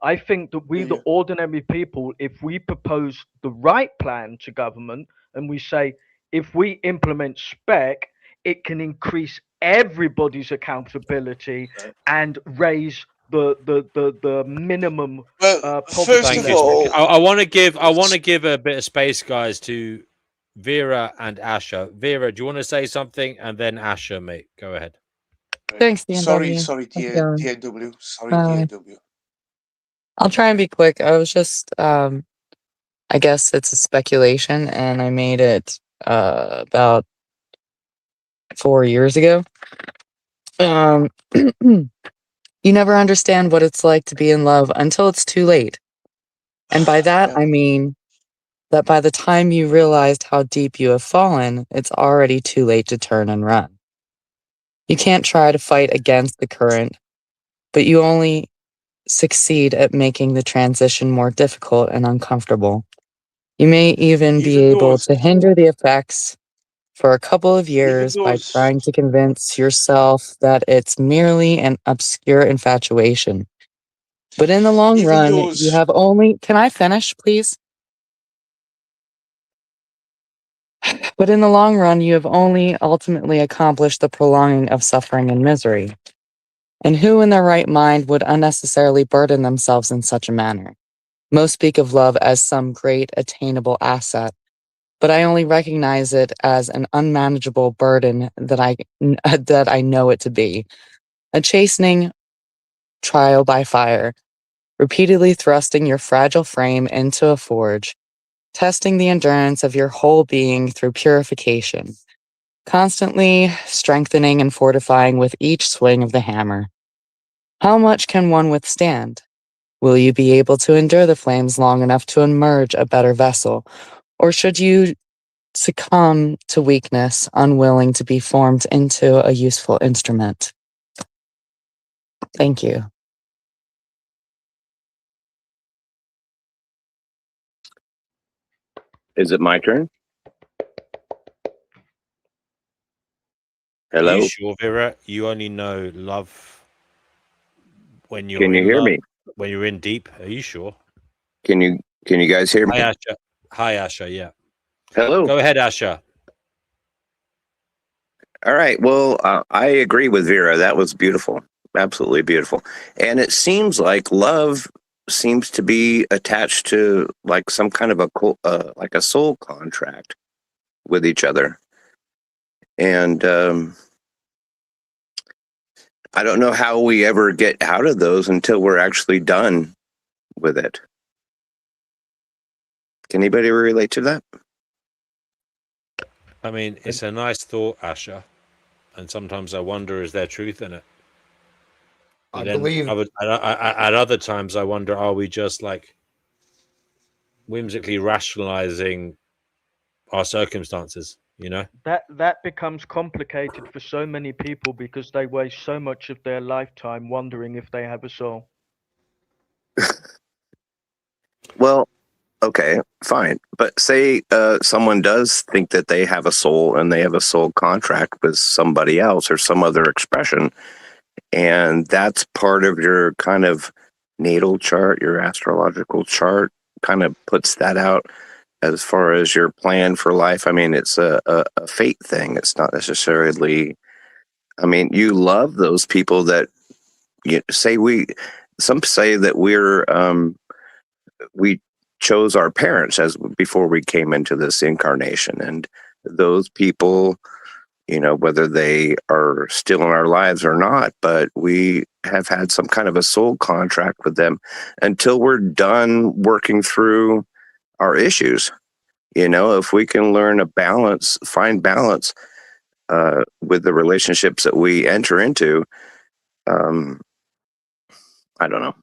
I think that we, the ordinary people, if we propose the right plan to government and we say, if we implement spec, it can increase everybody's accountability and raise the minimum poverty Thank level. you. I want to give a bit of space, guys, to Vera and Asha. Vera, do you want to say something? And then Asha, mate, go ahead. Thanks, DNW. Sorry, How's it going? TNW. Sorry, Hi. TNW. I'll try and be quick. I was just, I guess it's a speculation, and I made it about 4 years ago. You never understand what it's like to be in love until it's too late. And by that, I mean that by the time you realized how deep you have fallen, it's already too late to turn and run. You can't try to fight against the current, but you only succeed at making the transition more difficult and uncomfortable. You may even be able to hinder the effects for a couple of years by trying to convince yourself that it's merely an obscure infatuation. But in the long run, you have only... Can I finish, please? But in the long run, you have only ultimately accomplished the prolonging of suffering and misery. And who in their right mind would unnecessarily burden themselves in such a manner? Most speak of love as some great attainable asset, but I only recognize it as an unmanageable burden that I know it to be. A chastening trial by fire, repeatedly thrusting your fragile frame into a forge, testing the endurance of your whole being through purification, constantly strengthening and fortifying with each swing of the hammer. How much can one withstand? Will you be able to endure the flames long enough to emerge a better vessel? Or should you succumb to weakness, unwilling to be formed into a useful instrument. Thank you. Is it my turn? Are Hello? you sure, Vera? You only know love when you're Can you in hear love, me? when you're in deep. Are you sure? Can you guys hear Hi, me? Asha. Hi, Asha. Yeah. Hello. Go ahead, Asha. All right. Well, I agree with Vera. That was beautiful. Absolutely beautiful. And it seems like love seems to be attached to like some kind of like a soul contract with each other. And I don't know how we ever get out of those until we're actually done with it. Can anybody relate to that? I mean, it's a nice thought, Asha. And sometimes I wonder, is there truth in it? But I then believe at other times, I wonder, are we just like whimsically rationalizing our circumstances? You know? That becomes complicated for so many people because they waste so much of their lifetime wondering if they have a soul. Well, okay, fine. But say someone does think that they have a soul and they have a soul contract with somebody else or some other expression, and that's part of your kind of natal chart, your astrological chart, kind of puts that out as far as your plan for life. I mean, it's a fate thing. It's not necessarily, I mean, you love those people that some say that we chose our parents as before we came into this incarnation, and those people, whether they are still in our lives or not, but we have had some kind of a soul contract with them until we're done working through our issues. If we can learn find balance with the relationships that we enter into, I don't know.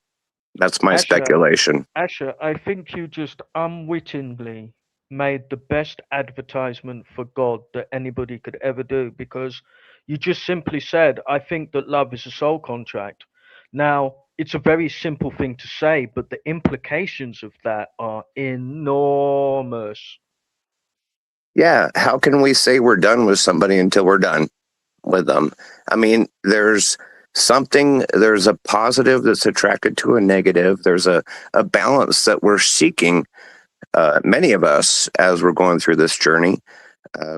That's my speculation. Asher, I think you just unwittingly made the best advertisement for God that anybody could ever do, because you just simply said, I think that love is a soul contract. Now, it's a very simple thing to say, but the implications of that are enormous. Yeah, how can we say we're done with somebody until we're done with them? I mean, there's a positive that's attracted to a negative. There's a balance that we're seeking, many of us, as we're going through this journey.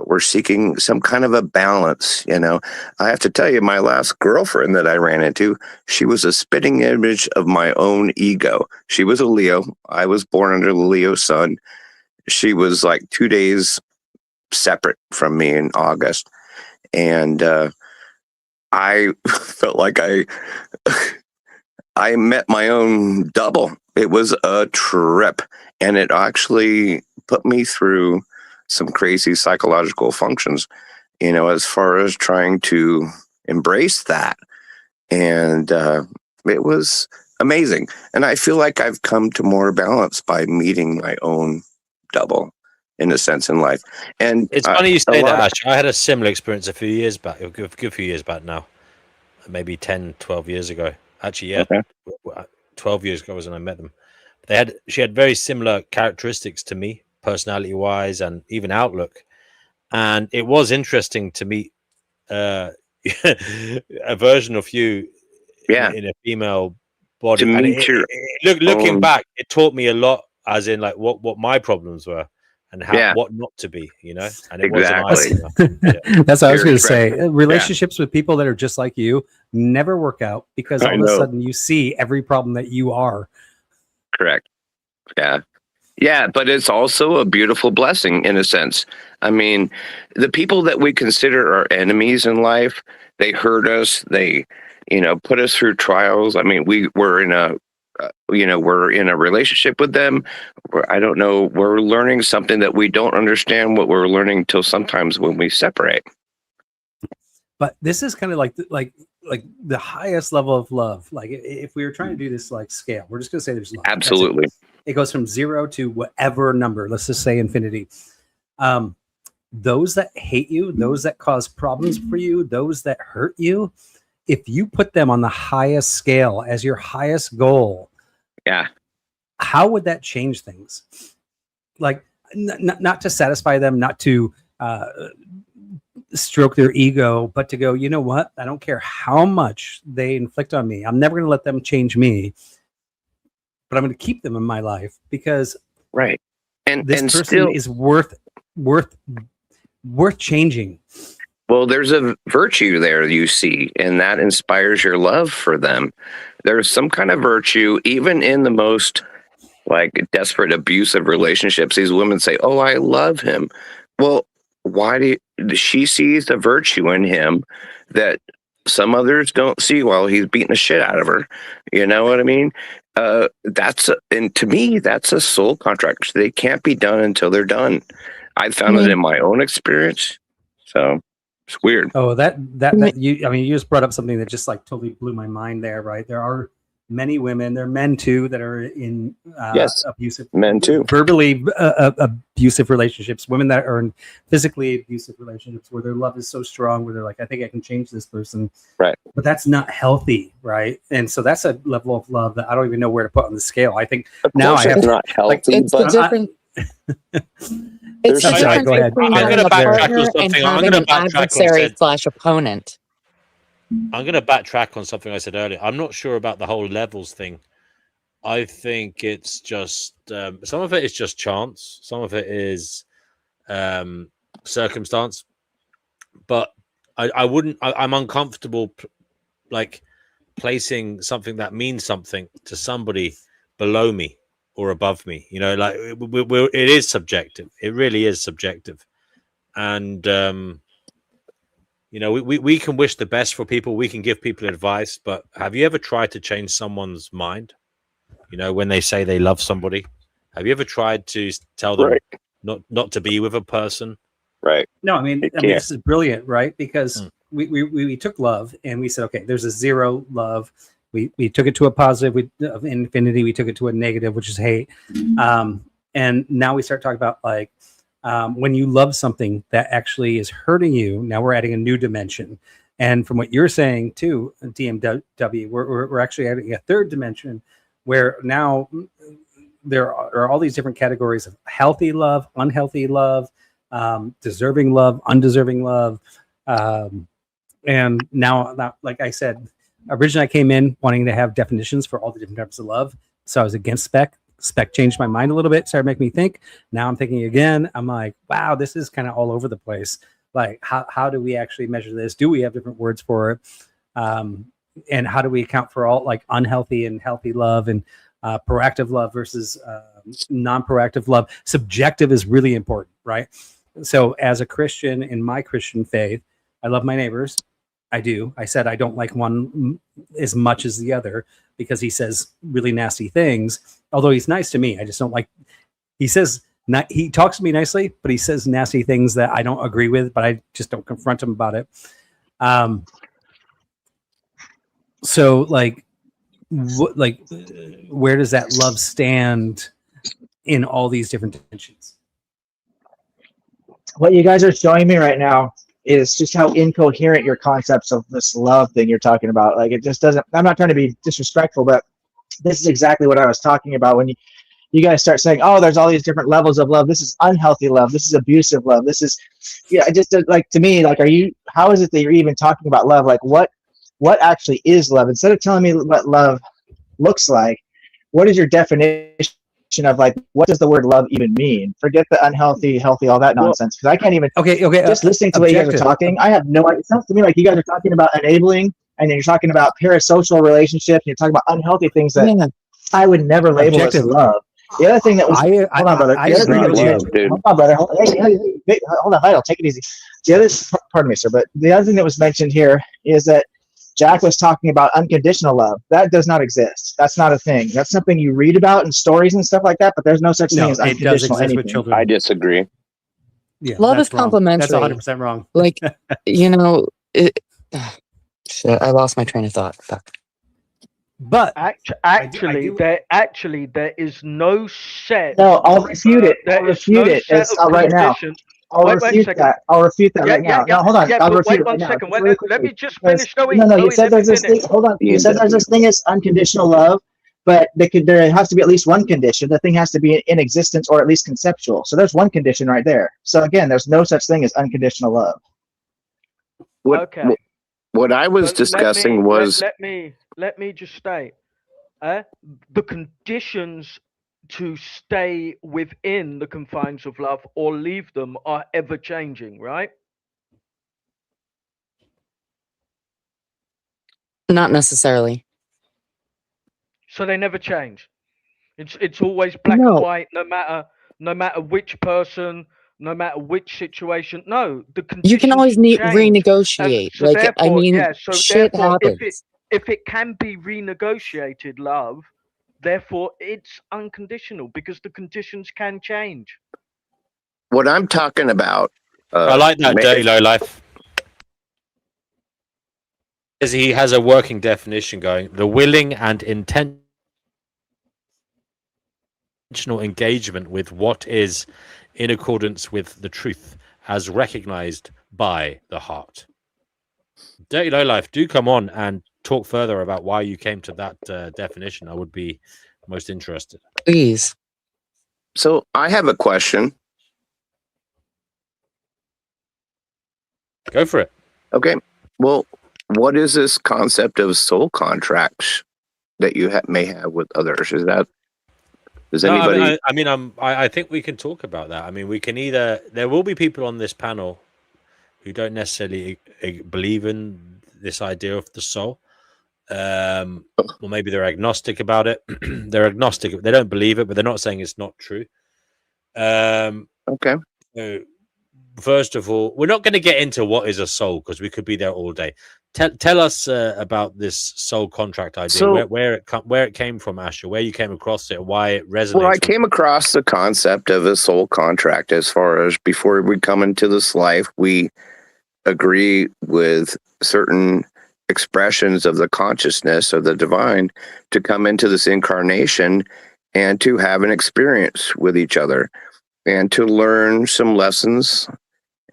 We're seeking some kind of a balance. I have to tell you, my last girlfriend that I ran into, she was a spitting image of my own ego. She was a Leo. I was born under the Leo sun. She was like 2 days separate from me in August. And I felt like I met my own double. It was a trip, and it actually put me through some crazy psychological functions, as far as trying to embrace that. And it was amazing. And I feel like I've come to more balance by meeting my own double, in a sense, in life. And It's funny you say that, Ash. I had a similar experience a few years back, a good few years back now, maybe 10, 12 years ago. Actually, yeah, okay. 12 years ago was when I met them. She had very similar characteristics to me, personality-wise and even outlook. And it was interesting to meet a version of you in a female body. And looking back, it taught me a lot, as in like what my problems were and what not to be, and it wasn't either. That's what I was going to say. Relationships with people that are just like you never work out, because all of a sudden you see every problem that you are. Correct. Yeah. Yeah, but it's also a beautiful blessing in a sense. I mean, the people that we consider our enemies in life, they hurt us. They, put us through trials. I mean, we're in a relationship with them. I don't know. We're learning something that we don't understand what we're learning till sometimes when we separate. But this is kind of like the highest level of love. Like if we were trying to do this like scale, we're just going to say there's love. Absolutely. It goes from 0 to whatever number. Let's just say infinity. those that hate you, those that cause problems for you, those that hurt you, if you put them on the highest scale as your highest goal, Yeah. how would that change things? Like, not to satisfy them, not to stroke their ego, but to go, you know what? I don't care how much they inflict on me. I'm never going to let them change me, but I'm going to keep them in my life because right. And this person still is worth changing. Well, there's a virtue there you see, and that inspires your love for them. There's some kind of virtue, even in the most like desperate abusive relationships. These women say, "Oh, I love him." Well, why do she sees the virtue in him that some others don't see while he's beating the shit out of her? You know what I mean? And to me, that's a soul contract. They can't be done until they're done. I found it in my own experience. So it's weird. Oh, you just brought up something that just like totally blew my mind there, right? There are many women, there are men too, that are in abusive, men too, verbally abusive relationships, women that are in physically abusive relationships where their love is so strong where they're like, I think I can change this person. Right. But that's not healthy, right? And so that's a level of love that I don't even know where to put on the scale. I think now I have it's not healthy, it's but the different. It's the difference between having a partner and having an adversary / opponent. I'm going to backtrack on something I said earlier. I'm not sure about the whole levels thing. I think it's just some of it is just chance, some of it is circumstance. But I wouldn't. I'm uncomfortable, like placing something that means something to somebody below me or above me. You know, like it is subjective. It really is subjective, and you know, we can wish the best for people. We can give people advice, but have you ever tried to change someone's mind? You know, when they say they love somebody, have you ever tried to tell them not to be with a person? Right. No, I mean, this is brilliant, right? Because we took love and we said, okay, there's a zero love. We took it to a positive of infinity. We took it to a negative, which is hate. And now we start talking about like, when you love something that actually is hurting you, now we're adding a new dimension. And from what you're saying too, DMW, we're actually adding a third dimension where now there are all these different categories of healthy love, unhealthy love, deserving love, undeserving love. And now, like I said, originally I came in wanting to have definitions for all the different types of love. So I was against spec. Spec changed my mind a little bit, started making me think. Now I'm thinking again. I'm like, wow, this is kind of all over the place. Like, how do we actually measure this? Do we have different words for it? And how do we account for all like unhealthy and healthy love and proactive love versus non-proactive love? Subjective is really important, right? So as a Christian in my Christian faith, I love my neighbors. I do. I said I don't like one as much as the other because he says really nasty things. Although he's nice to me, I just don't like. He talks to me nicely, but he says nasty things that I don't agree with. But I just don't confront him about it. So like, where does that love stand in all these different dimensions? What you guys are showing me right now is just how incoherent your concepts of this love thing you're talking about. Like, it just doesn't. I'm not trying to be disrespectful, but this is exactly what I was talking about when you guys start saying, oh, there's all these different levels of love. This is unhealthy love. This is abusive love. This is, yeah, just like, to me, like, how is it that you're even talking about love? Like, what actually is love? Instead of telling me what love looks like, what is your definition of, like, what does the word love even mean? Forget the unhealthy, healthy, all that nonsense. Because I can't even, just listening to what you guys are talking, I have no idea. It sounds to me like you guys are talking about enabling, and then you're talking about parasocial relationships, and you're talking about unhealthy things that I would never label as love. The other thing that was, hold on, brother. Hold on, brother. Hold on, Vital. Take it easy. Pardon me, sir, but the other thing that was mentioned here is that Jack was talking about unconditional love. That does not exist. That's not a thing. That's something you read about in stories and stuff like that, but there's no such thing as unconditional anything. I disagree. Yeah, love is complementary. That's 100% wrong. Like, shit, I lost my train of thought. Fuck. But actually, there is no set. No, I'll refute it. I'll refute it. It's right now. I'll Wait a refute second. that. I'll refute that Yeah, right now. yeah. No, hold on. Yeah, I'll but refute wait it right one now. second. Just Wait, really let quickly. me just Because finish, Joey. no, you Joey, said let me there's this thing. finish. Hold on. You said there's B&W. this thing as unconditional love, but there has to be at least one condition. The thing has to be in existence or at least conceptual. So there's one condition right there. So again, there's no such thing as unconditional love. Okay. What I was So discussing was let me just state, the conditions to stay within the confines of love or leave them are ever changing, right? Not necessarily. So they never change. It's always black and No, white, no matter which person, no matter which situation. No, the you can conditions always change, and renegotiate. so Like, I therefore, mean, yeah. So shit therefore, happens. if it can be renegotiated, love, therefore it's unconditional because the conditions can change. what I'm talking about. I like that dirty low life. He has a working definition going: the willing and intentional engagement with what is in accordance with the truth as recognized by the heart. Dirty low life, do come on and talk further about why you came to that definition. I would be most interested. Please. So I have a question. Go for it. Okay. Well, what is this concept of soul contracts that you may have with others? Does No, anybody? I think we can talk about that. I mean, we can either. There will be people on this panel who don't necessarily believe in this idea of the soul. Or maybe they're agnostic about it. They're agnostic. They don't believe it, but they're not saying it's not true. Okay. So first of all, we're not going to get into what is a soul because we could be there all day. Tell us about this soul contract idea. So, where it came from, Asher. Where you came across it, why it resonates. Well, I came across the concept of a soul contract as far as before we come into this life, we agree with certain expressions of the consciousness of the divine to come into this incarnation and to have an experience with each other and to learn some lessons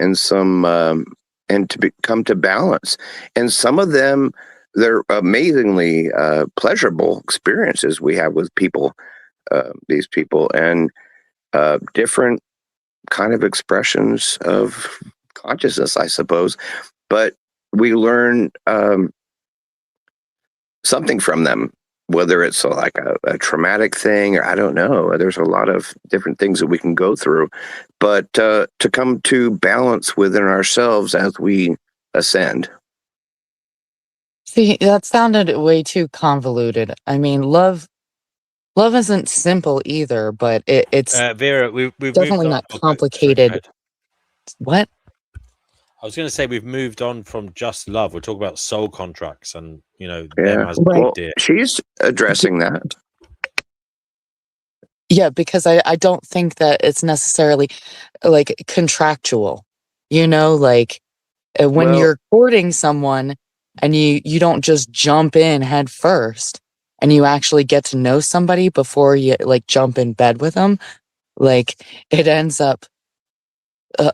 and some and to come to balance. And some of them, they're amazingly pleasurable experiences we have with people, these people, and different kind of expressions of consciousness, I suppose. But we learn something from them, whether it's like a traumatic thing or I don't know. There's a lot of different things that we can go through, but to come to balance within ourselves as we ascend. See, that sounded way too convoluted. I mean, love isn't simple either, but it's Vera, we've definitely moved on. not Okay, sorry, go complicated. ahead. What? I was going to say we've moved on from just love. We're talking about soul contracts and them Yeah. as an Right. idea. She's addressing that. Yeah, because I don't think that it's necessarily like contractual. Like when Well, you're courting someone and you don't just jump in head first and you actually get to know somebody before you like jump in bed with them, like it ends up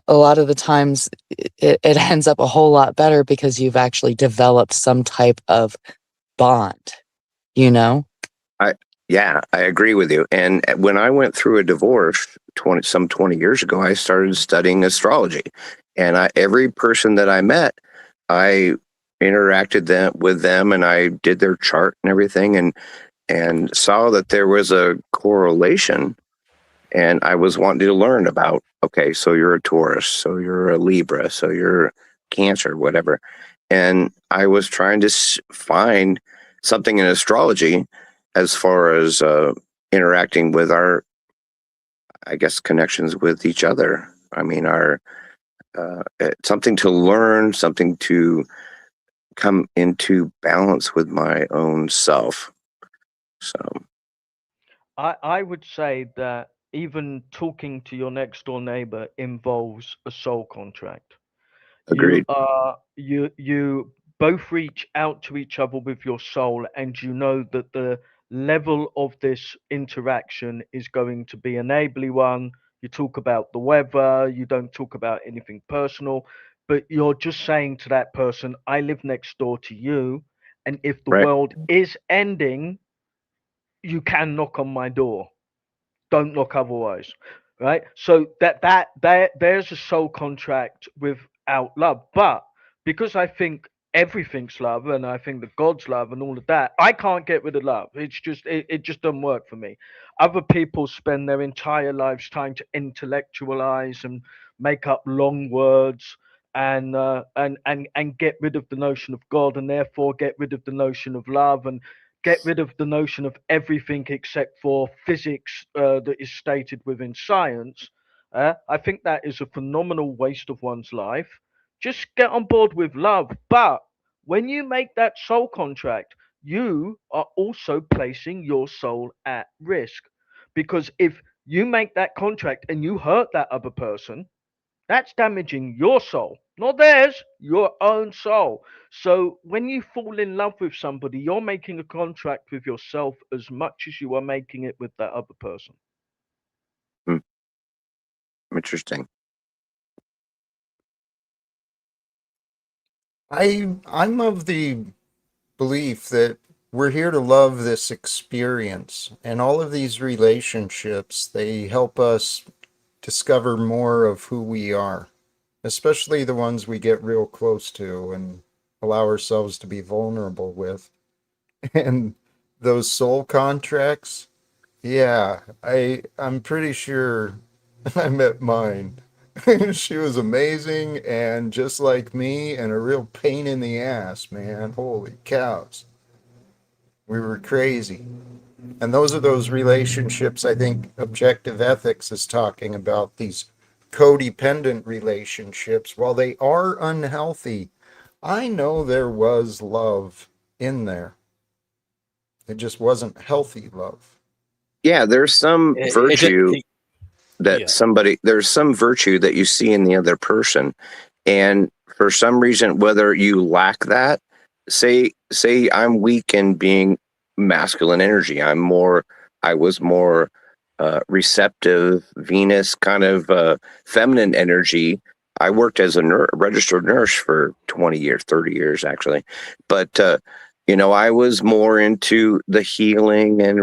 a lot of the times it ends up a whole lot better because you've actually developed some type of bond, you know? Yeah, I agree with you. And when I went through a divorce 20 years ago, I started studying astrology. And every person that I met, I interacted with them and I did their chart and everything and saw that there was a correlation. And I was wanting to learn about, okay, so you're a Taurus, so you're a Libra, so you're Cancer, whatever. And I was trying to find something in astrology as far as interacting with our, I guess, connections with each other. I mean, something to learn, something to come into balance with my own self. So I would say that even talking to your next door neighbor involves a soul contract. agreed. You both reach out to each other with your soul, and you know that the level of this interaction is going to be an enabling one. You talk about the weather. You don't talk about anything personal, but you're just saying to that person, I live next door to you. And if the Right. world is ending, you can knock on my door. Don't knock otherwise, right? So there's a soul contract without love. But because I think everything's love, and I think that God's love and all of that, I can't get rid of love. It's just it just doesn't work for me. Other people spend their entire lives trying to intellectualize and make up long words and get rid of the notion of God, and therefore get rid of the notion of love, and get rid of the notion of everything except for physics that is stated within science. I think that is a phenomenal waste of one's life. Just get on board with love. But when you make that soul contract, you are also placing your soul at risk. Because if you make that contract and you hurt that other person, that's damaging your soul, not theirs, your own soul. So when you fall in love with somebody, you're making a contract with yourself as much as you are making it with that other person. Interesting. I'm of the belief that we're here to love this experience, and all of these relationships, they help us discover more of who we are, especially the ones we get real close to and allow ourselves to be vulnerable with. And those soul contracts, yeah, I'm pretty sure I met mine. She was amazing and just like me and a real pain in the ass, man. Holy cows. We were crazy. And those are those relationships I think objective ethics is talking about, these codependent relationships. While they are unhealthy, I know there was love in there. It just wasn't healthy love. Yeah, there's some virtue that there's some virtue that you see in the other person. And for some reason, whether you lack that, say I'm weak in being masculine energy. I was more receptive, Venus kind of feminine energy. I worked as a registered nurse for 20 years, 30 years actually. But I was more into the healing and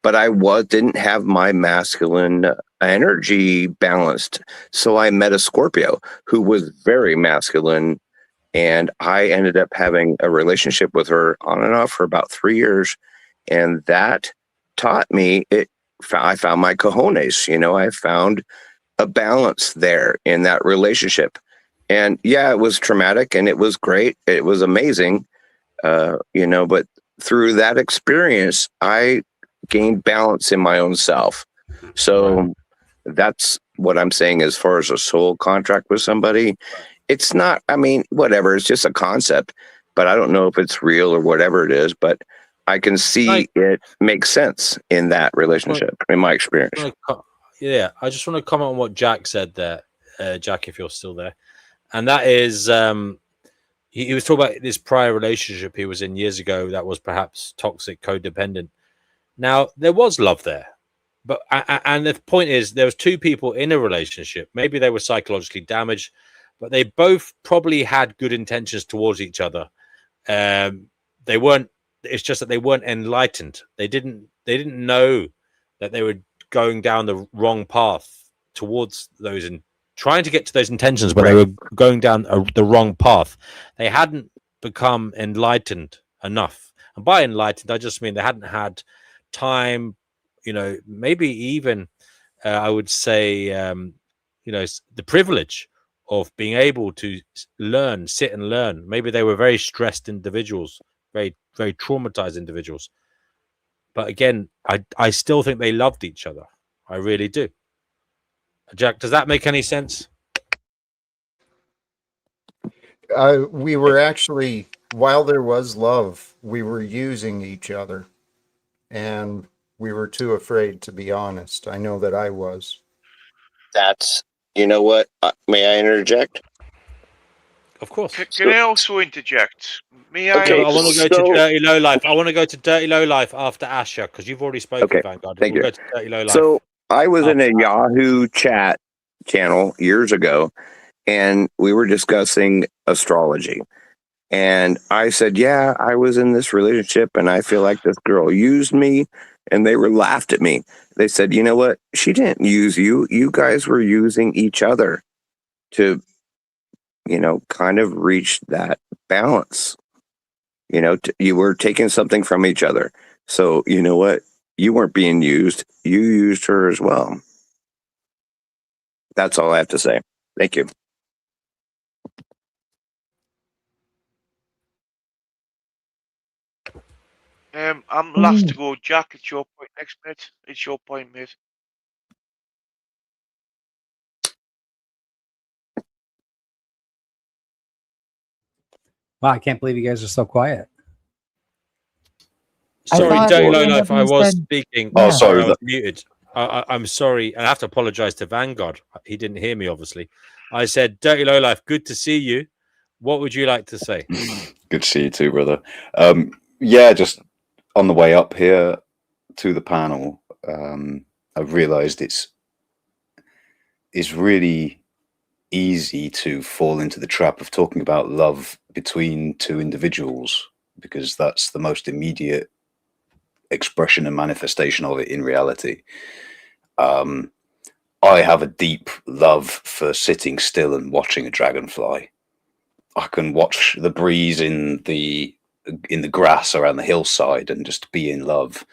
but I didn't have my masculine energy balanced. So I met a Scorpio who was very masculine, and I ended up having a relationship with her on and off for about 3 years. And that taught me I found my cojones, I found a balance there in that relationship. And yeah, it was traumatic and it was great. It was amazing. But through that experience, I gained balance in my own self. So that's what I'm saying as far as a soul contract with somebody. It's not, whatever, it's just a concept, but I don't know if it's real or whatever it is, but I can see it makes sense in that relationship, in my experience. Yeah, I just want to comment on what Jack said there, Jack, if you're still there. And that is, he was talking about this prior relationship he was in years ago that was perhaps toxic, codependent. Now, there was love there. But and the point is, there was two people in a relationship. Maybe they were psychologically damaged, but they both probably had good intentions towards each other. They weren't. It's just that they weren't enlightened. They didn't know that they were going down the wrong path towards those and trying to get to those intentions, but they were going down the wrong path. They hadn't become enlightened enough. And by enlightened, I just mean they hadn't had time. Maybe even I would say, the privilege of being able to sit and learn. Maybe they were very stressed individuals, very, very traumatized individuals. But again, I still think they loved each other. I really do. Jack, does that make any sense? We were actually, while there was love, we were using each other. And we were too afraid to be honest. I know that I was. That's, what? May I interject? Of course. Can I also interject? May I? Okay, I want to go to Dirty Low Life. I want to go to Dirty Low Life after Asher because you've already spoken, Okay, Vanguard. thank you. Go to Dirty Low Life. So I was in a Yahoo chat channel years ago, and we were discussing astrology. And I said, yeah, I was in this relationship and I feel like this girl used me. And they were laughed at me. They said, you know what? She didn't use you. You guys were using each other to, kind of reach that balance. You were taking something from each other. So, you know what? You weren't being used. You used her as well. That's all I have to say. Thank you. I'm last to go. Jack, it's your point next, mate. It's your point, mate. Wow, I can't believe you guys are so quiet. Sorry, thought Dirty one Low of Life. I you was said- speaking. Oh, Sorry, sorry. I was muted. I'm sorry. I have to apologize to Vanguard. He didn't hear me, obviously. I said, Dirty Low Life, good to see you. What would you like to say? Good to see you too, brother. Yeah, just on the way up here to the panel, I've realized it's really easy to fall into the trap of talking about love between two individuals, because that's the most immediate expression and manifestation of it in reality. I have a deep love for sitting still and watching a dragonfly. I can watch the breeze in the grass around the hillside and just be in love.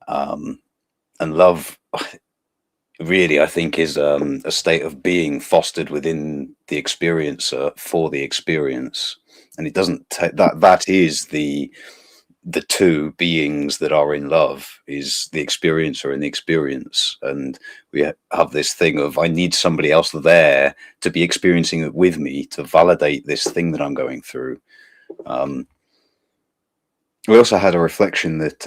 And love, really, I think, is a state of being fostered within the experiencer for the experience, and it doesn't that is the two beings that are in love, is the experiencer and the experience. And we have this thing of, I need somebody else there to be experiencing it with me to validate this thing that I'm going through. We also had a reflection that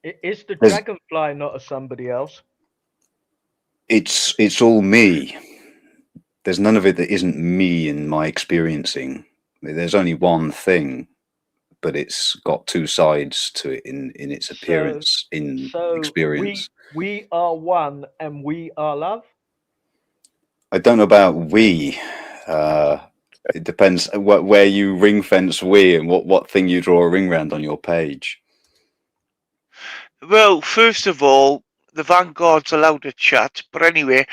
Is the dragonfly not a somebody else? it's all me. There's none of it that isn't me in my experiencing. There's only one thing, but it's got two sides to it in its appearance, in experience. We are one and we are love. I don't know about we. It depends where you ring fence we and what thing you draw a ring round on your page. Well, first of all, the Vanguard's allowed to chat, but anyway,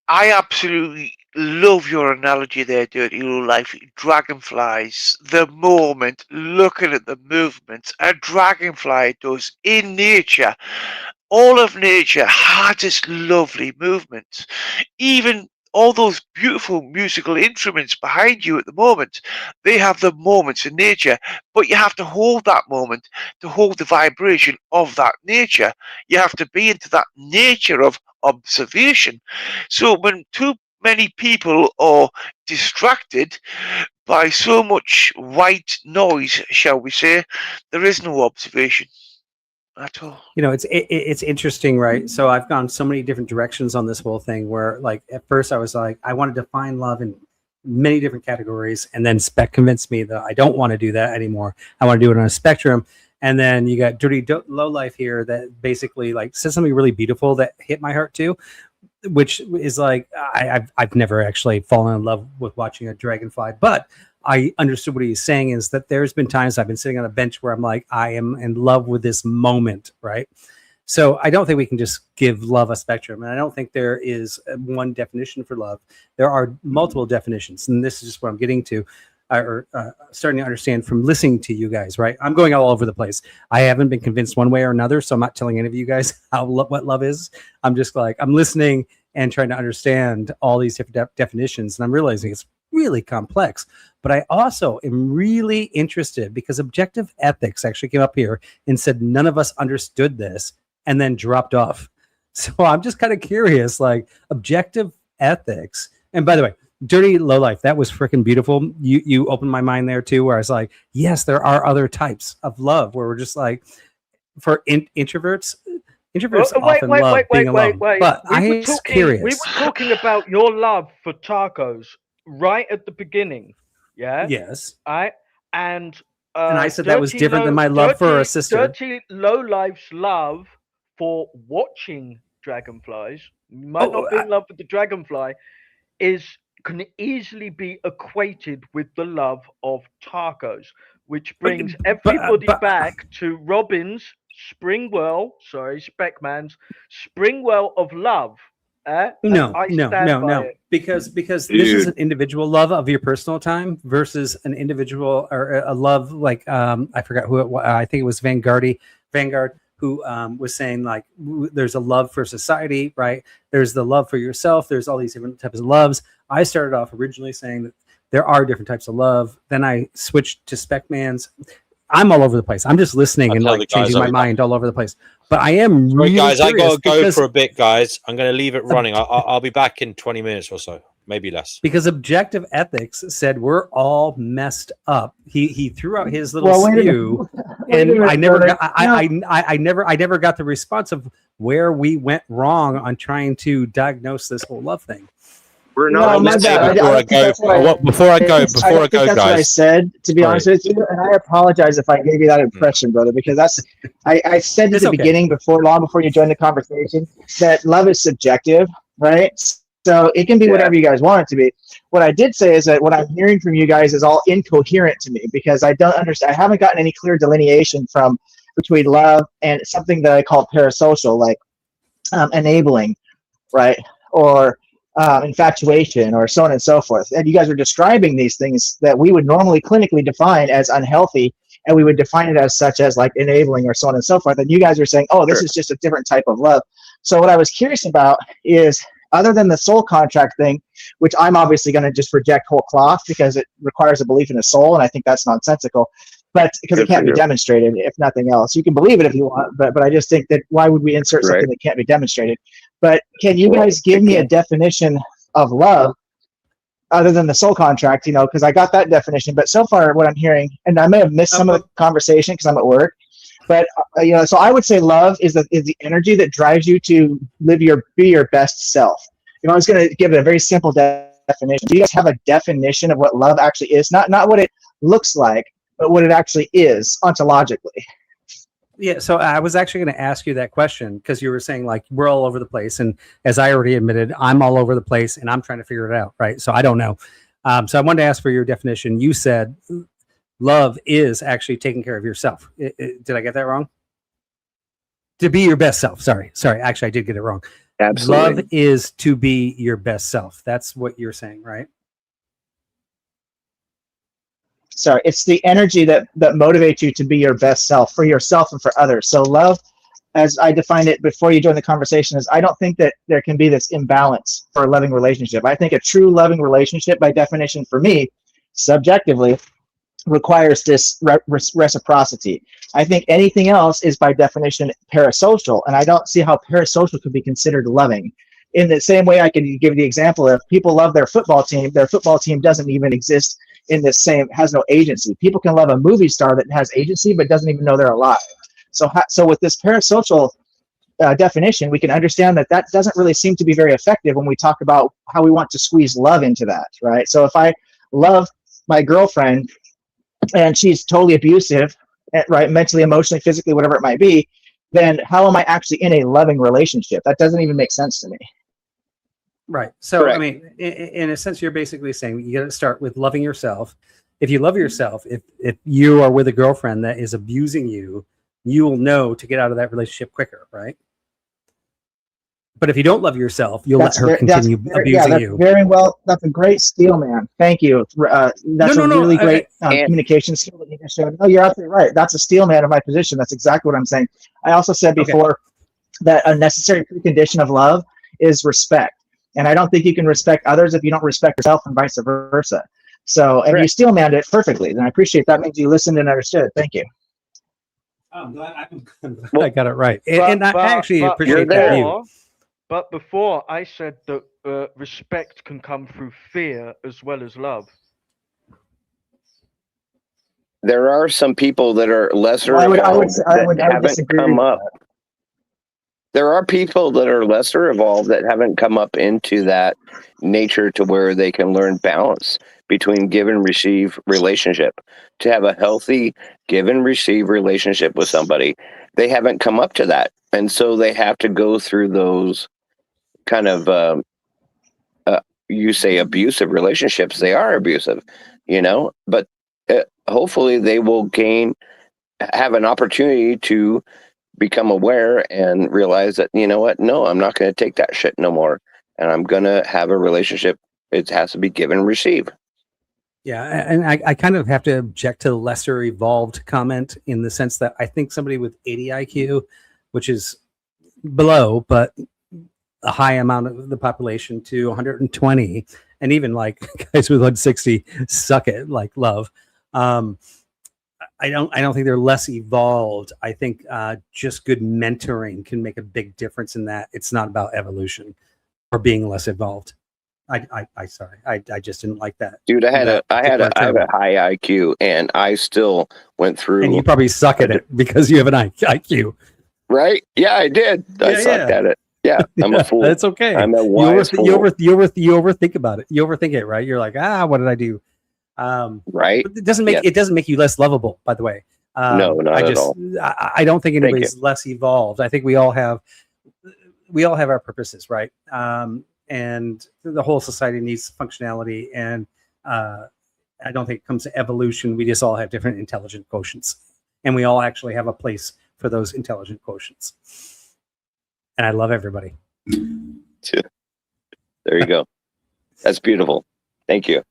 I absolutely love your analogy there, Dirty Low Life. Dragonflies, the moment, looking at the movements a dragonfly does in nature. All of nature has its lovely movements. Even all those beautiful musical instruments behind you at the moment, they have the moments in nature, but you have to hold that moment to hold the vibration of that nature. You have to be into that nature of observation. So when too many people are distracted by so much white noise, shall we say, there is no observation at all. It's interesting, right? So I've gone so many different directions on this whole thing, where like at first I was like, I want to define love in many different categories, and then Spec convinced me that I don't want to do that anymore. I want to do it on a spectrum. And then you got Dirty Low Life here that basically like says something really beautiful that hit my heart too, which is like, I've never actually fallen in love with watching a dragonfly, but I understood what he's saying is that there's been times I've been sitting on a bench where I'm like, I am in love with this moment, right? So I don't think we can just give love a spectrum. And I don't think there is one definition for love. There are multiple definitions. And this is just what I'm getting to, or starting to understand from listening to you guys, right? I'm going all over the place. I haven't been convinced one way or another, so I'm not telling any of you guys what love is. I'm just like, I'm listening and trying to understand all these different definitions. And I'm realizing it's really complex. But I also am really interested because objective ethics actually came up here and said none of us understood this and then dropped off. So I'm just kind of curious, like objective ethics. And by the way, Dirty Low Life, that was freaking beautiful. You opened my mind there too, where I was like, yes, there are other types of love where we're just like, for introverts often love being alone. But I am curious. We were talking about your love for tacos right at the beginning. Yeah. Yes. And I said that was different than my love for a sister. Dirty Low Life's love for watching dragonflies, you might not be in love with the dragonfly, can easily be equated with the love of tacos, which brings everybody back to Robin's Speckman's Springwell of love. No, because this is an individual love of your personal time versus an individual or a love like I forgot who it was. I think it was Vanguard who was saying like there's a love for society, right? There's the love for yourself. There's all these different types of loves. I started off originally saying that there are different types of love. Then I switched to Speckman's. I'm all over the place. I'm just listening and like changing my mind all over the place. But I am really guys, I gotta go because, for a bit, guys. I'm going to leave it running. I'll be back in 20 minutes or so, maybe less. Because objective ethics said we're all messed up. He threw out his little spew, and I never got the response of where we went wrong on trying to diagnose this whole love thing. We're not before I go, that's guys. what I said, to be honest with you, and I apologize if I gave you that impression, brother, because I said at the beginning, long before you joined the conversation, that love is subjective, right? So it can be whatever you guys want it to be. What I did say is that what I'm hearing from you guys is all incoherent to me because I don't understand. I haven't gotten any clear delineation between love and something that I call parasocial, like enabling, right? Or infatuation or so on and so forth. And you guys are describing these things that we would normally clinically define as unhealthy, and we would define it as such as like enabling or so on and so forth. And you guys are saying, oh, this is just a different type of love. So what I was curious about is, other than the soul contract thing, which I'm obviously going to just reject whole cloth because it requires a belief in a soul, and I think that's nonsensical, but because it can't be demonstrated, if nothing else. You can believe it if you want, but I just think that why would we insert something that can't be demonstrated? But can you guys give me a definition of love other than the soul contract, because I got that definition, but so far what I'm hearing, and I may have missed some of the conversation because I'm at work, but so I would say love is the energy that drives you to be your best self. If I was going to give it a very simple definition, do you guys have a definition of what love actually is? Not what it looks like, but what it actually is ontologically. Yeah, so I was actually going to ask you that question because you were saying like we're all over the place, and as I already admitted, I'm all over the place, and I'm trying to figure it out, right? So I don't know. So I wanted to ask for your definition. You said love is actually taking care of yourself. Did I get that wrong? To be your best self. Sorry. Actually, I did get it wrong. Absolutely. Love is to be your best self. That's what you're saying, right? Sorry, it's the energy that motivates you to be your best self for yourself and for others. So love, as I defined it before you joined the conversation, is I don't think that there can be this imbalance for a loving relationship. I think a true loving relationship, by definition for me, subjectively, requires this reciprocity. I think anything else is by definition parasocial, and I don't see how parasocial could be considered loving. In the same way, I can give the example of people love their football team doesn't even exist has no agency. People can love a movie star that has agency but doesn't even know they're alive. So with this parasocial definition, we can understand that doesn't really seem to be very effective when we talk about how we want to squeeze love into that, right? So if I love my girlfriend and she's totally abusive, right, mentally, emotionally, physically, whatever it might be, then how am I actually in a loving relationship? That doesn't even make sense to me. Right. So, correct. I mean, in a sense, you're basically saying you got to start with loving yourself. If you love yourself, if you are with a girlfriend that is abusing you, you will know to get out of that relationship quicker, right? But if you don't love yourself, you'll let her continue abusing you. Very well. That's a great skill, man. Thank you. That's a really great communication skill that you just showed. No, you're absolutely right. That's a steel man of my position. That's exactly what I'm saying. I also said before that a necessary precondition of love is respect. And I don't think you can respect others if you don't respect yourself, and vice versa. So, and you steel manned it perfectly. And I appreciate that. Means you listened and understood. Thank you. I'm glad I got it right. And I actually appreciate that view. But before I said that respect can come through fear as well as love. There are some people that are lesser evolved that haven't come up. There are people that are lesser evolved that haven't come up into that nature to where they can learn balance between give and receive relationship. To have a healthy give and receive relationship with somebody, they haven't come up to that. And so they have to go through those kind of, you say abusive relationships. They are abusive, but hopefully they will have an opportunity to become aware and realize that, you know what? No, I'm not going to take that shit no more. And I'm going to have a relationship. It has to be give and receive. Yeah, and I kind of have to object to the lesser evolved comment in the sense that I think somebody with 80 IQ, which is below, but a high amount of the population, to 120, and even like guys with 160 suck at like love. I don't think they're less evolved. I think just good mentoring can make a big difference in that. It's not about evolution or being less evolved. I sorry. I just didn't like that. Dude, I had a high IQ, and I still went through. And you probably suck at it because you have an IQ. Right? Yeah, I did. I sucked at it. Yeah, I'm a fool. That's okay. I'm a wise fool. You overthink about it. You overthink it, right? You're like, what did I do? Right. It doesn't make you less lovable, by the way. No, not at all. I don't think anybody's less evolved. I think we all have our purposes, right? And the whole society needs functionality, and I don't think it comes to evolution. We just all have different intelligent quotients, and we all actually have a place for those intelligent quotients. And I love everybody. There you go. That's beautiful. Thank you.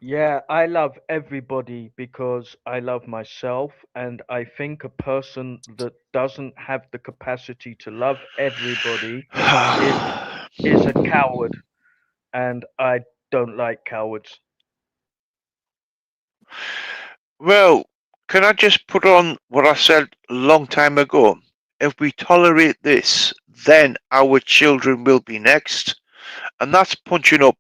Yeah, I love everybody because I love myself, and I think a person that doesn't have the capacity to love everybody is a coward, and I don't like cowards. Well, can I just put on what I said a long time ago? If we tolerate this, then our children will be next. And that's punching up.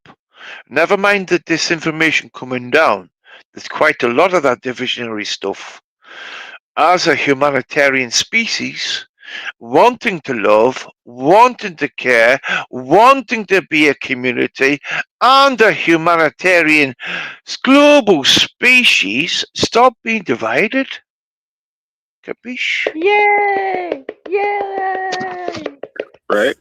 Never mind the disinformation coming down. There's quite a lot of that divisionary stuff. As a humanitarian species, wanting to love, wanting to care, wanting to be a community, and a humanitarian global species, stop being divided. Capiche? Yay! Yay! Right.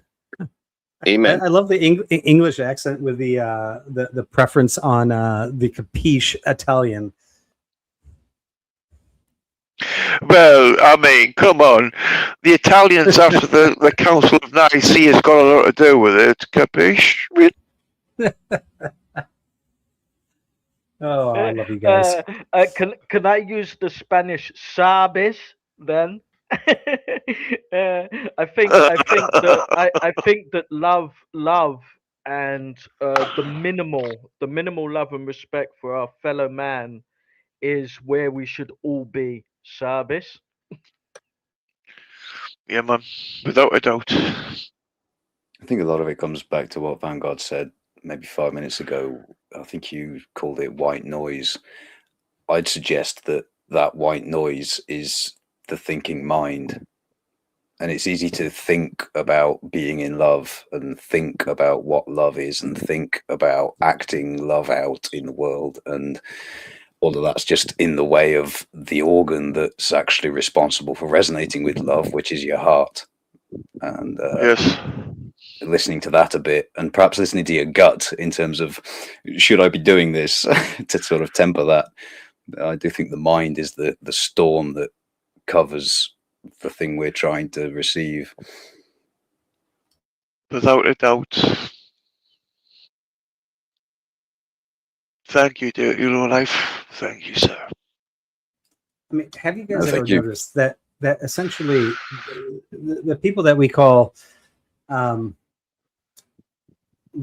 Amen. I love the English accent with the preference on the capiche Italian. Well, I mean, come on. The Italians after the Council of Nicaea has got a lot to do with it. Capiche? Oh, I love you guys. Can I use the Spanish sabes then? I think that love and the minimal love and respect for our fellow man is where we should all be. Sabes. Yeah, man, without a doubt. I think a lot of it comes back to what Vanguard said maybe 5 minutes ago. I think you called it white noise. I'd suggest that white noise is the thinking mind. And it's easy to think about being in love and think about what love is and think about acting love out in the world. And all of that's just in the way of the organ that's actually responsible for resonating with love, which is your heart. And yes, listening to that a bit, and perhaps listening to your gut in terms of, should I be doing this, to sort of temper that. I do think the mind is the storm that covers the thing we're trying to receive. Without a doubt. Thank you, dear Euro Life. Thank you, sir. I mean, have you guys ever noticed that essentially the people that we call the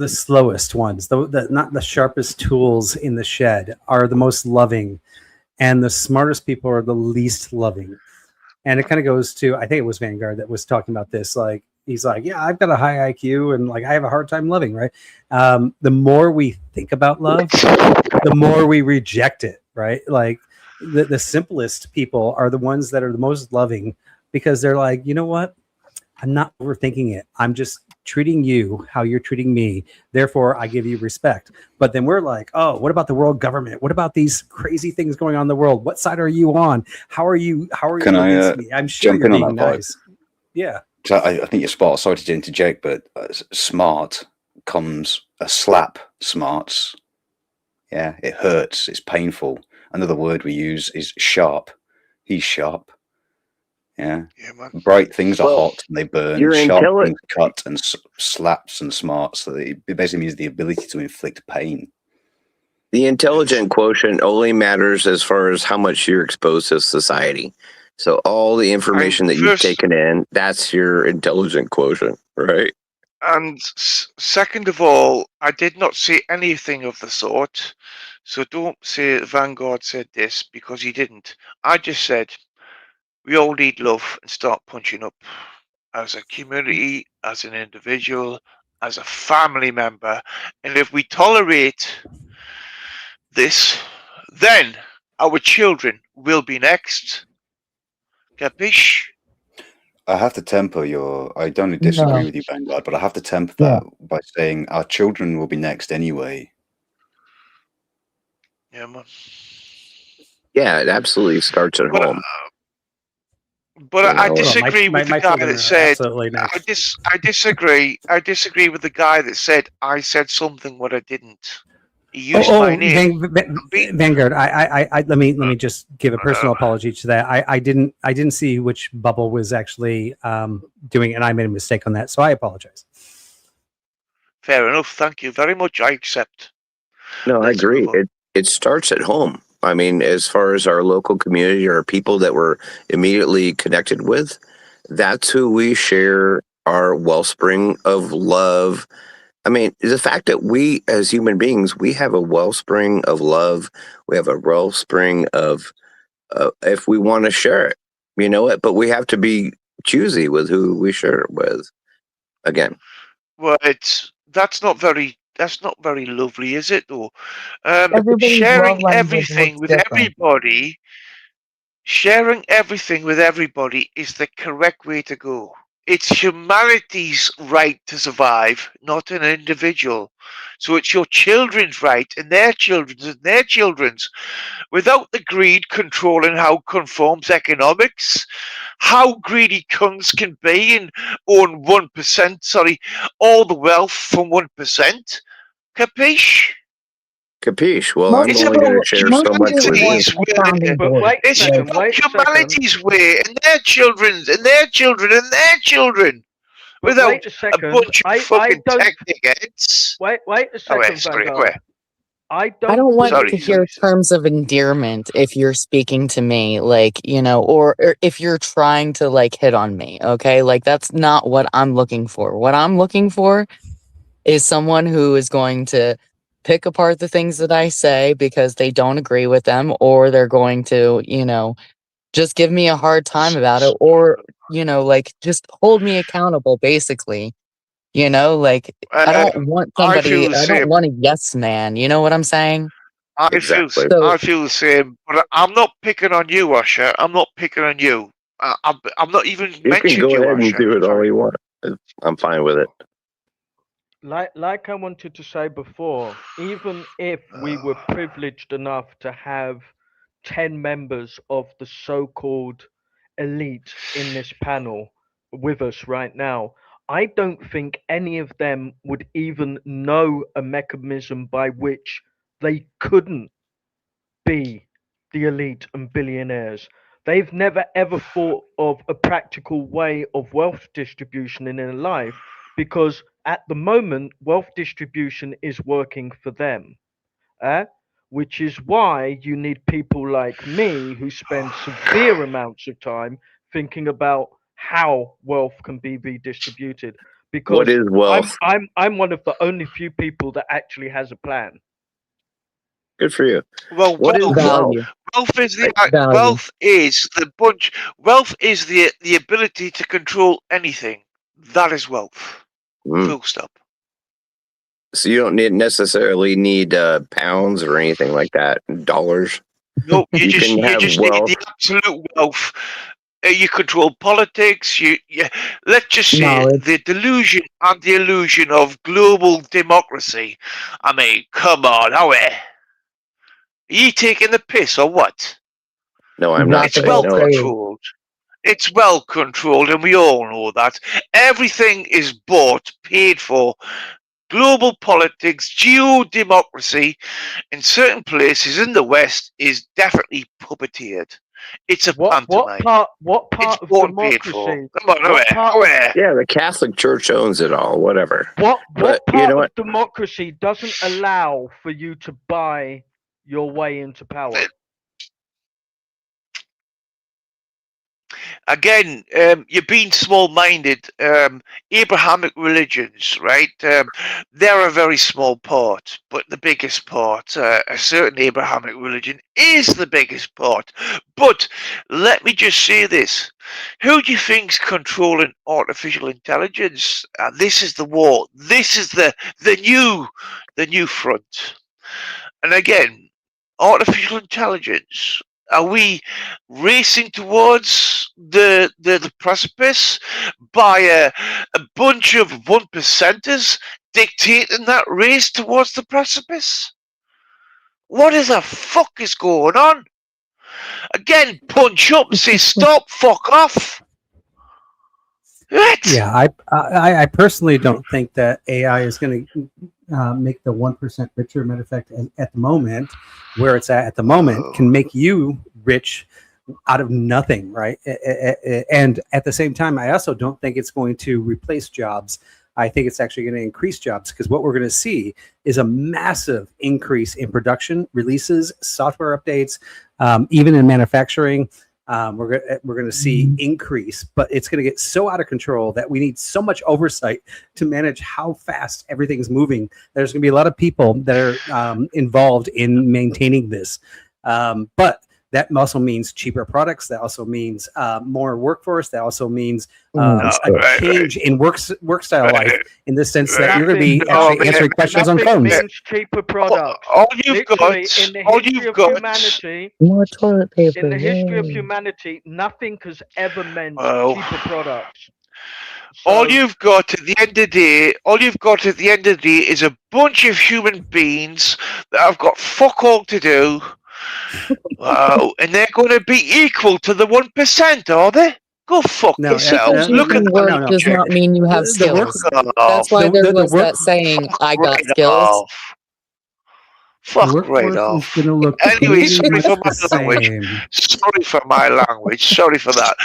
slowest ones, the not the sharpest tools in the shed, are the most loving, and the smartest people are the least loving? And it kind of goes to, I think it was Vanguard that was talking about this. Like, he's like, yeah, I've got a high IQ and like I have a hard time loving, right? The more we think about love, the more we reject it, right? Like the simplest people are the ones that are the most loving, because they're like, you know what? I'm not overthinking it. I'm just treating you how you're treating me. Therefore, I give you respect. But then we're like, oh, what about the world government? What about these crazy things going on in the world? What side are you on? How are you Can I against me? I'm sure jump you're in on being that vibe? nice. Yeah. So I think you're spot. Sorry to interject, but smart comes a slap. Smarts. Yeah, it hurts. It's painful. Another word we use is sharp. He's sharp. Yeah. Bright things are hot and they burn, and you're sharp intelligent. things cut, and slaps and smarts. So it basically means the ability to inflict pain. The intelligent quotient only matters as far as how much you're exposed to society. So all the information that you've taken in, that's your intelligent quotient, right? And second of all, I did not say anything of the sort. So don't say Vanguard said this, because he didn't. I just said we all need love and start punching up as a community, as an individual, as a family member. And if we tolerate this, then our children will be next. Capiche? I have to temper your. I don't disagree with you, Vanguard, but I have to temper Yeah. that by saying our children will be next anyway. Yeah, man. Yeah, it absolutely starts at home. But I know, disagree my with the guy children that are said. absolutely next. I disagree. I disagree with the guy that said I said something what I didn't. He used my name. Vanguard. I let me just give a personal apology to that. I didn't see which bubble was actually doing it, and I made a mistake on that, so I apologize. Fair enough. Thank you very much. I accept. No, I Let's agree. move on. It starts at home. I mean, as far as our local community or people that we're immediately connected with, that's who we share our wellspring of love. I mean, the fact that we, as human beings, we have a wellspring of love. We have a wellspring of, if we want to share it, you know it, but we have to be choosy with who we share it with. Again. Well, that's not very lovely, is it? Though, Everybody's love sharing language everything looks with different. everybody, sharing everything with everybody is the correct way to go. It's humanity's right to survive, not an individual. So it's your children's right and their children's and their children's. Without the greed controlling how conforms economics, how greedy cunts can be and own 1%, all the wealth from 1%. Capiche? Capiche? Well, I'm Most only people, going to share most so much people with want you. a sounding But board. wait a It's second, about wait a second. humanity's way and their children's and their children and their children. But Without wait a second. bunch of I fucking don't. technic heads. Wait a Oh, second, wait, sorry, Vanguard. wait. I I don't don't want think. to hear terms of endearment if you're speaking to me, like, you know, or if you're trying to like hit on me. Okay. Like, that's not what I'm looking for. What I'm looking for is someone who is going to pick apart the things that I say because they don't agree with them, or they're going to, you know, just give me a hard time about it, or, you know, like just hold me accountable, basically. You know, like I don't want I feel somebody, the I don't same. want a yes man. You know what I'm saying? Exactly. So I feel the same, but I'm not picking on you, Usher. I'm not picking on you. I'm not even You can mentioned go you, ahead and Usher. do it all you want. I'm fine with it. Like I wanted to say before, even if we were privileged enough to have 10 members of the so-called elite in this panel with us right now, I don't think any of them would even know a mechanism by which they couldn't be the elite and billionaires. They've never ever thought of a practical way of wealth distribution in their life, because at the moment, wealth distribution is working for them. Which is why you need people like me who spend severe amounts of time thinking about how wealth can be redistributed. What Because is wealth? I'm one of the only few people that actually has a plan. Good for you. Well, What is wealth? value, wealth is the value. wealth is the bunch. Wealth is the ability to control anything. That is wealth. Full stop. So you don't necessarily need pounds or anything like that, dollars. No, you can have just need wealth. the absolute wealth. You control politics. You let's just say No, the delusion and the illusion of global democracy. I mean, come on, Howie. Are you taking the piss or what? No, I'm not that's It's a bit saying well no. crazy. controlled. It's well controlled, and we all know that. Everything is bought, paid for. Global politics, geo-democracy in certain places in the West is definitely puppeteered. It's a pantomime. What It's part of bought and paid for. democracy? Come on, What part of away. Yeah, the Catholic Church owns it all, whatever. what But you part know of what? democracy doesn't allow for you to buy your way into power? Again, you're being small-minded. Abrahamic religions, right? They're a very small part, but the biggest part, a certain Abrahamic religion, is the biggest part. But let me just say this: who do you think's controlling artificial intelligence? This is the war. This is the new front. And again, artificial intelligence. Are we racing towards the precipice by a bunch of one percenters dictating that race towards the precipice? What the fuck is going on? Again, punch up and say stop, fuck off. What? Yeah, I personally don't think that AI is going to make the 1% richer. Matter of fact, at the moment, where it's at the moment, can make you rich out of nothing, right? And at the same time, I also don't think it's going to replace jobs. I think it's actually going to increase jobs, because what we're going to see is a massive increase in production, releases, software updates, even in manufacturing. We're going to see increase, but it's going to get so out of control that we need so much oversight to manage how fast everything's moving. There's going to be a lot of people that are involved in maintaining this, but that also means cheaper products. That also means more workforce. That also means a change in work style life, in the sense that you're going to be actually answering questions on phones. Means cheaper products. All you've Literally, got, in the all history you've of got, humanity, More toilet paper. in the history of yay. humanity, nothing has ever meant Well, cheaper products. all So, you've got at the end of the day, all you've got at the end of the day is a bunch of human beings that have got fuck all to do. Wow, and they're going to be equal to the 1%, are they? Go fuck Just yourself. because you Look at can that work does picture. not mean you have The work, skills. Fuck That's off. why there the was work, that saying, I got Right skills. off. the Fuck right workforce is off. going to look Anyway, pretty sorry much for the my language. same. Sorry for my language. Sorry for that.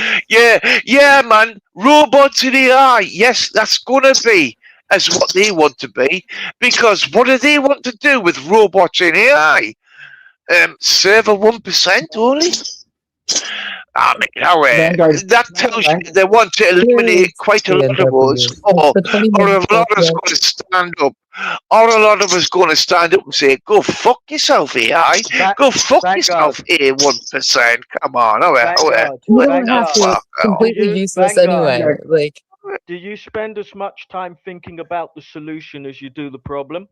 Yeah, man. Robots in AI. Yes, that's gonna be as what they want to be. Because what do they want to do with robots in AI? Serve a 1% only? I mean, how Vanguard, that tells you they want to eliminate here's quite a the lot of interview. us, or The 20 a minutes lot of us left. going to stand up, or a lot of us going to stand up and say, "Go fuck yourself, AI. Go fuck yourself, A1%. Come on, Vanguard, You don't have to. Vanguard, Completely useless anyway. Like, do you spend as much time thinking about the solution as you do the problem?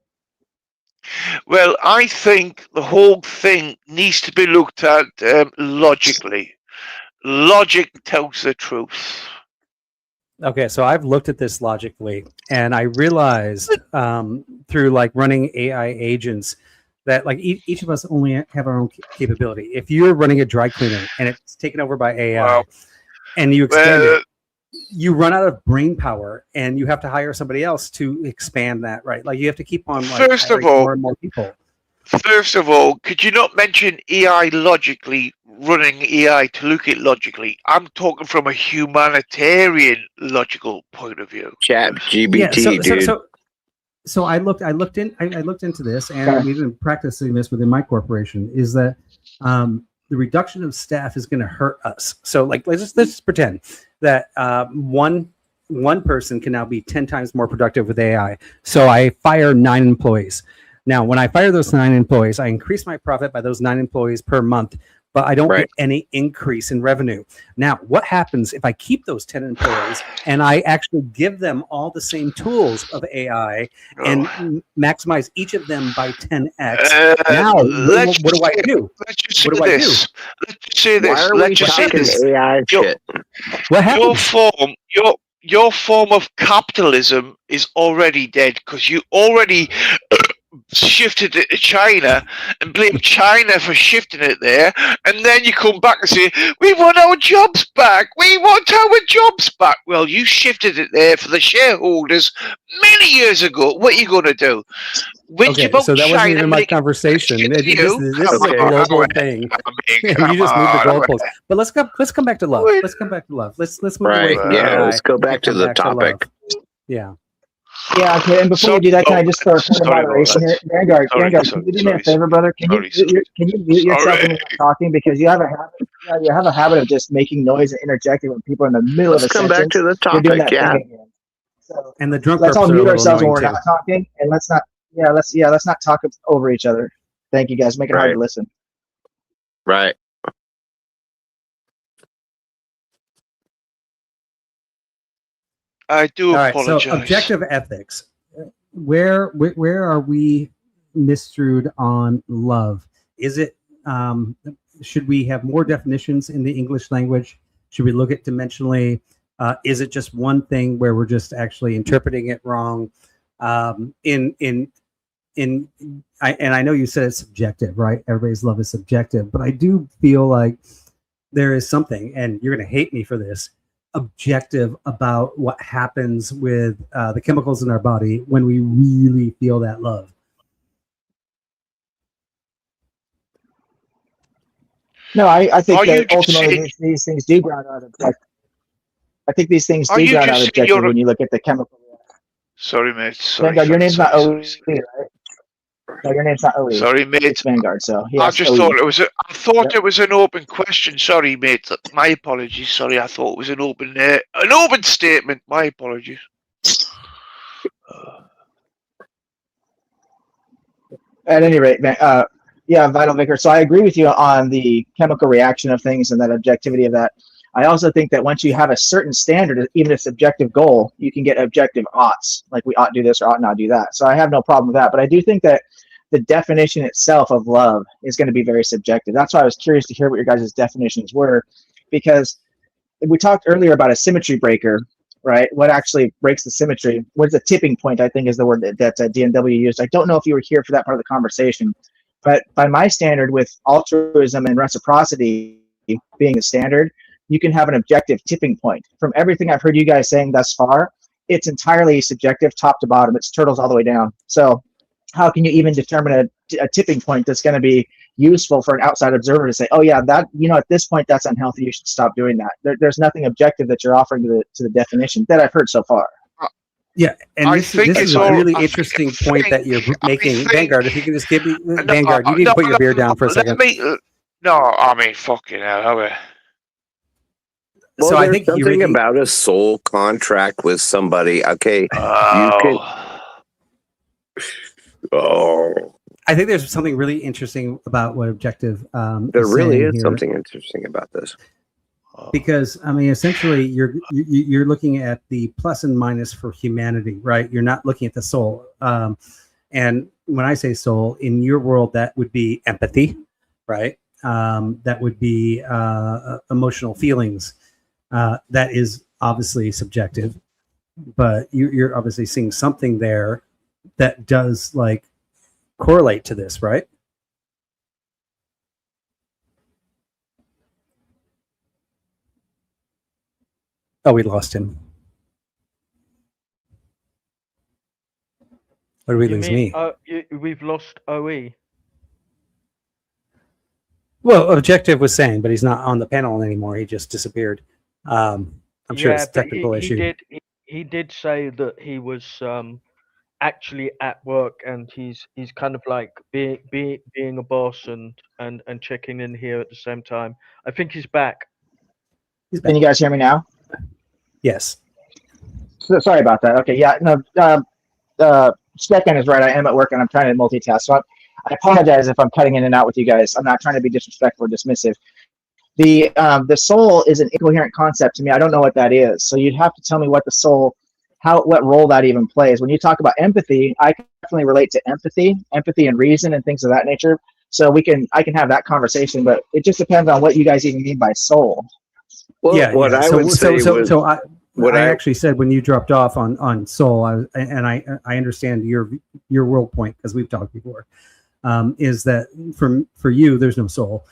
Well, I think the whole thing needs to be looked at logically. Logic tells the truth. Okay, so I've looked at this logically, and I realized through like running AI agents that like each of us only have our own capability. If you're running a dry cleaner and it's taken over by AI, and you extend it, you run out of brain power, and you have to hire somebody else to expand that. Right? Like you have to keep on like First of hiring all, more and more people. First of all, could you not mention AI logically, running AI to look at logically? I'm talking from a humanitarian logical point of view. Chat Yeah, GBT, dude. So I looked into this, and we've been practicing this within my corporation. Is that the reduction of staff is going to hurt us? So like let's just pretend that one person can now be 10 times more productive with AI. So I fire 9 employees. Now, when I fire those 9 employees, I increase my profit by those 9 employees per month but I don't Right. get any increase in revenue. Now, what happens if I keep those 10 employees and I actually give them all the same tools of AI and maximize each of them by 10x? Now, what do I do? Let's just say What do I do? this. Let's just say Why this. are we Let's just say talking this. AI shit? What happens? Your form of capitalism is already dead because you already shifted it to China and blame China for shifting it there, and then you come back and say, we want our jobs back, we want our jobs back. Well, you shifted it there for the shareholders many years ago. What are you going to do? Okay, so that wasn't even my conversation. This is a global thing. You just moved the goalposts. But let's come back to love. Let's come back to love. Let's move away from Yeah, AI. let's go back to the topic. Yeah. Yeah, okay. And before you do that, can I just throw a point of moderation here? Vanguard, can you do me a favor, brother? Can you mute yourself when you're not talking, because you have a habit of just making noise and interjecting when people are in the middle of a Let's come sentence. back to the You're doing topic. that Yeah. thing again. So And the drunk let's all perps are a mute little ourselves when we're annoying not too. talking, and let's not talk over each other. Thank you, guys. Make it hard Right. to listen. Right. I do All right, apologize. so objective ethics. Where are we misstrued on love? Is it should we have more definitions in the English language? Should we look at dimensionally? Is it just one thing where we're just actually interpreting it wrong? And I know you said it's subjective, right? Everybody's love is subjective, but I do feel like there is something, and you're going to hate me for this, objective about what happens with the chemicals in our body when we really feel that love. No, I think Are you that just ultimately saying- these things do ground out objective. I think these things Are do you ground just out saying objective you're a- when you look at the chemical. Sorry, mate. Sorry. Vanguard, your name's not sorry, OE, right? No, your name's not OE. Sorry, mate. It's Vanguard. So I yes, just OE. thought it was. It was an open question. Sorry, mate. My apologies. Sorry, I thought it was an open statement. My apologies. At any rate, yeah, Vital Vicar. So I agree with you on the chemical reaction of things and that objectivity of that. I also think that once you have a certain standard, even if it's objective goal, you can get objective oughts, like we ought do this or ought not do that. So I have no problem with that. But I do think that the definition itself of love is going to be very subjective. That's why I was curious to hear what your guys' definitions were, because we talked earlier about a symmetry breaker, right? What actually breaks the symmetry? What's the tipping point, I think is the word that DNW used. I don't know if you were here for that part of the conversation, but by my standard, with altruism and reciprocity being the standard, you can have an objective tipping point. From everything I've heard you guys saying thus far, it's entirely subjective, top to bottom. It's turtles all the way down. So how can you even determine a tipping point that's going to be useful for an outside observer to say, oh yeah, that, at this point that's unhealthy, you should stop doing that? There's nothing objective that you're offering to the definition that I've heard so far. Yeah, and this is a really interesting point that you're making. Vanguard, if you can just give me, Vanguard, you need to put your beer down for a second. Fucking hell. Well, So I there's think you're something making- about a soul contract with somebody. Okay, you can. Oh, I think there's something really interesting about what objective. there really saying is here. something interesting about this. Because I mean, essentially, you're looking at the plus and minus for humanity, right? You're not looking at the soul. And when I say soul, in your world, that would be empathy, right? That would be emotional feelings. That is obviously subjective, but you're obviously seeing something there that does like correlate to this, right? Oh, we lost him. Or did we lose me? We've lost OE. Well, Objective was saying, but he's not on the panel anymore. He just disappeared. I'm sure it's a but technical issue. He did say that he was actually at work, and he's kind of like being a boss and checking in here at the same time. I think he's back. Can you guys hear me now? Yes. So, sorry about that. Okay, yeah, no, Stekan is right. I am at work and I'm trying to multitask. So I apologize if I'm cutting in and out with you guys. I'm not trying to be disrespectful or dismissive. The soul is an incoherent concept to me. I don't know what that is. So you'd have to tell me what the soul, what role that even plays. When you talk about empathy, I can definitely relate to empathy and reason and things of that nature. So I can have that conversation, but it just depends on what you guys even mean by soul. Well, Yeah, what yeah. I So, would say was so I, what I I actually said when you dropped off on soul, I understand your world point because we've talked before. Is that for you, there's no soul.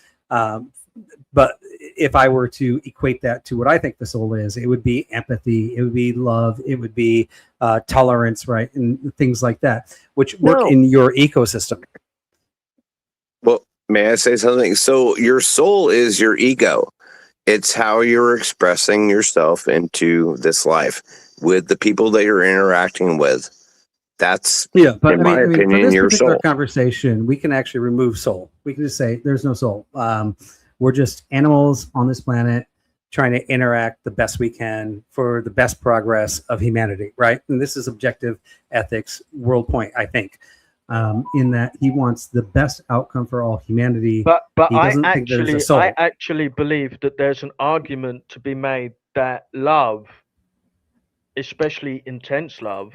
But if I were to equate that to what I think the soul is, it would be empathy, it would be love, it would be tolerance, right, and things like that, which work in your ecosystem. Well, may I say something? So your soul is your ego. It's how you're expressing yourself into this life with the people that you're interacting with. That's, But in my for opinion, this your particular soul. conversation, we can actually remove soul. We can just say there's no soul. We're just animals on this planet trying to interact the best we can for the best progress of humanity, right? And this is objective ethics world point, I think, in that he wants the best outcome for all humanity. But he doesn't think there's a soul. I actually believe that there's an argument to be made that love, especially intense love,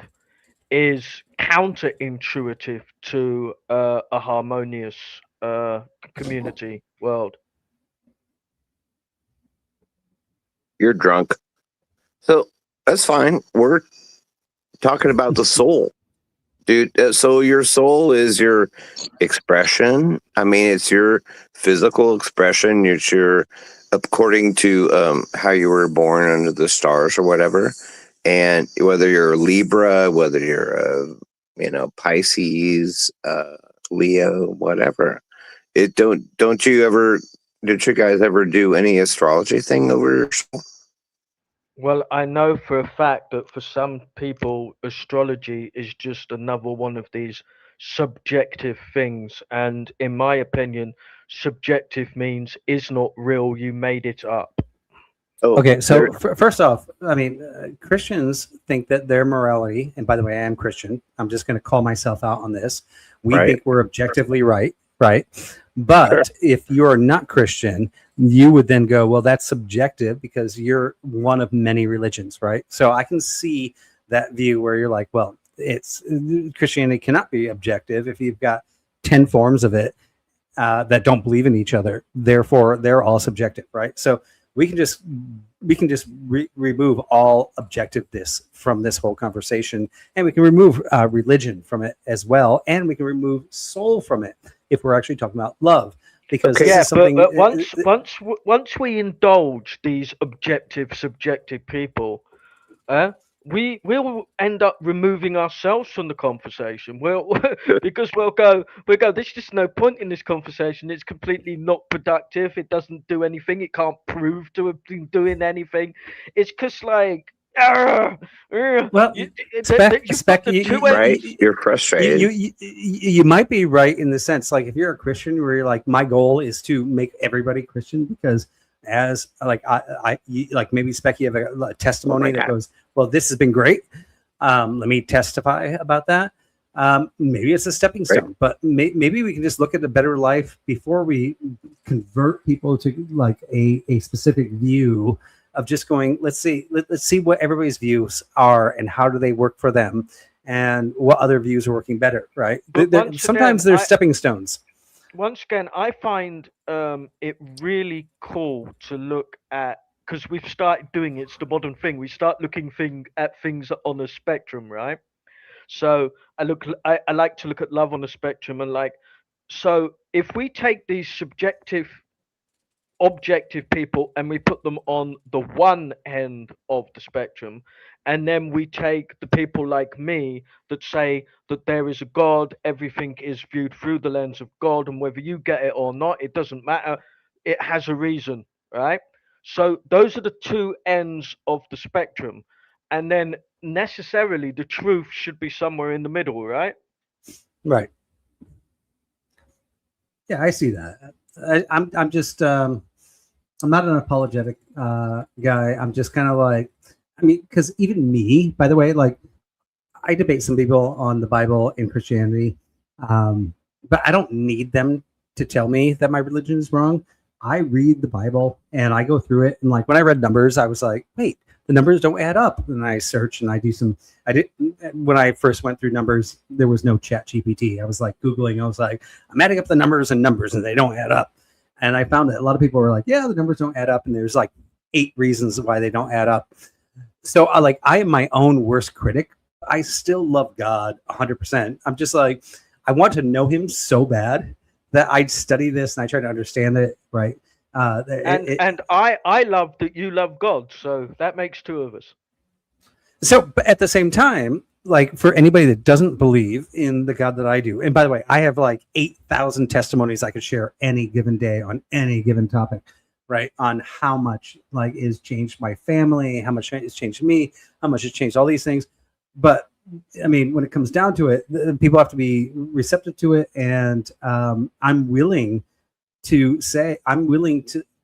is counterintuitive to a harmonious community world. You're drunk. So that's fine. We're talking about the soul, dude. So your soul is your expression. I mean, it's your physical expression. It's your, according to how you were born under the stars or whatever. And whether you're Libra, whether you're Pisces, Leo, whatever. Don't you ever, did you guys ever do any astrology thing over your soul? Well, I know for a fact that for some people, astrology is just another one of these subjective things. And in my opinion, subjective means is not real, you made it up. Oh, Okay, so first off, I mean, Christians think that their morality, and by the way, I am Christian. I'm just going to call myself out on this. We think we're objectively right? But if you're not Christian, you would then go, well, that's subjective because you're one of many religions, right? So I can see that view where you're like, well, it's Christianity cannot be objective if you've got 10 forms of it that don't believe in each other. Therefore, they're all subjective, right? So we can just remove all objectiveness from this whole conversation, and we can remove religion from it as well, and we can remove soul from it if we're actually talking about love, because this is something. But once we indulge these objective subjective people, we will end up removing ourselves from the conversation. Because we'll go. There's just no point in this conversation. It's completely not productive. It doesn't do anything. It can't prove to have been doing anything. It's just like. Well, You're frustrated. You might be right in the sense, like if you're a Christian, where you're like, my goal is to make everybody Christian, because as like like maybe Specky, you have a testimony that goes, well, this has been great. Let me testify about that. Maybe it's a stepping stone, but maybe we can just look at a better life before we convert people to like a specific view of just going, let's see what everybody's views are and how do they work for them and what other views are working better, right? Sometimes there's stepping stones. Once again, I find it really cool to look at, because we've started doing it's the modern thing. We start looking at things on a spectrum, right? So I like to look at love on a spectrum, and like, so if we take these subjective objective people and we put them on the one end of the spectrum, and then we take the people like me that say that there is a God, everything is viewed through the lens of God, and whether you get it or not, it doesn't matter, it has a reason, right? So those are the two ends of the spectrum, and then necessarily the truth should be somewhere in the middle, right? Yeah, I see that. I'm just I'm not an apologetic guy. I'm just kind of like, I mean, because even me, by the way, like I debate some people on the Bible and Christianity, but I don't need them to tell me that my religion is wrong. I read the Bible and I go through it. And like when I read Numbers, I was like, wait, the numbers don't add up. And I search and I do some, I did, when I first went through Numbers, there was no chat GPT. I was like Googling, I was like, I'm adding up the numbers and they don't add up. And I found that a lot of people were like, yeah, the numbers don't add up. And there's like 8 reasons why they don't add up. So I am my own worst critic. I still love God 100%. I'm just like, I want to know him so bad that I'd study this and I try to understand it, right? And I love that you love God, so that makes 2 of us. So, but at the same time, like for anybody that doesn't believe in the God that I do, and by the way, I have like 8,000 testimonies I could share any given day on any given topic, right? On how much like is changed my family, how much it's changed me, how much it's changed all these things. But I mean, when it comes down to it, people have to be receptive to it. And I'm willing to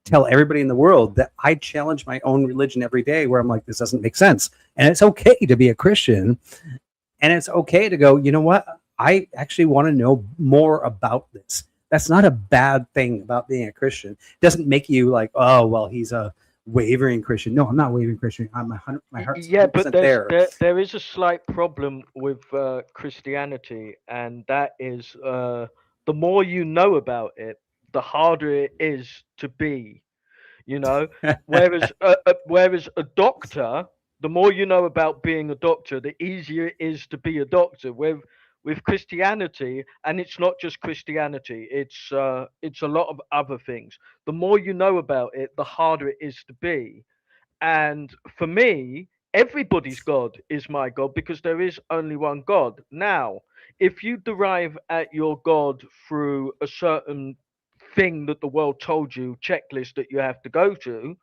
tell everybody in the world that I challenge my own religion every day where I'm like, this doesn't make sense. And it's okay to be a Christian. And it's okay to go, you know what? I actually want to know more about this. That's not a bad thing about being a Christian. It doesn't make you like, oh, well, he's a wavering Christian. No, I'm not wavering Christian. My heart's 100% but there. there is a slight problem with Christianity, and that is the more you know about it, the harder it is to be. You know, whereas a doctor, the more you know about being a doctor, the easier it is to be a doctor. With Christianity, and it's not just Christianity, it's a lot of other things. The more you know about it, the harder it is to be. And for me, everybody's God is my God because there is only one God. Now, if you derive at your God through a certain thing that the world told you, checklist that you have to go to,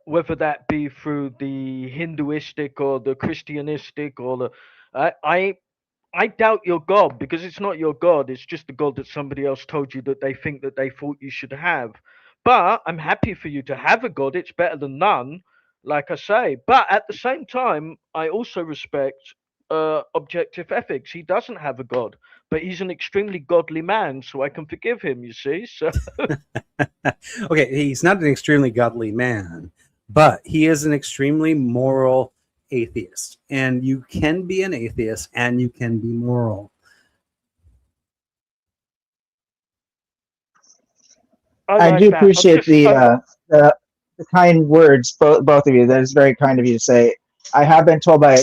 whether that be through the Hinduistic or the Christianistic or the, I doubt your God because it's not your God. It's just the God that somebody else told you that they think that they thought you should have. But I'm happy for you to have a God. It's better than none, like I say. But at the same time, I also respect objective ethics. He doesn't have a God, but he's an extremely godly man, so I can forgive him, you see. So Okay, he's not an extremely godly man, but he is an extremely moral atheist. And you can be an atheist and you can be moral. I do appreciate the kind words, both of you. That is very kind of you to say. I have been told by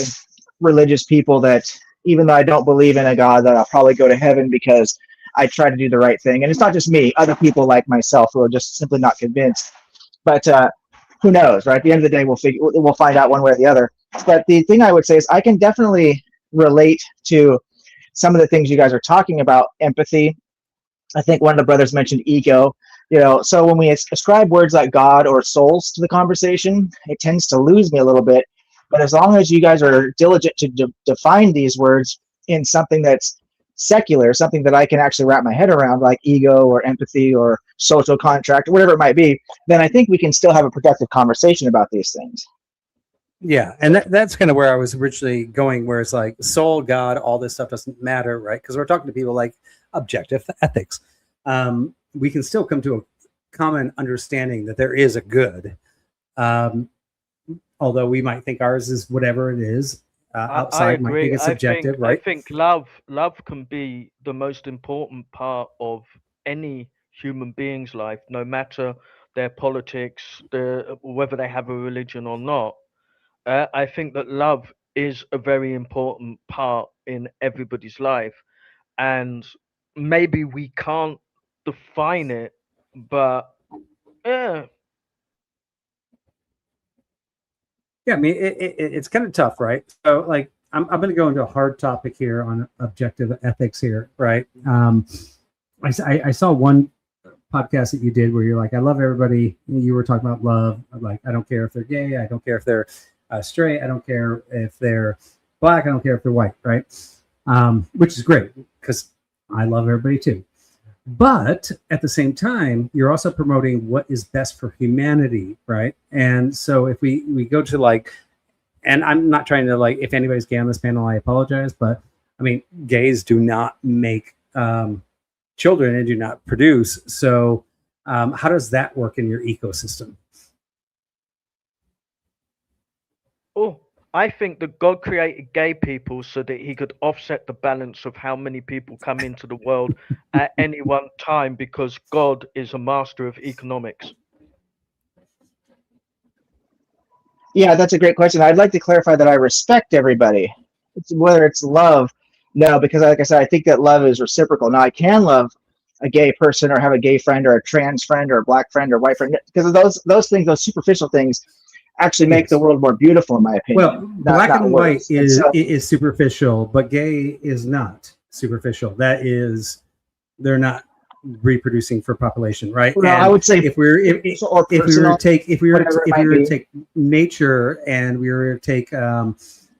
religious people that even though I don't believe in a God, that I'll probably go to heaven because I try to do the right thing. And it's not just me; other people like myself who are just simply not convinced. But who knows, right? At the end of the day, we'll find out one way or the other. But the thing I would say is I can definitely relate to some of the things you guys are talking about. Empathy. I think one of the brothers mentioned ego. You know, so when we ascribe words like God or souls to the conversation, it tends to lose me a little bit. But as long as you guys are diligent to define these words in something that's secular, something that I can actually wrap my head around, like ego or empathy or social contract or whatever it might be, then I think we can still have a productive conversation about these things. Yeah, and that's kind of where I was originally going, where it's like soul, God, all this stuff doesn't matter, right? Because we're talking to people like objective ethics. We can still come to a common understanding that there is a good, although we might think ours is whatever it is. Outside might think it's subjective, right? I think love can be the most important part of any human being's life, no matter their politics, whether they have a religion or not. I think that love is a very important part in everybody's life, and maybe we can't define it, but yeah. Yeah, I mean, it's kind of tough, right? So, like, I'm going to go into a hard topic here on objective ethics here, right? I saw one podcast that you did where you're like, I love everybody. You were talking about love. Like, I don't care if they're gay. I don't care if they're straight. I don't care if they're black. I don't care if they're white, right? Which is great because I love everybody too. But at the same time, you're also promoting what is best for humanity, right? And so if we go to like, and I'm not trying to like, if anybody's gay on this panel, I apologize, but I mean, gays do not make children and do not produce. So how does that work in your ecosystem? Oh, I think that God created gay people so that he could offset the balance of how many people come into the world at any one time, because God is a master of economics. Yeah, that's a great question. I'd like to clarify that I respect everybody. Whether it's love, no, because like I said, I think that love is reciprocal. Now, I can love a gay person or have a gay friend or a trans friend or a black friend or white friend, because of those things, those superficial things, actually make the world more beautiful, in my opinion. Well, black and white words. And so, is superficial, but gay is not superficial. That is, they're not reproducing for population, right? well, And I would say if we were personal, to take nature and we were to take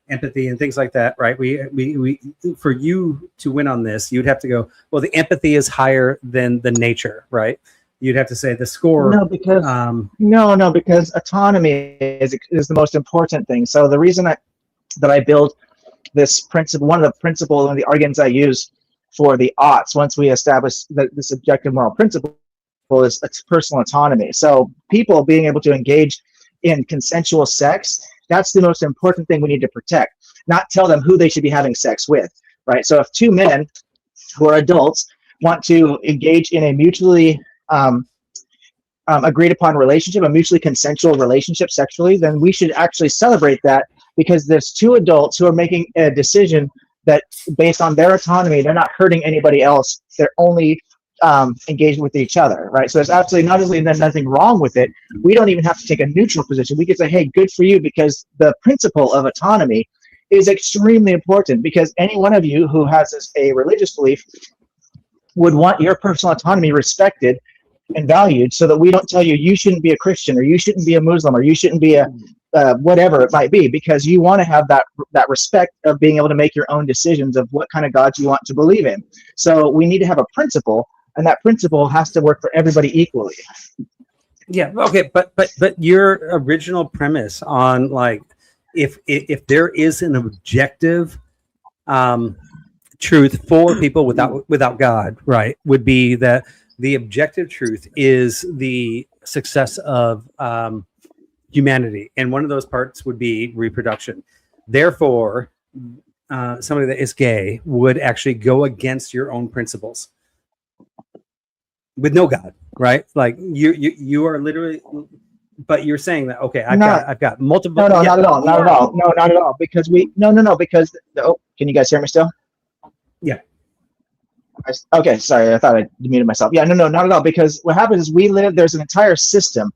empathy and things like that, right? We for you to win on this, you'd have to go, well, the empathy is higher than the nature, right? You'd have to say the score. No, because because autonomy is the most important thing. So the reason that I build this principle, one of the arguments I use for the aughts, once we establish this objective moral principle, is it's personal autonomy. So people being able to engage in consensual sex, that's the most important thing we need to protect, not tell them who they should be having sex with, right? So if two men who are adults want to engage in a mutually agreed upon relationship, a mutually consensual relationship sexually, then we should actually celebrate that, because there's two adults who are making a decision that based on their autonomy, they're not hurting anybody else. They're only engaging with each other, right? So there's absolutely not only nothing wrong with it. We don't even have to take a neutral position. We can say, hey, good for you, because the principle of autonomy is extremely important, because any one of you who has a religious belief would want your personal autonomy respected and valued, so that we don't tell you shouldn't be a Christian or you shouldn't be a Muslim or you shouldn't be a whatever it might be, because you want to have that respect of being able to make your own decisions of what kind of gods you want to believe in. So we need to have a principle, and that principle has to work for everybody equally. Yeah, okay, but your original premise on, like, if there is an objective truth for people without God, right, would be that the objective truth is the success of humanity, and one of those parts would be reproduction. Therefore, somebody that is gay would actually go against your own principles with no God, right? Like you are literally, but you're saying that, okay, I've got multiple. No, not at all, not at all, because because can you guys hear me still? Yeah. Okay, sorry, I thought I muted myself. Yeah, no, not at all, because what happens is there's an entire system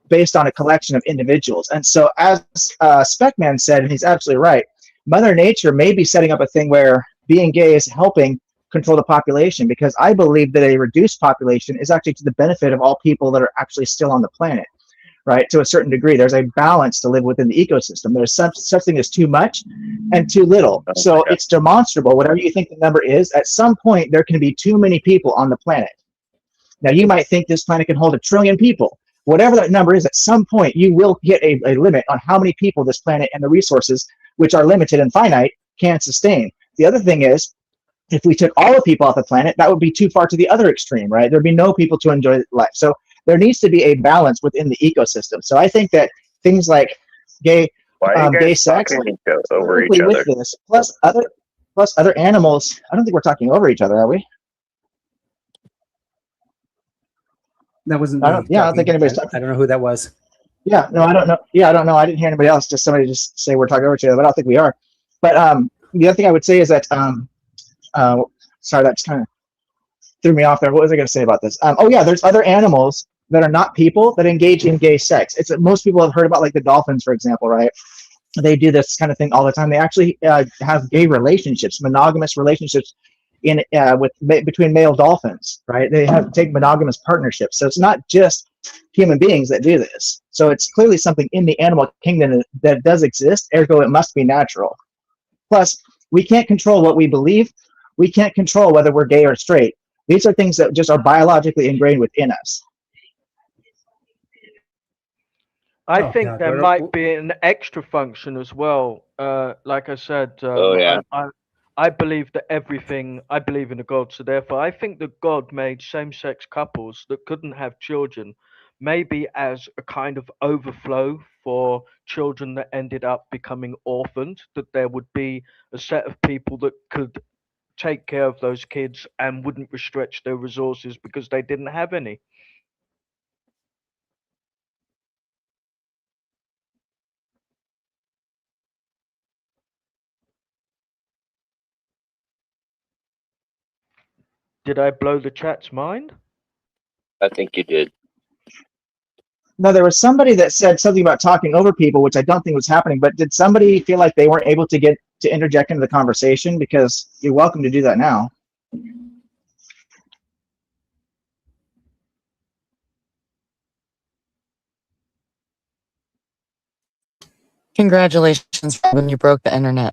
based on a collection of individuals. And so as Speckman said, and he's absolutely right, Mother Nature may be setting up a thing where being gay is helping control the population, because I believe that a reduced population is actually to the benefit of all people that are actually still on the planet, right? To a certain degree, there's a balance to live within the ecosystem. There's such thing as too much and too little. So it's demonstrable, whatever you think the number is, at some point there can be too many people on the planet. Now, you might think this planet can hold 1 trillion people. Whatever that number is, at some point you will get a limit on how many people this planet and the resources, which are limited and finite, can sustain. The other thing is, if we took all the people off the planet, that would be too far to the other extreme, right? There'd be no people to enjoy life. So there needs to be a balance within the ecosystem. So I think that things like gay sex, over each other? with this, plus other animals, I don't think we're talking over each other, are we? That wasn't. I don't think anybody's talking. I don't know who that was. Yeah, no, I don't know. Yeah, I don't know. I didn't hear anybody else. Just somebody just say we're talking over each other, but I don't think we are. But the other thing I would say is that sorry, that just kind of threw me off there. What was I going to say about this? There's other animals that are not people that engage in gay sex. It's most people have heard about, like the dolphins, for example, right? They do this kind of thing all the time. They actually have gay relationships, monogamous relationships between male dolphins, right? They take monogamous partnerships. So it's not just human beings that do this. So it's clearly something in the animal kingdom that does exist, ergo it must be natural. Plus, we can't control what we believe. We can't control whether we're gay or straight. These are things that just are biologically ingrained within us. I think there might be an extra function as well. Like I said, I believe that I believe in a God, so therefore I think that God made same-sex couples that couldn't have children, maybe as a kind of overflow for children that ended up becoming orphaned, that there would be a set of people that could take care of those kids and wouldn't stretch their resources because they didn't have any. Did I blow the chat's mind? I think you did. No, there was somebody that said something about talking over people, which I don't think was happening. But did somebody feel like they weren't able to get to interject into the conversation? Because you're welcome to do that now. Congratulations, when you broke the internet.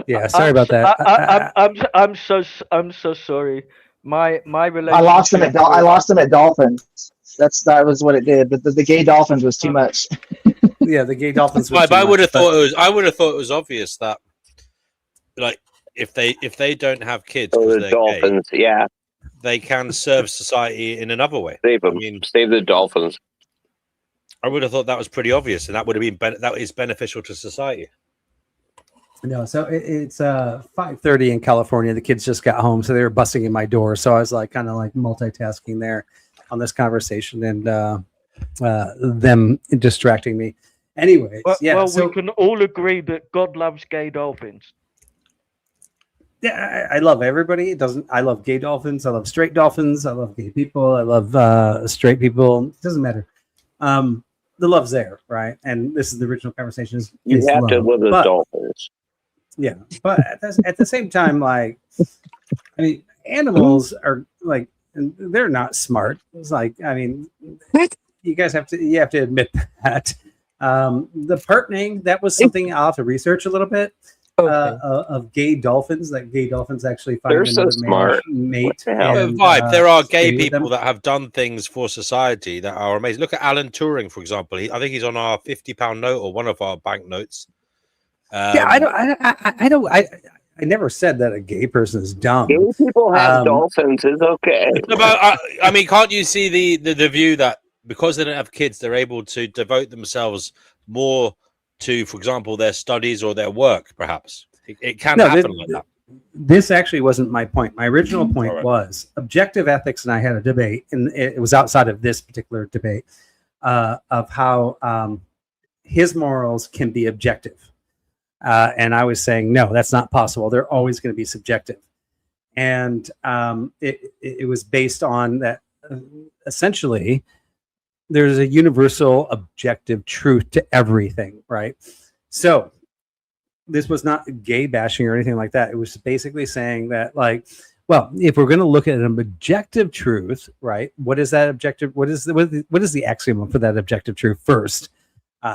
Yeah, sorry about that. I'm so sorry. My relationship. I lost them at Dolphins. That was what it did. But the gay Dolphins was too much. Yeah, the gay Dolphins. Was I would have thought it was. I would have thought it was obvious that, like, if they don't have kids, So because the Dolphins, gay, yeah, they can serve society in another way. save them. Save the Dolphins. I would have thought that was pretty obvious, and that would have been that is beneficial to society. No, so it's 5:30 in California. The kids just got home, so they were busting in my door. So I was like, kind of like multitasking there on this conversation and them distracting me. Anyways, we can all agree that God loves gay dolphins. Yeah, I love everybody. I love gay dolphins. I love straight dolphins. I love gay people. I love straight people. It doesn't matter. The love's there, right? And this is the original conversation. You have love. to live with dolphins. Yeah, but at the same time, like, I mean, animals are like, they're not smart. It's like, I mean, you guys have to admit that. The partnering, that was something I'll have to research a little bit. Of gay dolphins, that gay dolphins actually find another mate. And, there are gay people that have done things for society that are amazing. Look at Alan Turing, for example. I think he's on our £50 note or one of our bank notes. I never said that a gay person is dumb. Gay people have dolphins is okay. I mean, can't you see the view that because they don't have kids, they're able to devote themselves more to, for example, their studies or their work, perhaps? It can happen like that. This actually wasn't my point. My original point was objective ethics, and I had a debate, and it was outside of this particular debate, of how his morals can be objective. And I was saying, no, that's not possible. They're always going to be subjective. And it was based on that, essentially, there's a universal objective truth to everything, right? So this was not gay bashing or anything like that. It was basically saying that, like, well, if we're going to look at an objective truth, right? What is that objective? What is the axiom for that objective truth first?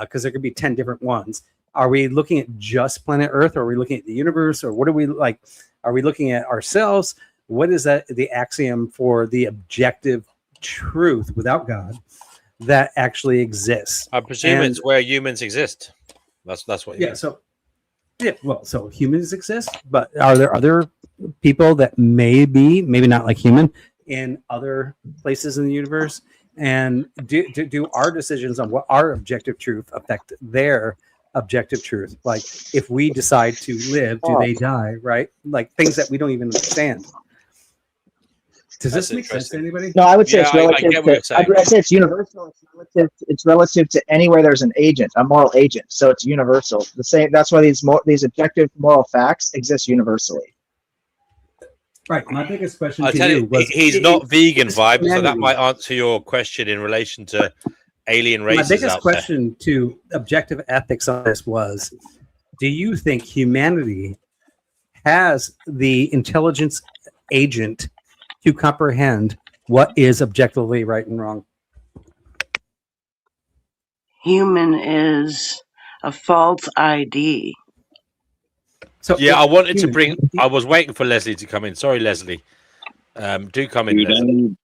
Because there could be 10 different ones. Are we looking at just planet Earth, or are we looking at the universe, or what are we like? Are we looking at ourselves? What is that? The axiom for the objective truth without God that actually exists? I presume it's where humans exist. That's what. You mean. So so humans exist, but are there other people that maybe not like human in other places in the universe? And do our decisions on what our objective truth affect their objective truth? Like, if we decide to live, do they die? Right? Like things that we don't even understand. Does this make sense to anybody? No, I would say it's relative. I'd say it's universal. It's relative to anywhere there's an agent, a moral agent. So it's universal. The same. That's why these objective moral facts exist universally. Right. My biggest question I to tell you was, he's not vegan vibe, so that might answer your question in relation to alien races. My biggest question to objective ethics on this was, do you think humanity has the intelligence agent to comprehend what is objectively right and wrong? Human is a false ID. So yeah, I wanted to bring. I was waiting for Leslie to come in. Sorry, Leslie. Do come in, Leslie.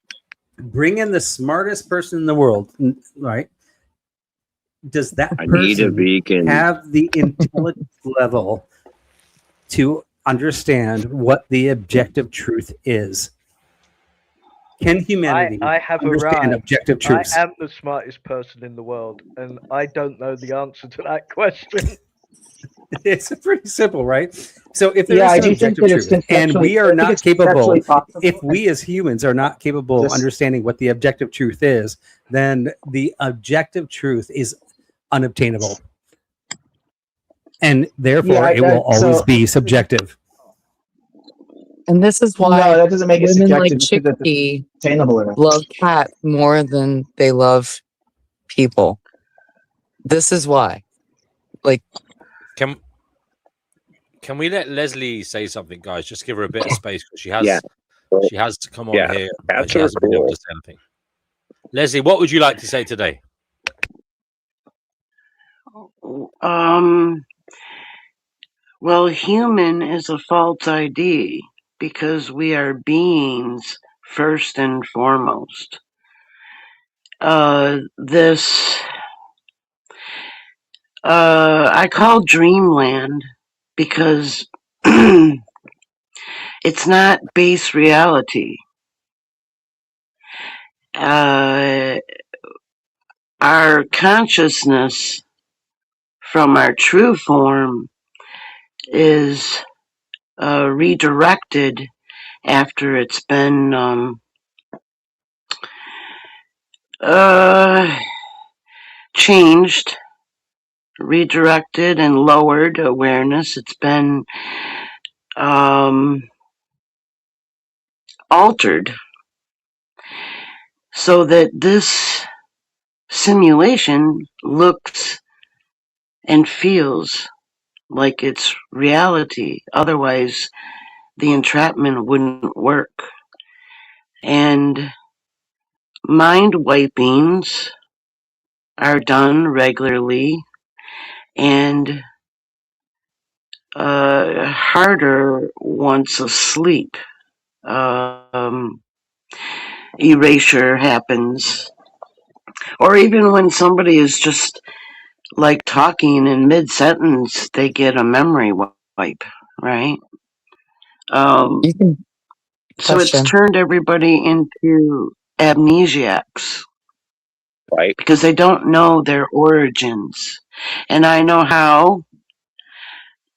Bring in the smartest person in the world, right? does that I need a person beacon. have the intelligence level to understand what the objective truth is? Can humanity I have understand arrived. objective I truths? am the smartest person in the world, and I don't know the answer to that question. It's pretty simple, right? So if there Yeah, is I some do think objective that it's truth and conceptually. we I are think not it's conceptually capable, possible. if we as humans are not capable of This- understanding what the objective truth is, then the objective truth is unobtainable. And therefore it will always be subjective. And this is No, why that doesn't make it women like subjective because it's Chickpea attainable enough. love cats more than they love people. This is why. Like, Can we let Leslie say something, guys? Just give her a bit of space because she has to come on Yeah, here. cats She are hasn't been able cool. to say anything. Leslie, what would you like to say today? Well, human is a false ID because we are beings first and foremost. This I call dreamland because it's not base reality. Our consciousness from our true form is redirected after it's been changed, redirected, and lowered awareness. It's been altered so that this simulation looks and feels like it's reality. Otherwise, the entrapment wouldn't work. And mind wipings are done regularly and harder once asleep. Erasure happens. Or even when somebody is just like talking in mid sentence, they get a memory wipe, right? So it's question. turned everybody into amnesiacs. Right. Because they don't know their origins. And I know how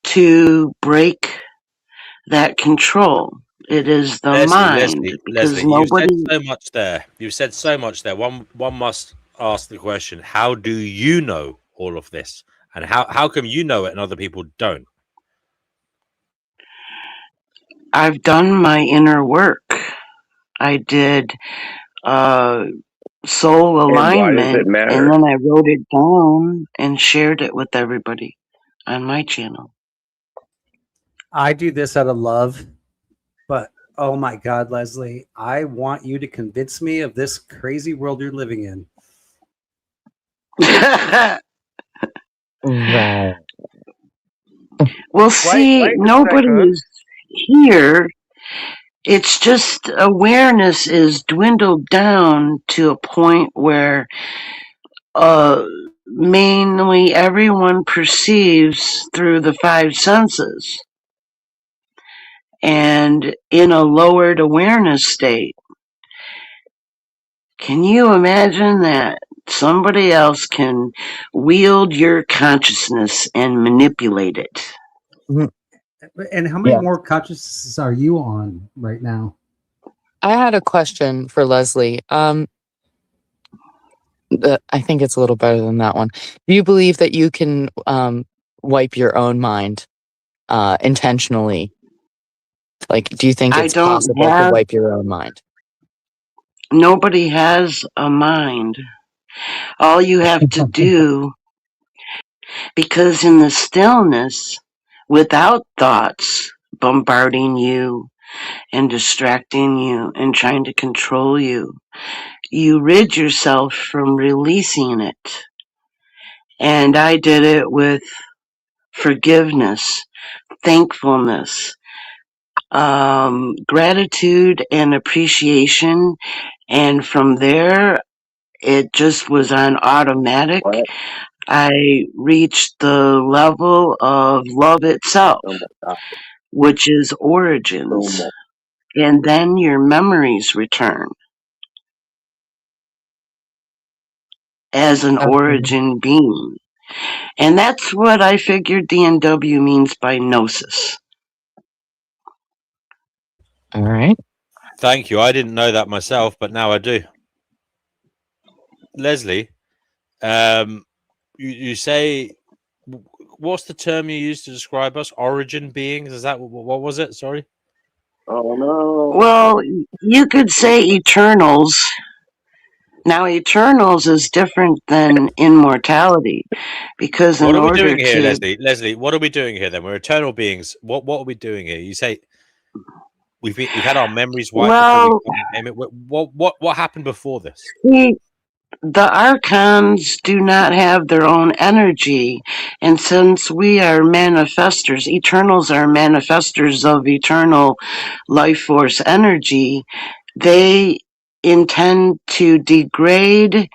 to break that control. It is the mind because Leslie, you've said nobody. so much there. You've said so much there. One must ask the question: how do you know all of this, and how come you know it and other people don't? I've done my inner work. I did soul And why does it alignment, matter? and then I wrote it down and shared it with everybody on my channel. I do this out of love, but oh my God, Leslie, I want you to convince me of this crazy world you're living in. Right. Well, see, nobody is here. It's just awareness is dwindled down to a point where mainly everyone perceives through the five senses and in a lowered awareness state. Can you imagine that somebody else can wield your consciousness and manipulate it? And how many more consciousnesses are you on right now? I had a question for Leslie. I think it's a little better than that one. Do you believe that you can wipe your own mind intentionally? Like, do you think I it's don't possible to have, wipe your own mind? nobody has a mind. All you have to do, because in the stillness, without thoughts bombarding you and distracting you and trying to control you, you rid yourself from releasing it. And I did it with forgiveness, thankfulness, gratitude, and appreciation. And from there, it just was on automatic. I reached the level of love itself, which is origins. And then your memories return as an Okay. origin being. And that's what I figured DNW means by gnosis. All right. Thank you. I didn't know that myself, but now I do. Leslie, you say, what's the term you used to describe us? Origin beings? Is that what was it? Sorry. Oh no. Well, you could say eternals. Now, eternals is different than immortality because What in are we order doing here, to. Leslie, what are we doing here then? We're eternal beings. What are we doing here? You say we've had our memories wiped before we Well, came it. What happened before this? see, the archons do not have their own energy. And since we are manifestors, eternals are manifestors of eternal life force energy, they intend to degrade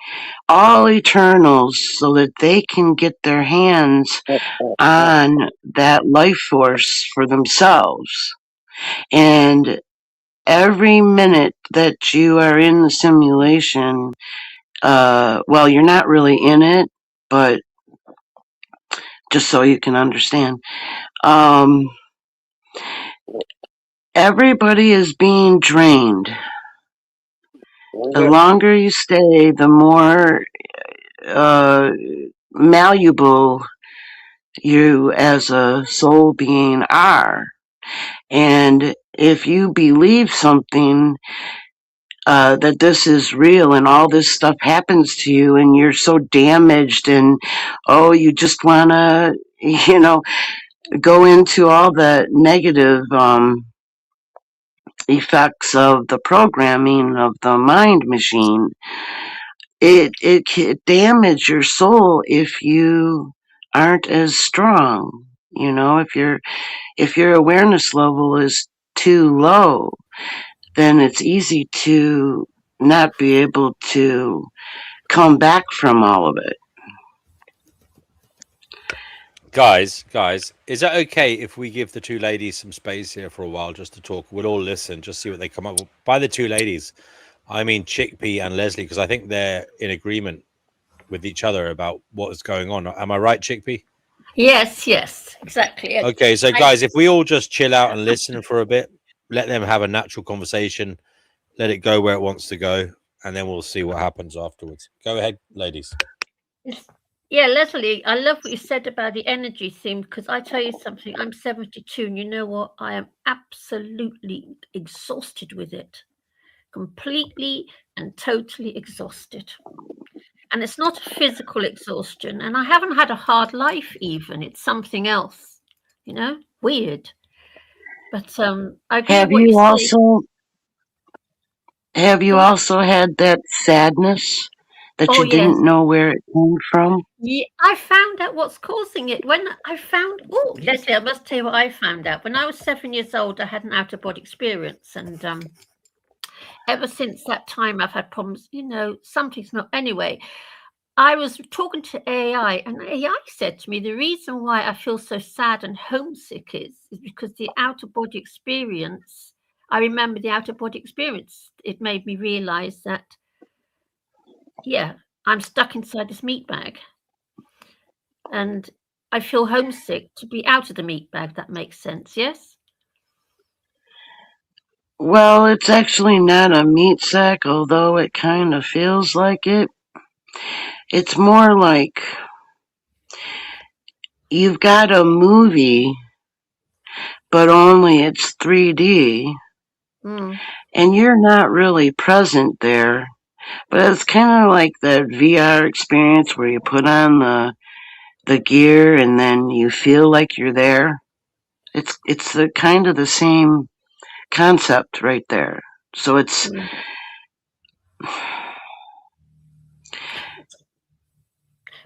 all eternals so that they can get their hands on that life force for themselves. And every minute that you are in the simulation, well, you're not really in it, but just so you can understand, everybody is being drained. The longer you stay, the more malleable you as a soul being are. And if you believe something, that this is real and all this stuff happens to you and you're so damaged and, oh, you just want to, go into all the negative effects of the programming of the mind machine, it can damage your soul if you aren't as strong. If your awareness level is too low, then it's easy to not be able to come back from all of it. Guys, is that okay if we give the two ladies some space here for a while just to talk? We'll all listen, just see what they come up with. By the two ladies, I mean Chickpea and Leslie, because I think they're in agreement with each other about what is going on. Am I right, Chickpea? Yes, exactly. Okay, so guys, if we all just chill out and listen for a bit, let them have a natural conversation, let it go where it wants to go, and then we'll see what happens afterwards. Go ahead, ladies. Yeah, Leslie, I love what you said about the energy thing because I tell you something, I'm 72 and you know what? I am absolutely exhausted with it. Completely and totally exhausted. And it's not a physical exhaustion. And I haven't had a hard life even. It's something else, weird. But I agree with what you say. Have you also had that sadness that Oh, you yes. didn't know where it came from? Yeah, I found out what's causing it. Leslie, I must tell you what I found out. When I was 7 years old, I had an out of body experience. And ever since that time, I've had problems, something's not. Anyway, I was talking to AI, and AI said to me, the reason why I feel so sad and homesick is because the out of body experience, I remember the out of body experience. It made me realize that, yeah, I'm stuck inside this meat bag. And I feel homesick to be out of the meat bag. That makes sense, yes? Well, it's actually not a meat sack, although it kind of feels like it. It's more like you've got a movie, but only it's 3D, and you're not really present there. But it's kind of like the VR experience where you put on the gear and then you feel like you're there. It's the kind of the same concept right there. So it's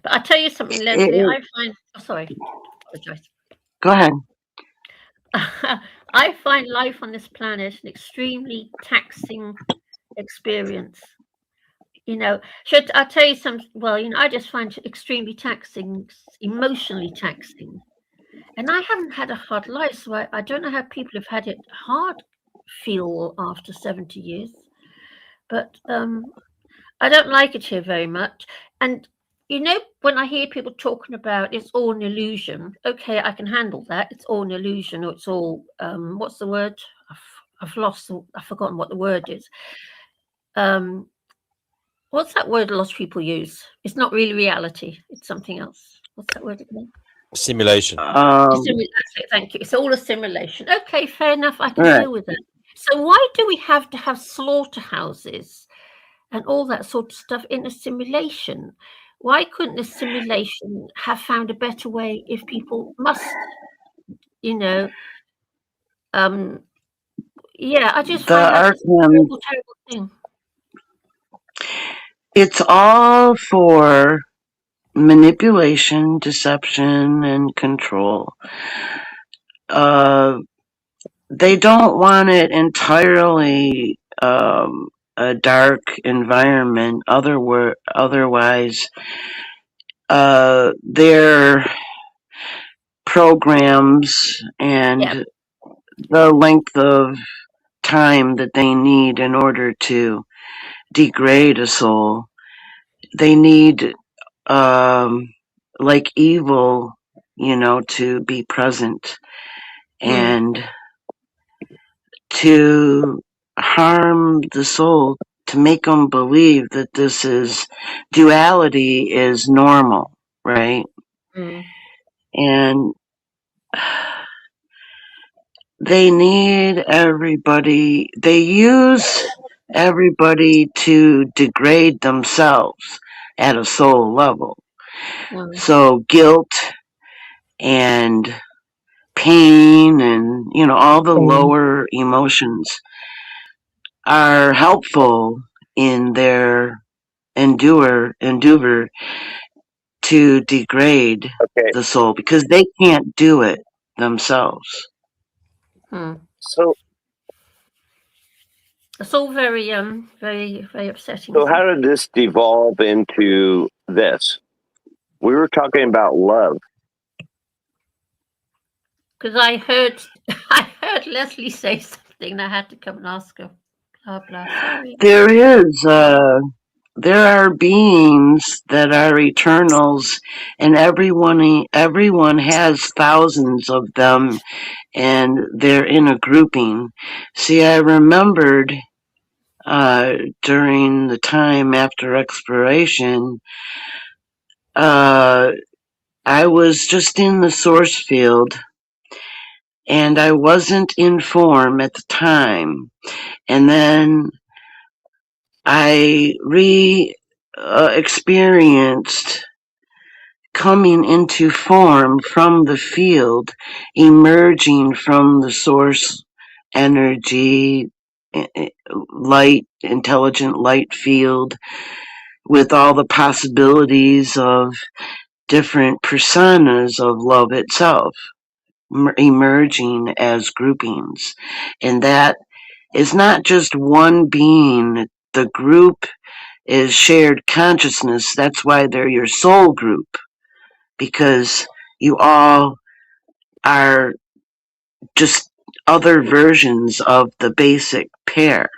But I tell you something, Leslie, I find apologize. Go ahead. I find life on this planet an extremely taxing experience. You know, I'll tell you some. Well, I just find it extremely taxing, emotionally taxing. And I haven't had a hard life, so I don't know how people have had it hard feel after 70 years. But I don't like it here very much. And when I hear people talking about it's all an illusion, okay, I can handle that. It's all an illusion, or it's all what's the word? I've forgotten what the word is. What's that word a lot of people use? It's not really reality. It's something else. What's that word again? Simulation. Thank you. It's all a simulation. Okay, fair enough. I can Right. deal with that. So why do we have to have slaughterhouses and all that sort of stuff in a simulation? Why couldn't the simulation have found a better way if people must, yeah, I just The find that a Arkham, terrible, terrible thing. it's all for manipulation, deception, and control. They don't want it entirely a dark environment. Otherwise, their programs and the length of time that they need in order to degrade a soul, they need like evil, to be present and to harm the soul, to make them believe that this is duality is normal, right? And they use everybody to degrade themselves at a soul level. So guilt and pain and, all the lower emotions are helpful in their endeavor to degrade the soul because they can't do it themselves. So It's all very, very, very upsetting. So how did this devolve into this? We were talking about love. Because I heard Leslie say something, and I had to come and ask her. Blah blah. Sorry. There are beings that are eternals, and everyone has thousands of them, and they're in a grouping. See, I remembered during the time after exploration, I was just in the source field, and I wasn't in form at the time, and then I experienced coming into form from the field, emerging from the source energy, light, intelligent light field, with all the possibilities of different personas of love itself emerging as groupings. And that is not just one being. The group is shared consciousness. That's why they're your soul group, because you all are just other versions of the basic pair.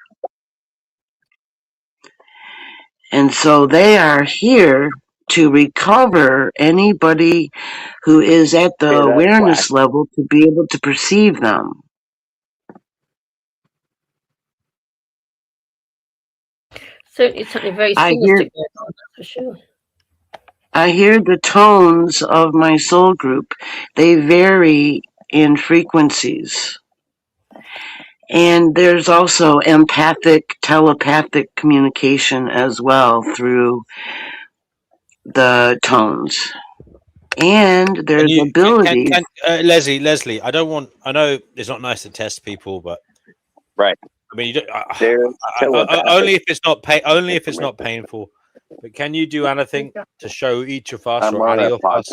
And so they are here to recover anybody who is at the awareness level to be able to perceive them. Certainly something very sinister going on, that's for sure. I hear the tones of my soul group. They vary in frequencies. And there's also empathic, telepathic communication as well through the tones. And there's ability. Leslie, I know it's not nice to test people, but right. I mean, only if it's not painful. But can you do anything to show each of us or any of us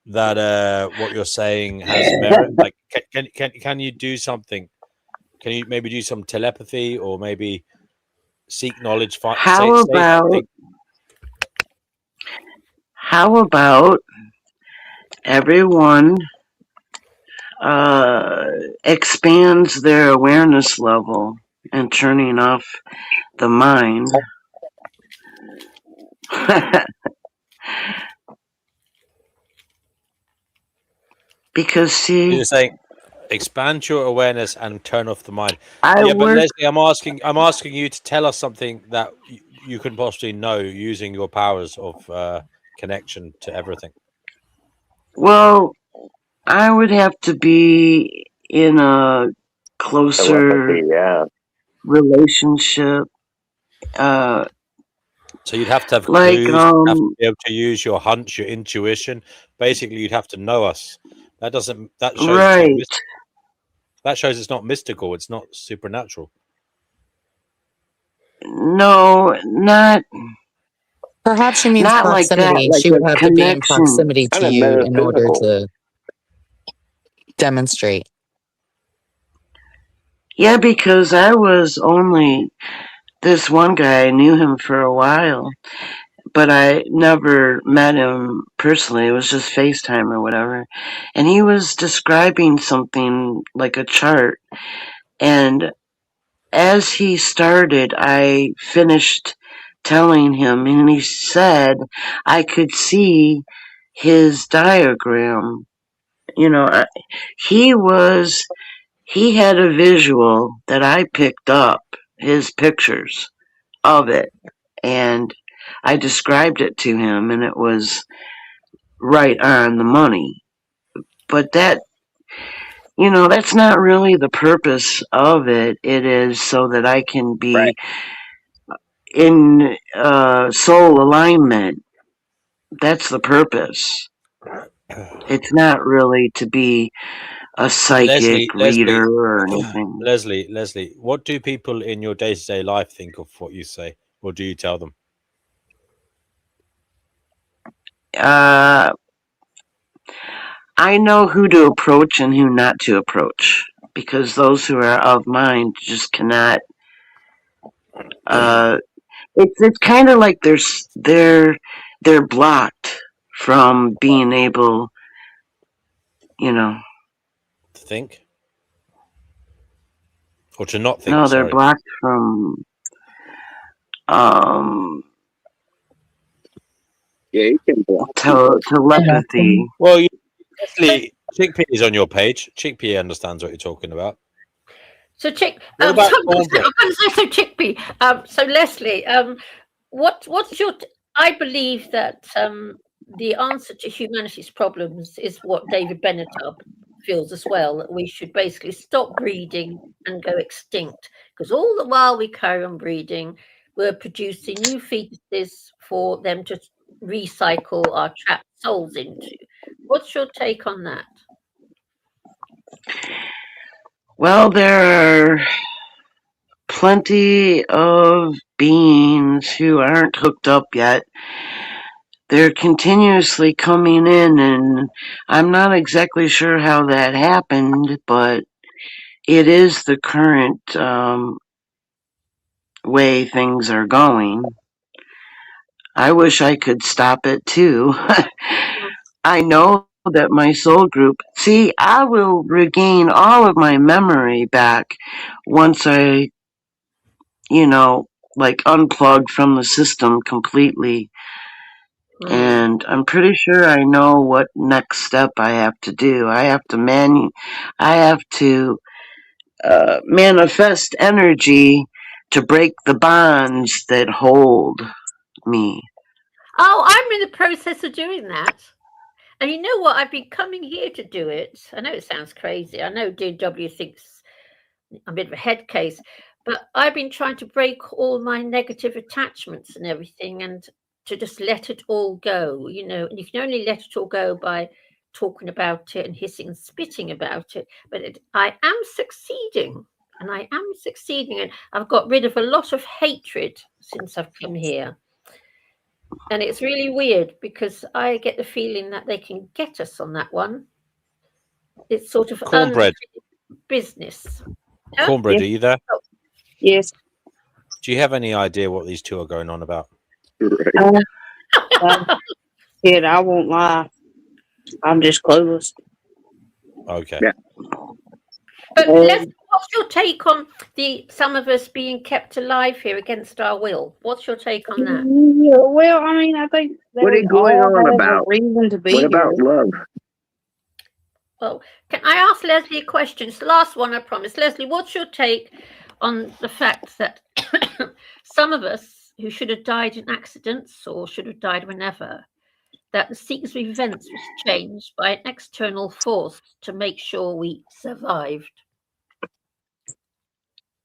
that what you're saying has merit? Like, can you do something? Can you maybe do some telepathy or maybe seek knowledge, How about everyone expands their awareness level and turning off the mind? Because see, You're saying expand your awareness and turn off the mind. I Yeah, but work. Leslie, I'm asking you to tell us something that you can possibly know using your powers of connection to everything. Well, I would have to be in a closer relationship. So you'd have to have Like, clues, you'd have to be able to use your hunch, your intuition. Basically, you'd have to know us. That shows it's not right. that shows it's not mystical, it's not supernatural. No, not Perhaps she means not like that, proximity. like She would a have to be in connection. proximity to you in order to demonstrate. Yeah, because I was only this one guy, I knew him for a while, but I never met him personally. It was just FaceTime or whatever. And he was describing something like a chart. And as he started, I finished telling him, and he said I could see his diagram. You know, he had a visual that I picked up, his pictures of it, and I described it to him, and it was right on the money. But that, that's not really the purpose of it. It is so that I can be in soul alignment. That's the purpose. It's not really to be a psychic reader or anything. Leslie, what do people in your day-to-day life think of what you say, or do you tell them? I know who to approach and who not to approach, because those who are of mind just cannot. It's kind of like they're blocked from being able, to think or to not think. No, they're Sorry. blocked from. Yeah, you can block telepathy. Well, Leslie, Chickpea is on your page. Chickpea understands what you're talking about. So What about I'm going to say so Chickpea. So Leslie, what's your? I believe that the answer to humanity's problems is what David Benatar feels as well. That we should basically stop breeding and go extinct, because all the while we carry on breeding, we're producing new fetuses for them to recycle our trapped souls into. What's your take on that? Well, there are plenty of beings who aren't hooked up yet. They're continuously coming in, and I'm not exactly sure how that happened, but it is the current way things are going. I wish I could stop it too. I know that my soul group, see, I will regain all of my memory back once I, like unplug from the system completely. And I'm pretty sure I know what next step I have to do. I have to manifest energy to break the bonds that hold me. Oh, I'm in the process of doing that. And you know what? I've been coming here to do it. I know it sounds crazy. I know DW thinks I'm a bit of a head case, but I've been trying to break all my negative attachments and everything and to just let it all go, and you can only let it all go by talking about it and hissing and spitting about it. But I am succeeding, and and I've got rid of a lot of hatred since I've come here. And it's really weird because I get the feeling that they can get us on that one. It's sort of Cornbread. business. Cornbread, are you there? Yes. Do Do you have any idea what these two are going on about? Kid, I won't lie. I'm just clueless. Okay. Yeah. But Leslie, what's your take on some of us being kept alive here against our will? What's your take on that? Yeah, well, I mean, I think that What are we you going all on have about? a reason to be What here. about love? Well, can I ask Leslie a question? It's the last one, I promise. Leslie, what's your take on the fact that some of us who should have died in accidents or should have died whenever, that the sequence of events was changed by an external force to make sure we survived?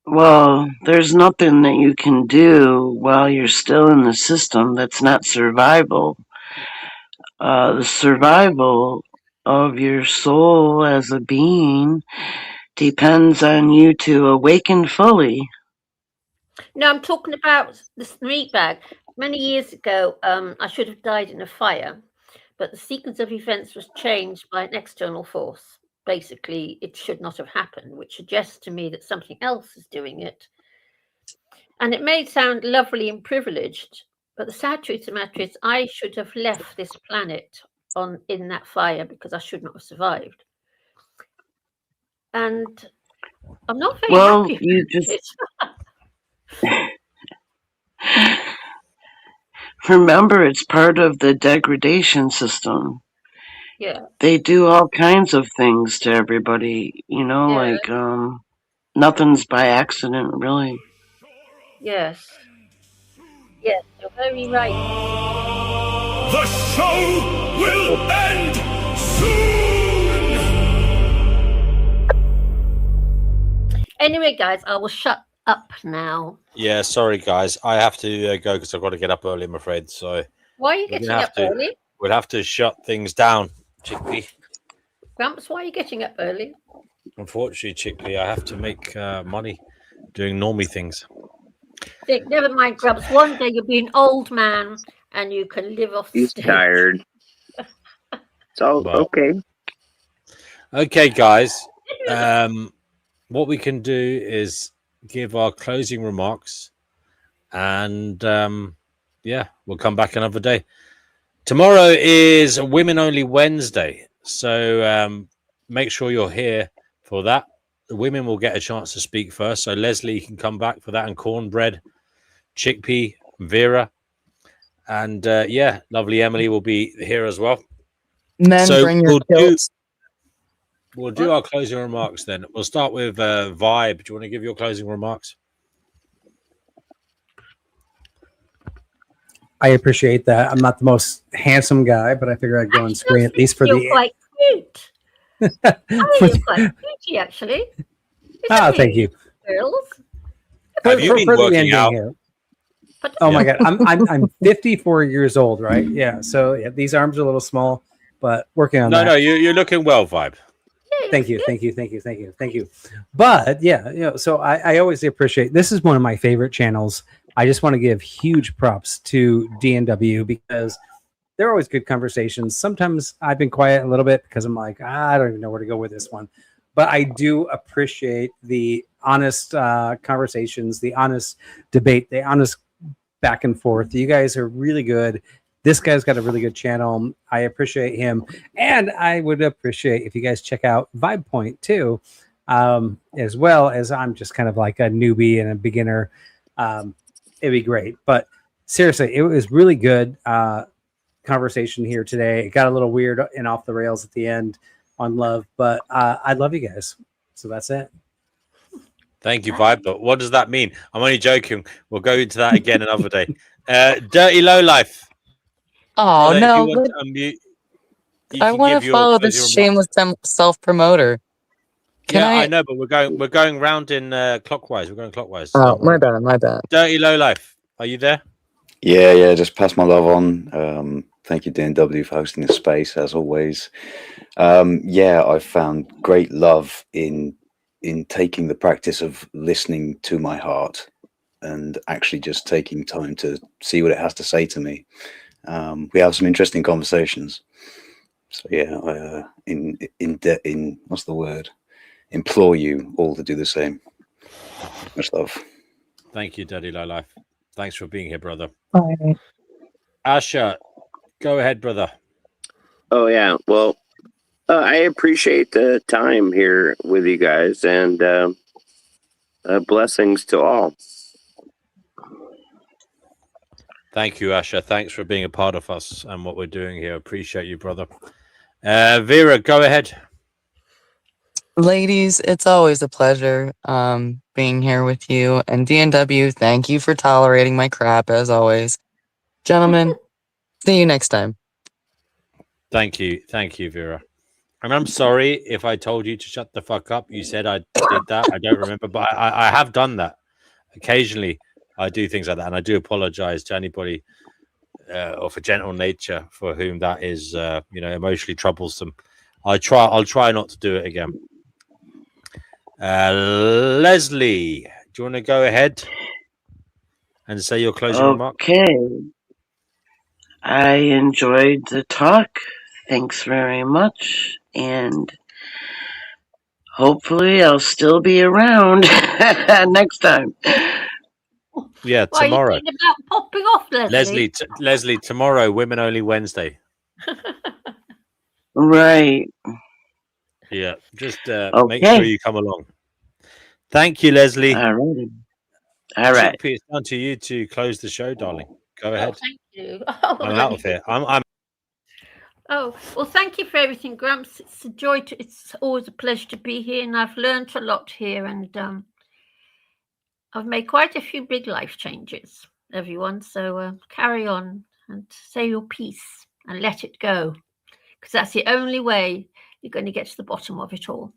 Well, there's nothing that you can do while you're still in the system that's not survival. The survival of your soul as a being depends on you to awaken fully. No, I'm talking about the meat bag. Many years ago, I should have died in a fire, but the sequence of events was changed by an external force. Basically, it should not have happened, which suggests to me that something else is doing it. And it may sound lovely and privileged, but the sad truth of the matter is I should have left this planet in that fire because I should not have survived. And I'm not very happy you about just it. remember it's part of the degradation system. Yeah. They do all kinds of things to everybody, Yeah. like nothing's by accident, really. Yes. Yes, you're very right. The show will end soon! Anyway, guys, I will shut up now. Yeah, sorry guys, I have to go because I've got to get up early, I'm afraid. So Why are you getting up early? We'll have to shut things down, Chickpea. Gramps, why are you getting up early? Unfortunately, Chickpea, I have to make money doing normie things. Dick, never mind, Grumps. One day you'll be an old man and you can live off the He's stage. tired. It's all okay. Okay, guys. What we can do is give our closing remarks, and yeah, we'll come back another day. Tomorrow is Women Only Wednesday, so make sure you're here for that. The women will get a chance to speak first, so Leslie can come back for that, and Cornbread, Chickpea, Vera, and yeah, lovely Emily will be here as well. Men, bring your kilts. We'll do our closing remarks then. We'll start with Vibe. Do you want to give your closing remarks? I appreciate that. I'm not the most handsome guy, but I figure I'd go and screen at least for You're the. quite cute. You're quite cute, actually. Thank you. Girls. Have you been working out? Here. Oh my God, I'm 54 years old, right? Yeah. So yeah, these arms are a little small, but working on that. No, you're looking well, Vibe. Thank you. But yeah, so I always appreciate. This is one of my favorite channels. I just want to give huge props to DNW because they're always good conversations. Sometimes I've been quiet a little bit because I'm like, I don't even know where to go with this one. But I do appreciate the honest conversations, the honest debate, the honest back and forth. You guys are really good. This guy's got a really good channel. I appreciate him. And I would appreciate if you guys check out Vibe Point too, as well, as I'm just kind of like a newbie and a beginner. It'd be great. But seriously, it was really good conversation here today. It got a little weird and off the rails at the end on love, but I love you guys. So that's it. Thank you, Vibe. But what does that mean? I'm only joking. We'll go into that again another day. Dirty Lowlife. Oh, no. I want to follow this shameless self-promoter. I know, but we're going round in clockwise. We're going clockwise. Oh, my bad. Dirty Lowlife. Are you there? Yeah. Just pass my love on. Thank you, DNW, for hosting this space as always. I found great love in taking the practice of listening to my heart and actually just taking time to see what it has to say to me. We have some interesting conversations. So I in what's the word? Implore you all to do the same. Much love. Thank you, Daddy Low Life. Thanks for being here, brother. Bye. Asha, go ahead, brother. Oh yeah. Well, I appreciate the time here with you guys, and blessings to all. Thank you, Asha. Thanks for being a part of us and what we're doing here. Appreciate you, brother. Vera, go ahead. Ladies, it's always a pleasure being here with you. And DNW, thank you for tolerating my crap as always. Gentlemen, see you next time. Thank you, Vera. And I'm sorry if I told you to shut the fuck up. You said I did that. I don't remember, but I have done that. Occasionally, I do things like that, and I do apologize to anybody of a gentle nature for whom that is, emotionally troublesome. I'll try not to do it again. Leslie, do you want to go ahead and say your closing remark? Okay. I enjoyed the talk. Thanks very much. And hopefully I'll still be around next time. Yeah, Why are you tomorrow. thinking about popping off, Leslie? Leslie, tomorrow, Women Only Wednesday. Right. Yeah, just Okay. make sure you come along. Thank you, Leslie. All right. All right. Chickpea, it's down to you to close the show, darling. Go ahead. Thank you. Oh, I'm out of here. I'm Oh, well, thank you for everything, Gramps. It's a joy. It's always a pleasure to be here, and I've learned a lot here, and I've made quite a few big life changes, everyone. So carry on and say your piece and let it go, because that's the only way you're going to get to the bottom of it all.